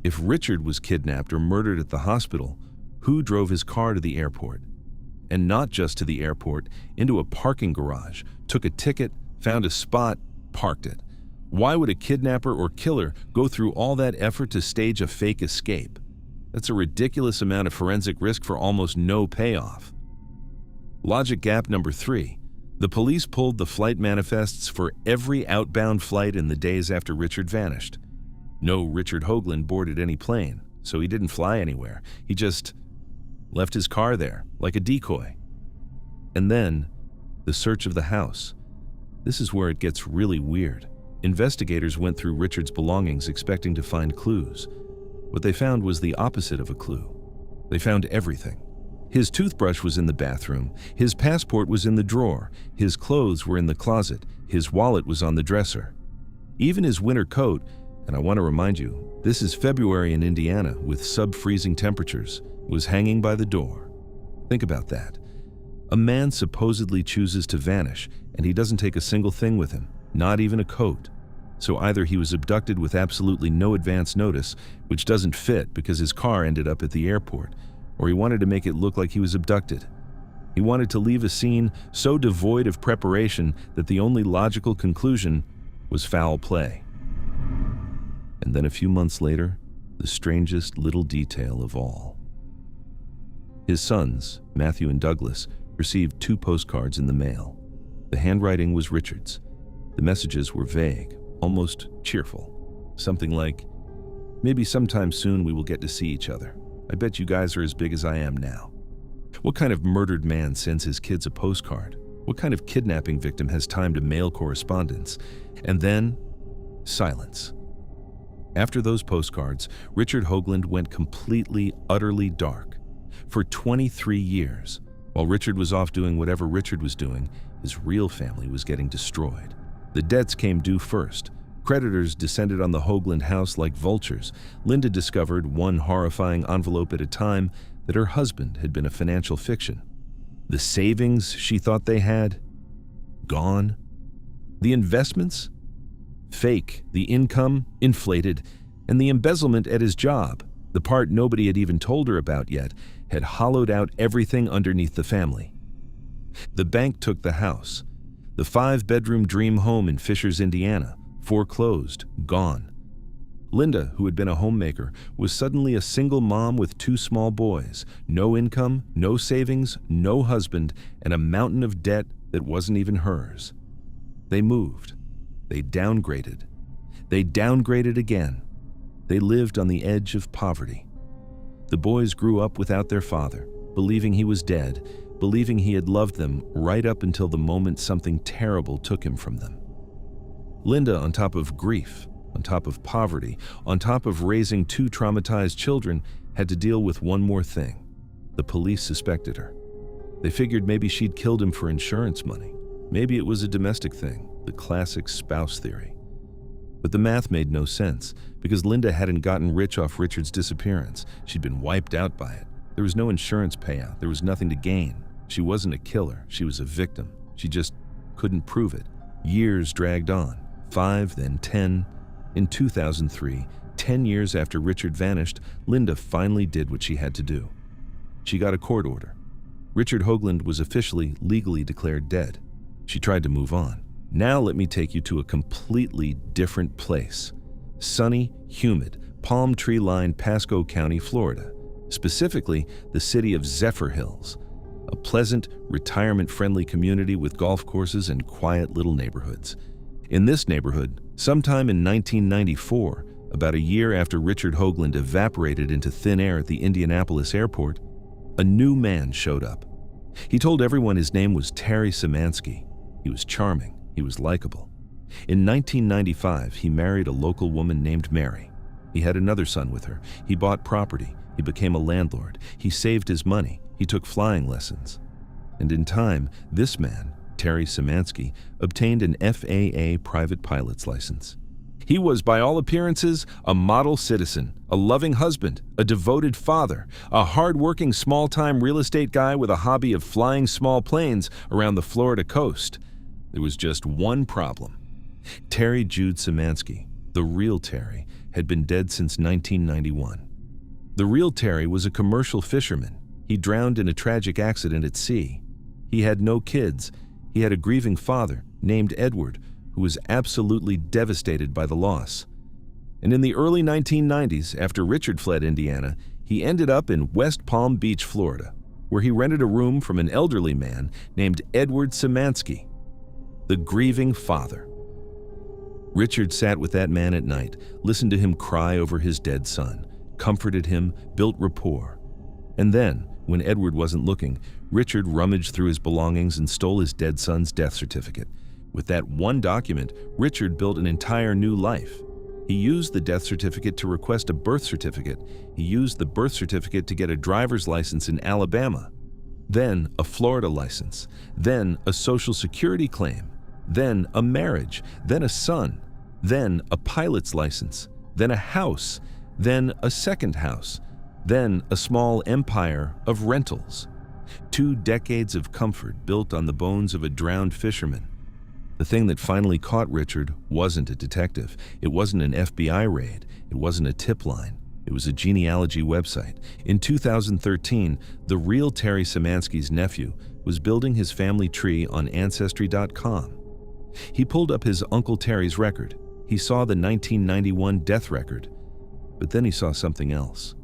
If Richard was kidnapped or murdered at the hospital, who drove his car to the airport? And not just to the airport, into a parking garage, took a ticket, found a spot, parked it. Why would a kidnapper or killer go through all that effort to stage a fake escape? That's a ridiculous amount of forensic risk for almost no payoff. Logic gap number 3. The police pulled the flight manifests for every outbound flight in the days after Richard vanished. No Richard Hoagland boarded any plane, so he didn't fly anywhere. He just left his car there, like a decoy. And then, the search of the house. This is where it gets really weird. Investigators went through Richard's belongings expecting to find clues. What they found was the opposite of a clue. They found everything. His toothbrush was in the bathroom, his passport was in the drawer, his clothes were in the closet, his wallet was on the dresser. Even his winter coat, and I want to remind you, this is February in Indiana with sub-freezing temperatures, was hanging by the door. Think about that. A man supposedly chooses to vanish, and he doesn't take a single thing with him, not even a coat. So either he was abducted with absolutely no advance notice, which doesn't fit because his car ended up at the airport, or he wanted to make it look like he was abducted. He wanted to leave a scene so devoid of preparation that the only logical conclusion was foul play. And then a few months later, the strangest little detail of all. His sons, Matthew and Douglas, received 2 postcards in the mail. The handwriting was Richard's. The messages were vague, almost cheerful. Something like, "Maybe sometime soon we will get to see each other. I bet you guys are as big as I am now." What kind of murdered man sends his kids a postcard? What kind of kidnapping victim has time to mail correspondence? And then, silence. After those postcards, Richard Hoagland went completely, utterly dark. For 23 years, while Richard was off doing whatever Richard was doing, his real family was getting destroyed. The debts came due first. Creditors descended on the Hoagland house like vultures. Linda discovered, one horrifying envelope at a time, that her husband had been a financial fiction. The savings she thought they had, gone. The investments, fake. The income, inflated. And the embezzlement at his job, the part nobody had even told her about yet, had hollowed out everything underneath the family. The bank took the house. The 5-bedroom dream home in Fishers, Indiana, foreclosed, gone. Linda, who had been a homemaker, was suddenly a single mom with 2 small boys, no income, no savings, no husband, and a mountain of debt that wasn't even hers. They moved. They downgraded. They downgraded again. They lived on the edge of poverty. The boys grew up without their father, believing he was dead, believing he had loved them right up until the moment something terrible took him from them. Linda, on top of grief, on top of poverty, on top of raising 2 traumatized children, had to deal with one more thing. The police suspected her. They figured maybe she'd killed him for insurance money. Maybe it was a domestic thing, the classic spouse theory. But the math made no sense, because Linda hadn't gotten rich off Richard's disappearance. She'd been wiped out by it. There was no insurance payout. There was nothing to gain. She wasn't a killer. She was a victim. She just couldn't prove it. Years dragged on. 5, then 10. In 2003, 10 years after Richard vanished, Linda finally did what she had to do. She got a court order. Richard Hoagland was officially, legally declared dead. She tried to move on. Now let me take you to a completely different place. Sunny, humid, palm tree-lined Pasco County, Florida. Specifically, the city of Zephyr Hills. A pleasant, retirement-friendly community with golf courses and quiet little neighborhoods. In this neighborhood, sometime in 1994, about a year after Richard Hoagland evaporated into thin air at the Indianapolis airport, a new man showed up. He told everyone his name was Terry Szymanski. He was charming. He was likable. In 1995, he married a local woman named Mary. He had another son with her. He bought property. He became a landlord. He saved his money. He took flying lessons. And in time, this man, Terry Szymanski, obtained an FAA private pilot's license. He was, by all appearances, a model citizen, a loving husband, a devoted father, a hard-working small-time real estate guy with a hobby of flying small planes around the Florida coast. There was just one problem. Terry Jude Szymanski, the real Terry, had been dead since 1991. The real Terry was a commercial fisherman. He drowned in a tragic accident at sea. He had no kids. He had a grieving father named Edward, who was absolutely devastated by the loss. And in the early 1990s, after Richard fled Indiana, he ended up in West Palm Beach, Florida, where he rented a room from an elderly man named Edward Szymanski, the grieving father. Richard sat with that man at night, listened to him cry over his dead son, comforted him, built rapport. And then, when Edward wasn't looking, Richard rummaged through his belongings and stole his dead son's death certificate. With that one document, Richard built an entire new life. He used the death certificate to request a birth certificate. He used the birth certificate to get a driver's license in Alabama, then a Florida license, then a Social Security claim, then a marriage, then a son, then a pilot's license, then a house, then a second house, then a small empire of rentals. 2 decades of comfort built on the bones of a drowned fisherman. The thing that finally caught Richard wasn't a detective. It wasn't an FBI raid. It wasn't a tip line. It was a genealogy website. In 2013, the real Terry Szymanski's nephew was building his family tree on Ancestry.com. He pulled up his Uncle Terry's record. He saw the 1991 death record. But then he saw something else.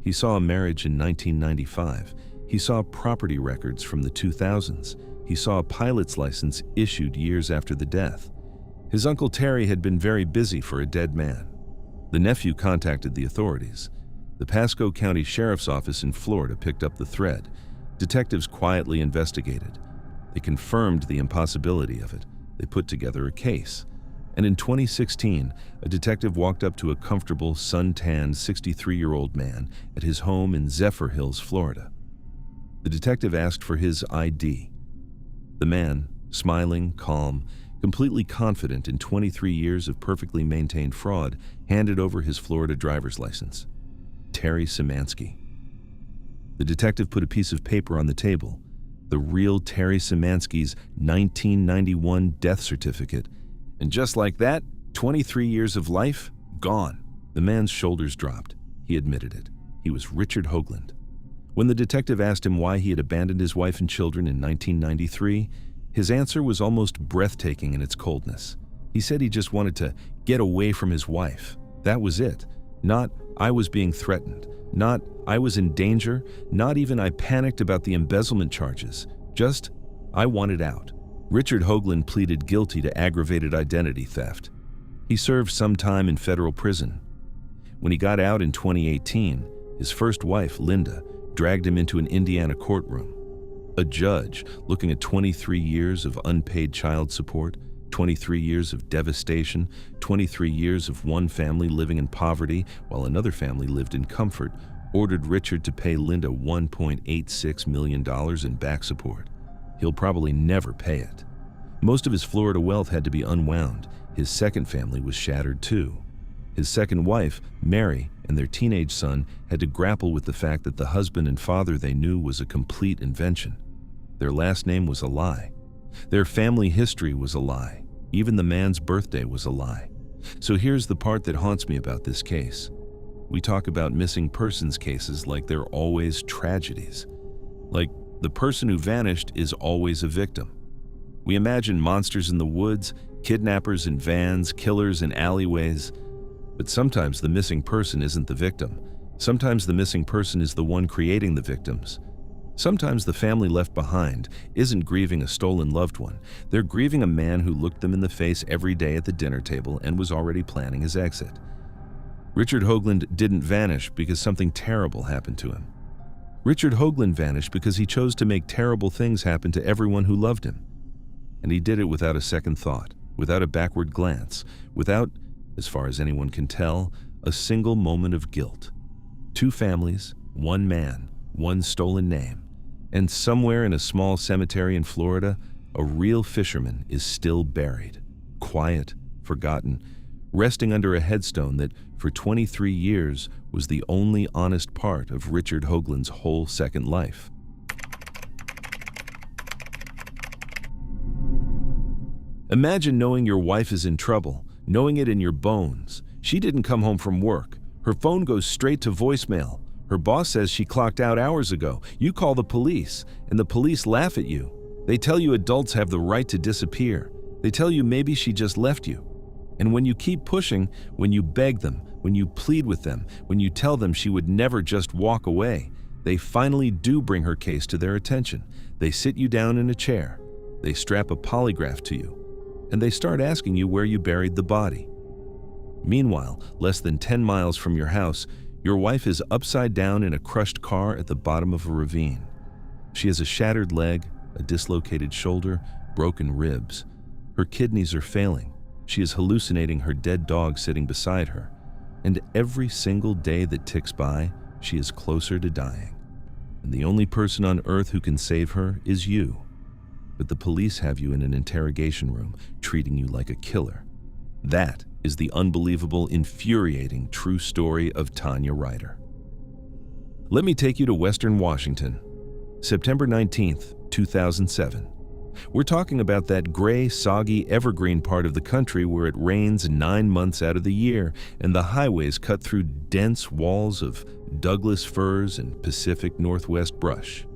He saw a marriage in 1995. He saw property records from the 2000s. he saw a pilot's license issued years after the death. His Uncle Terry had been very busy for a dead man. The nephew contacted the authorities. The Pasco County Sheriff's Office in Florida picked up the thread. Detectives quietly investigated. They confirmed the impossibility of it. They put together a case. And in 2016, a detective walked up to a comfortable, sun-tanned 63-year-old man at his home in Zephyr Hills, Florida. The detective asked for his ID. The man, smiling, calm, completely confident in 23 years of perfectly maintained fraud, handed over his Florida driver's license. Terry Szymanski. The detective put a piece of paper on the table. The real Terry Szymanski's 1991 death certificate. And just like that, 23 years of life, gone. The man's shoulders dropped. He admitted it. He was Richard Hoagland. When the detective asked him why he had abandoned his wife and children in 1993, his answer was almost breathtaking in its coldness. He said he just wanted to get away from his wife. That was it. Not, I was being threatened. Not, I was in danger. Not even, I panicked about the embezzlement charges. Just, I wanted out. Richard Hoagland pleaded guilty to aggravated identity theft. He served some time in federal prison. When he got out in 2018, his first wife, Linda, dragged him into an Indiana courtroom. A judge, looking at 23 years of unpaid child support, 23 years of devastation, 23 years of one family living in poverty while another family lived in comfort, ordered Richard to pay Linda $1.86 million in back support. He'll probably never pay it. Most of his Florida wealth had to be unwound. His second family was shattered too. His second wife, Mary, and their teenage son had to grapple with the fact that the husband and father they knew was a complete invention. Their last name was a lie. Their family history was a lie. Even the man's birthday was a lie. So here's the part that haunts me about this case. We talk about missing persons cases like they're always tragedies. Like the person who vanished is always a victim. We imagine monsters in the woods, kidnappers in vans, killers in alleyways. But sometimes the missing person isn't the victim. Sometimes the missing person is the one creating the victims. Sometimes the family left behind isn't grieving a stolen loved one. They're grieving a man who looked them in the face every day at the dinner table and was already planning his exit. Richard Hoagland didn't vanish because something terrible happened to him. Richard Hoagland vanished because he chose to make terrible things happen to everyone who loved him. And he did it without a second thought, without a backward glance, without, as far as anyone can tell, a single moment of guilt. 2 families, 1 man, 1 stolen name. And somewhere in a small cemetery in Florida, a real fisherman is still buried, quiet, forgotten, resting under a headstone that, for 23 years, was the only honest part of Richard Hoagland's whole second life. Imagine knowing your wife is in trouble, knowing it in your bones. She didn't come home from work. Her phone goes straight to voicemail. Her boss says she clocked out hours ago. You call the police, and the police laugh at you. They tell you adults have the right to disappear. They tell you maybe she just left you. And when you keep pushing, when you beg them, when you plead with them, when you tell them she would never just walk away, they finally do bring her case to their attention. They sit you down in a chair. They strap a polygraph to you. And they start asking you where you buried the body. Meanwhile, less than 10 miles from your house, your wife is upside down in a crushed car at the bottom of a ravine. She has a shattered leg, a dislocated shoulder, broken ribs. Her kidneys are failing. She is hallucinating her dead dog sitting beside her. And every single day that ticks by, she is closer to dying. And the only person on earth who can save her is you. But the police have you in an interrogation room, treating you like a killer. That is the unbelievable, infuriating true story of Tanya Ryder. Let me take you to Western Washington, September 19th, 2007. We're talking about that gray, soggy, evergreen part of the country where it rains 9 months out of the year and the highways cut through dense walls of Douglas firs and Pacific Northwest brush.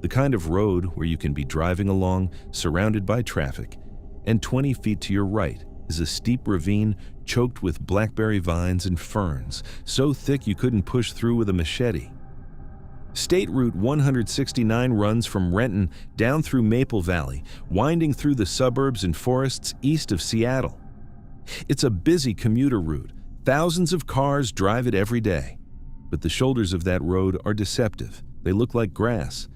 The kind of road where you can be driving along, surrounded by traffic, and 20 feet to your right is a steep ravine choked with blackberry vines and ferns, so thick you couldn't push through with a machete. State Route 169 runs from Renton down through Maple Valley, winding through the suburbs and forests east of Seattle. It's a busy commuter route. Thousands of cars drive it every day. But the shoulders of that road are deceptive. They look like grass.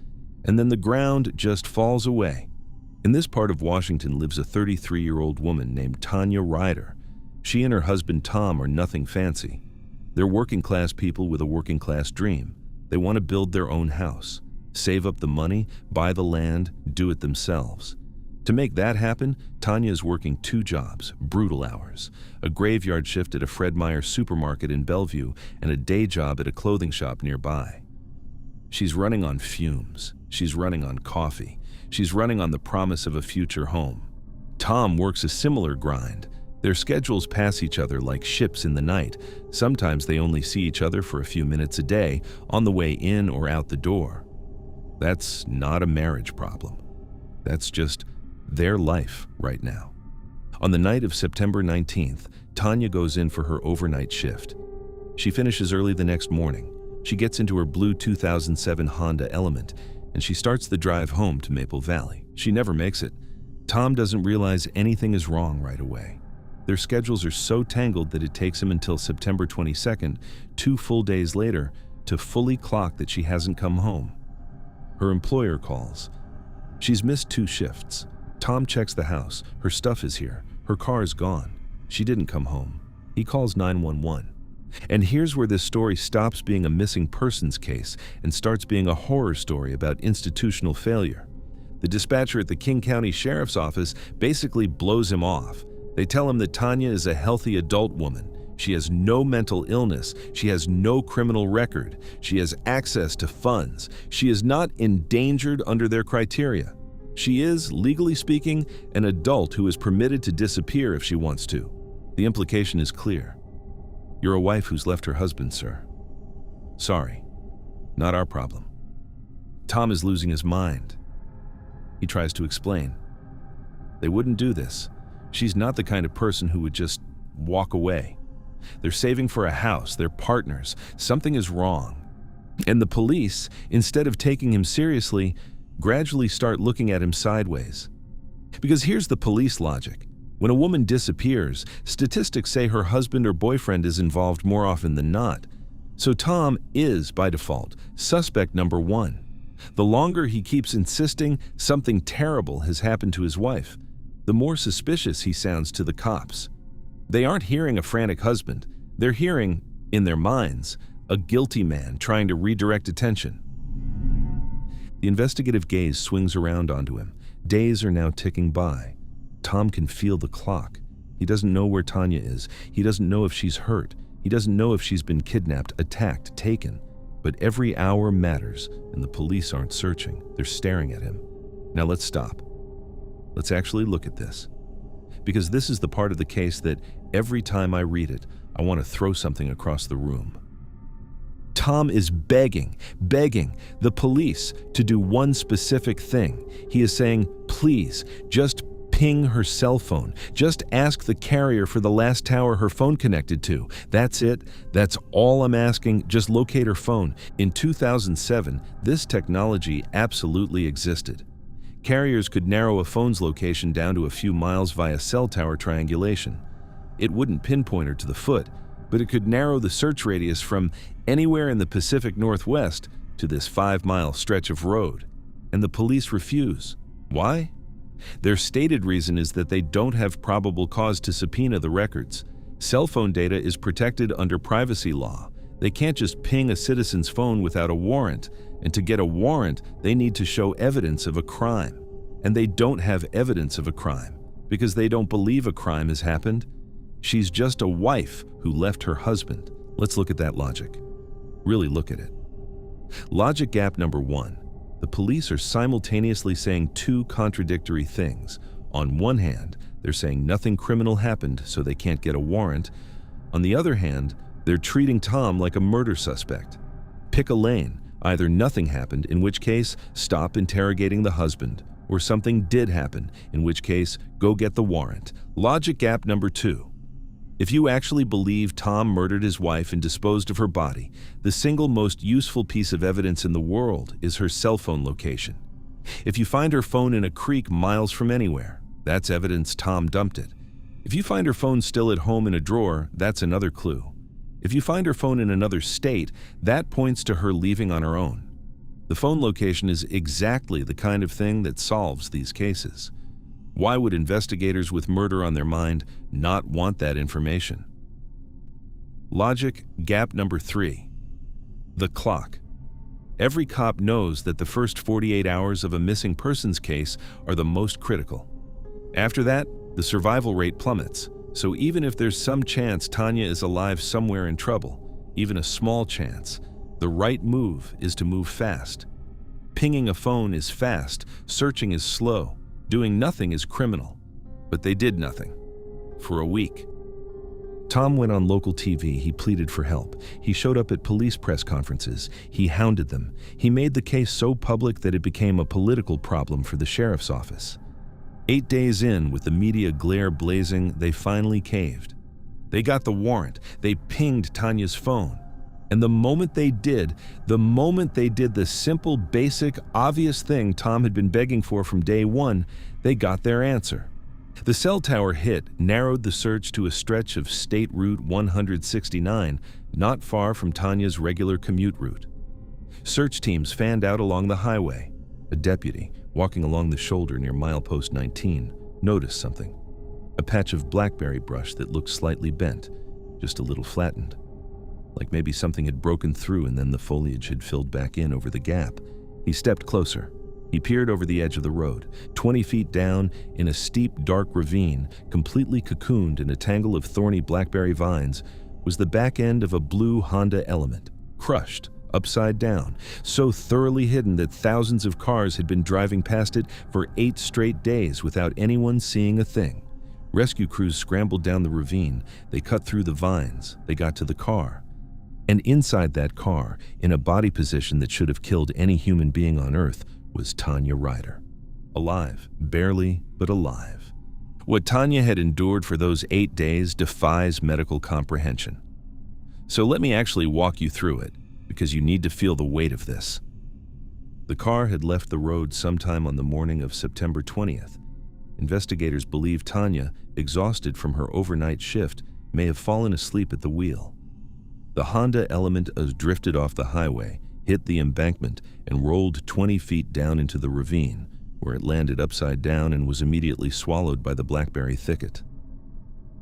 And then the ground just falls away. In this part of Washington lives a 33-year-old woman named Tanya Ryder. She and her husband Tom are nothing fancy. They're working-class people with a working-class dream. They want to build their own house, save up the money, buy the land, do it themselves. To make that happen, Tanya is working 2 jobs, brutal hours, a graveyard shift at a Fred Meyer supermarket in Bellevue and a day job at a clothing shop nearby. She's running on fumes. She's running on coffee. She's running on the promise of a future home. Tom works a similar grind. Their schedules pass each other like ships in the night. Sometimes they only see each other for a few minutes a day, on the way in or out the door. That's not a marriage problem. That's just their life right now. On the night of September 19th, Tanya goes in for her overnight shift. She finishes early the next morning. She gets into her blue 2007 Honda Element, and she starts the drive home to Maple Valley. She never makes it. Tom doesn't realize anything is wrong right away. Their schedules are so tangled that it takes him until September 22nd, 2 full days later, to fully clock that she hasn't come home. Her employer calls. She's missed 2 shifts. Tom checks the house. Her stuff is here. Her car is gone. She didn't come home. He calls 911. And here's where this story stops being a missing persons case and starts being a horror story about institutional failure. The dispatcher at the King County Sheriff's Office basically blows him off. They tell him that Tanya is a healthy adult woman. She has no mental illness. She has no criminal record. She has access to funds. She is not endangered under their criteria. She is, legally speaking, an adult who is permitted to disappear if she wants to. The implication is clear. You're a wife who's left her husband, sir. Sorry, not our problem. Tom is losing his mind. He tries to explain. They wouldn't do this. She's not the kind of person who would just walk away. They're saving for a house. They're partners. Something is wrong. And the police, instead of taking him seriously, gradually start looking at him sideways. Because here's the police logic. When a woman disappears, statistics say her husband or boyfriend is involved more often than not. So Tom is, by default, suspect number 1. The longer he keeps insisting something terrible has happened to his wife, the more suspicious he sounds to the cops. They aren't hearing a frantic husband. They're hearing, in their minds, a guilty man trying to redirect attention. The investigative gaze swings around onto him. Days are now ticking by. Tom can feel the clock. He doesn't know where Tanya is. He doesn't know if she's hurt. He doesn't know if she's been kidnapped, attacked, taken. But every hour matters, and the police aren't searching. They're staring at him. Now let's stop. Let's actually look at this. Because this is the part of the case that every time I read it, I want to throw something across the room. Tom is begging the police to do one specific thing. He is saying, please, just ping her cell phone. Just ask the carrier for the last tower her phone connected to. That's it. That's all I'm asking. Just locate her phone. In 2007, this technology absolutely existed. Carriers could narrow a phone's location down to a few miles via cell tower triangulation. It wouldn't pinpoint her to the foot, but it could narrow the search radius from anywhere in the Pacific Northwest to this 5-mile stretch of road. And the police refuse. Why? Their stated reason is that they don't have probable cause to subpoena the records. Cell phone data is protected under privacy law. They can't just ping a citizen's phone without a warrant, and to get a warrant, they need to show evidence of a crime. And they don't have evidence of a crime because they don't believe a crime has happened. She's just a wife who left her husband. Let's look at that logic. Really look at it. Logic gap number 1. The police are simultaneously saying 2 contradictory things. On one hand, they're saying nothing criminal happened, so they can't get a warrant. On the other hand, they're treating Tom like a murder suspect. Pick a lane. Either nothing happened, in which case, stop interrogating the husband, or something did happen, in which case, go get the warrant. Logic gap number 2. If you actually believe Tom murdered his wife and disposed of her body, the single most useful piece of evidence in the world is her cell phone location. If you find her phone in a creek miles from anywhere, that's evidence Tom dumped it. If you find her phone still at home in a drawer, that's another clue. If you find her phone in another state, that points to her leaving on her own. The phone location is exactly the kind of thing that solves these cases. Why would investigators with murder on their mind not want that information? Logic gap number 3. The clock. Every cop knows that the first 48 hours of a missing persons case are the most critical. After that, the survival rate plummets. So even if there's some chance Tanya is alive somewhere in trouble, even a small chance, the right move is to move fast. Pinging a phone is fast, searching is slow, doing nothing is criminal. But they did nothing. For a week. Tom went on local TV, he pleaded for help. He showed up at police press conferences, he hounded them. He made the case so public that it became a political problem for the sheriff's office. 8 days in, with the media glare blazing, they finally caved. They got the warrant. They pinged Tanya's phone. And the moment they did the simple, basic, obvious thing Tom had been begging for from day one, they got their answer. The cell tower hit narrowed the search to a stretch of State Route 169, not far from Tanya's regular commute route. Search teams fanned out along the highway. A deputy, walking along the shoulder near milepost 19, noticed something. A patch of blackberry brush that looked slightly bent, just a little flattened. Like maybe something had broken through and then the foliage had filled back in over the gap. He stepped closer. He peered over the edge of the road. 20 feet down, in a steep, dark ravine, completely cocooned in a tangle of thorny blackberry vines, was the back end of a blue Honda Element, crushed, upside down, so thoroughly hidden that thousands of cars had been driving past it for 8 straight days without anyone seeing a thing. Rescue crews scrambled down the ravine. They cut through the vines. They got to the car. And inside that car, in a body position that should have killed any human being on Earth, was Tanya Ryder. Alive, barely, but alive. What Tanya had endured for those 8 days defies medical comprehension. So let me actually walk you through it, because you need to feel the weight of this. The car had left the road sometime on the morning of September 20th. Investigators believe Tanya, exhausted from her overnight shift, may have fallen asleep at the wheel. The Honda Element drifted off the highway, hit the embankment, and rolled 20 feet down into the ravine, where it landed upside down and was immediately swallowed by the blackberry thicket.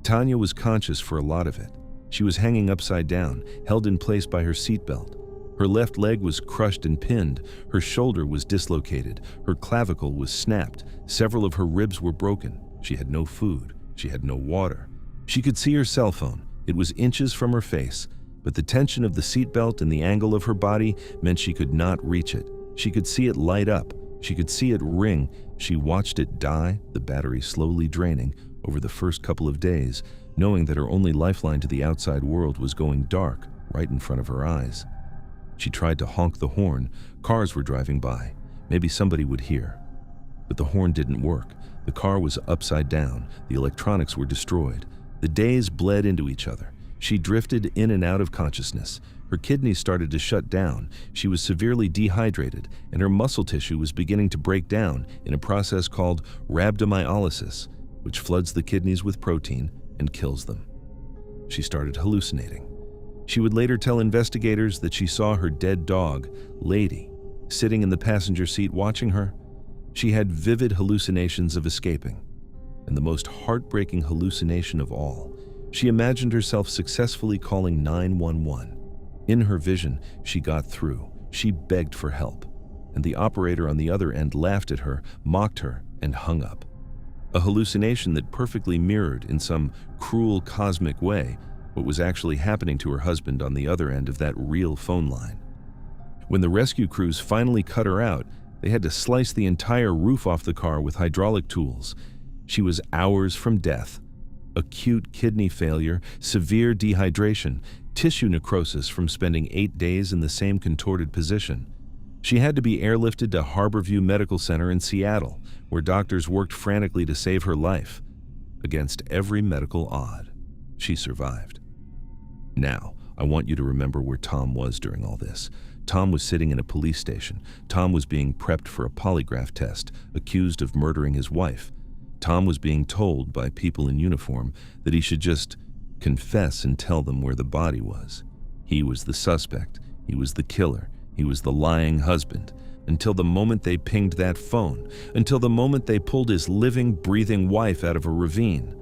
Tanya was conscious for a lot of it. She was hanging upside down, held in place by her seatbelt. Her left leg was crushed and pinned, her shoulder was dislocated, her clavicle was snapped, several of her ribs were broken. She had no food, she had no water. She could see her cell phone. It was inches from her face, but the tension of the seatbelt and the angle of her body meant she could not reach it. She could see it light up. She could see it ring. She watched it die, the battery slowly draining, over the first couple of days, knowing that her only lifeline to the outside world was going dark right in front of her eyes. She tried to honk the horn. Cars were driving by. Maybe somebody would hear. But the horn didn't work. The car was upside down. The electronics were destroyed. The days bled into each other. She drifted in and out of consciousness. Her kidneys started to shut down. She was severely dehydrated, and her muscle tissue was beginning to break down in a process called rhabdomyolysis, which floods the kidneys with protein and kills them. She started hallucinating. She would later tell investigators that she saw her dead dog, Lady, sitting in the passenger seat watching her. She had vivid hallucinations of escaping. And the most heartbreaking hallucination of all, she imagined herself successfully calling 911. In her vision, she got through. She begged for help. And the operator on the other end laughed at her, mocked her, and hung up. A hallucination that perfectly mirrored, in some cruel cosmic way, what was actually happening to her husband on the other end of that real phone line. When the rescue crews finally cut her out, they had to slice the entire roof off the car with hydraulic tools. She was hours from death. Acute kidney failure, severe dehydration, tissue necrosis from spending 8 days in the same contorted position. She had to be airlifted to Harborview Medical Center in Seattle, where doctors worked frantically to save her life, against every medical odd. She survived. Now, I want you to remember where Tom was during all this. Tom was sitting in a police station. Tom was being prepped for a polygraph test, accused of murdering his wife. Tom was being told by people in uniform that he should just confess and tell them where the body was. He was the suspect. He was the killer. He was the lying husband. Until the moment they pinged that phone. Until the moment they pulled his living, breathing wife out of a ravine.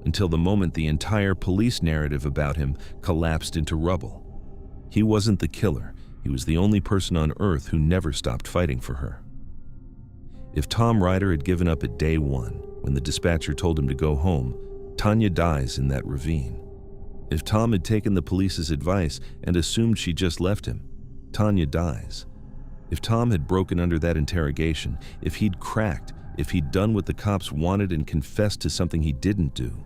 Until the moment the entire police narrative about him collapsed into rubble. He wasn't the killer. He was the only person on earth who never stopped fighting for her. If Tom Ryder had given up at day one, when the dispatcher told him to go home, Tanya dies in that ravine. If Tom had taken the police's advice and assumed she just left him, Tanya dies. If Tom had broken under that interrogation, if he'd cracked, if he'd done what the cops wanted and confessed to something he didn't do,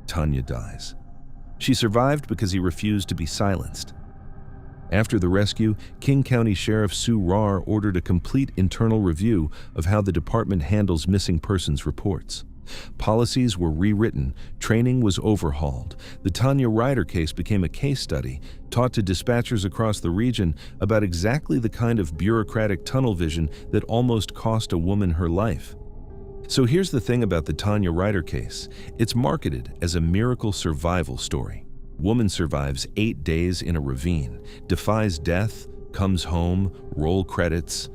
Tanya dies. She survived because he refused to be silenced. After the rescue, King County Sheriff Sue Rahr ordered a complete internal review of how the department handles missing persons reports. Policies were rewritten, training was overhauled. The Tanya Ryder case became a case study, taught to dispatchers across the region about exactly the kind of bureaucratic tunnel vision that almost cost a woman her life. So here's the thing about the Tanya Ryder case. It's marketed as a miracle survival story. Woman survives 8 days in a ravine, defies death, comes home, roll credits.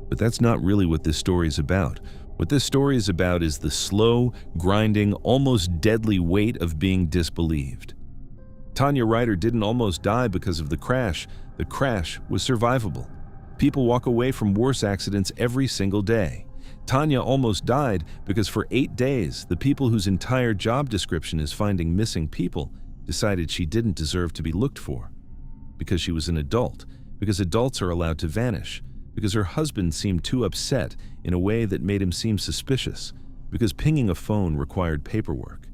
But that's not really what this story is about. What this story is about is the slow, grinding, almost deadly weight of being disbelieved. Tanya Ryder didn't almost die because of the crash. The crash was survivable. People walk away from worse accidents every single day. Tanya almost died because for 8 days, the people whose entire job description is finding missing people decided she didn't deserve to be looked for. Because she was an adult, because adults are allowed to vanish, because her husband seemed too upset in a way that made him seem suspicious, because pinging a phone required paperwork,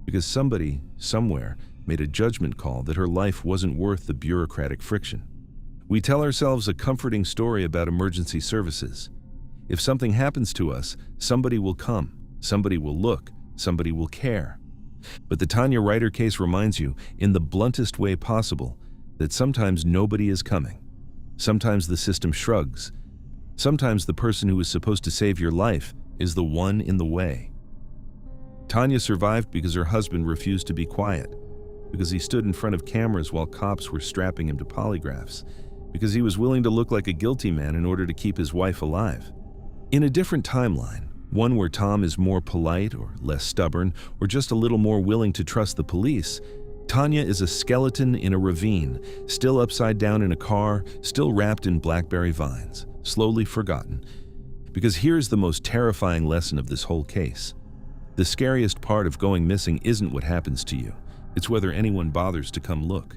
because somebody, somewhere, made a judgment call that her life wasn't worth the bureaucratic friction. We tell ourselves a comforting story about emergency services. If something happens to us, somebody will come, somebody will look, somebody will care. But the Tanya Ryder case reminds you, in the bluntest way possible, that sometimes nobody is coming. Sometimes the system shrugs. Sometimes the person who is supposed to save your life is the one in the way. Tanya survived because her husband refused to be quiet, because he stood in front of cameras while cops were strapping him to polygraphs, because he was willing to look like a guilty man in order to keep his wife alive. In a different timeline, one where Tom is more polite or less stubborn or just a little more willing to trust the police, Tanya is a skeleton in a ravine, still upside down in a car, still wrapped in blackberry vines, slowly forgotten. Because here's the most terrifying lesson of this whole case. The scariest part of going missing isn't what happens to you. It's whether anyone bothers to come look.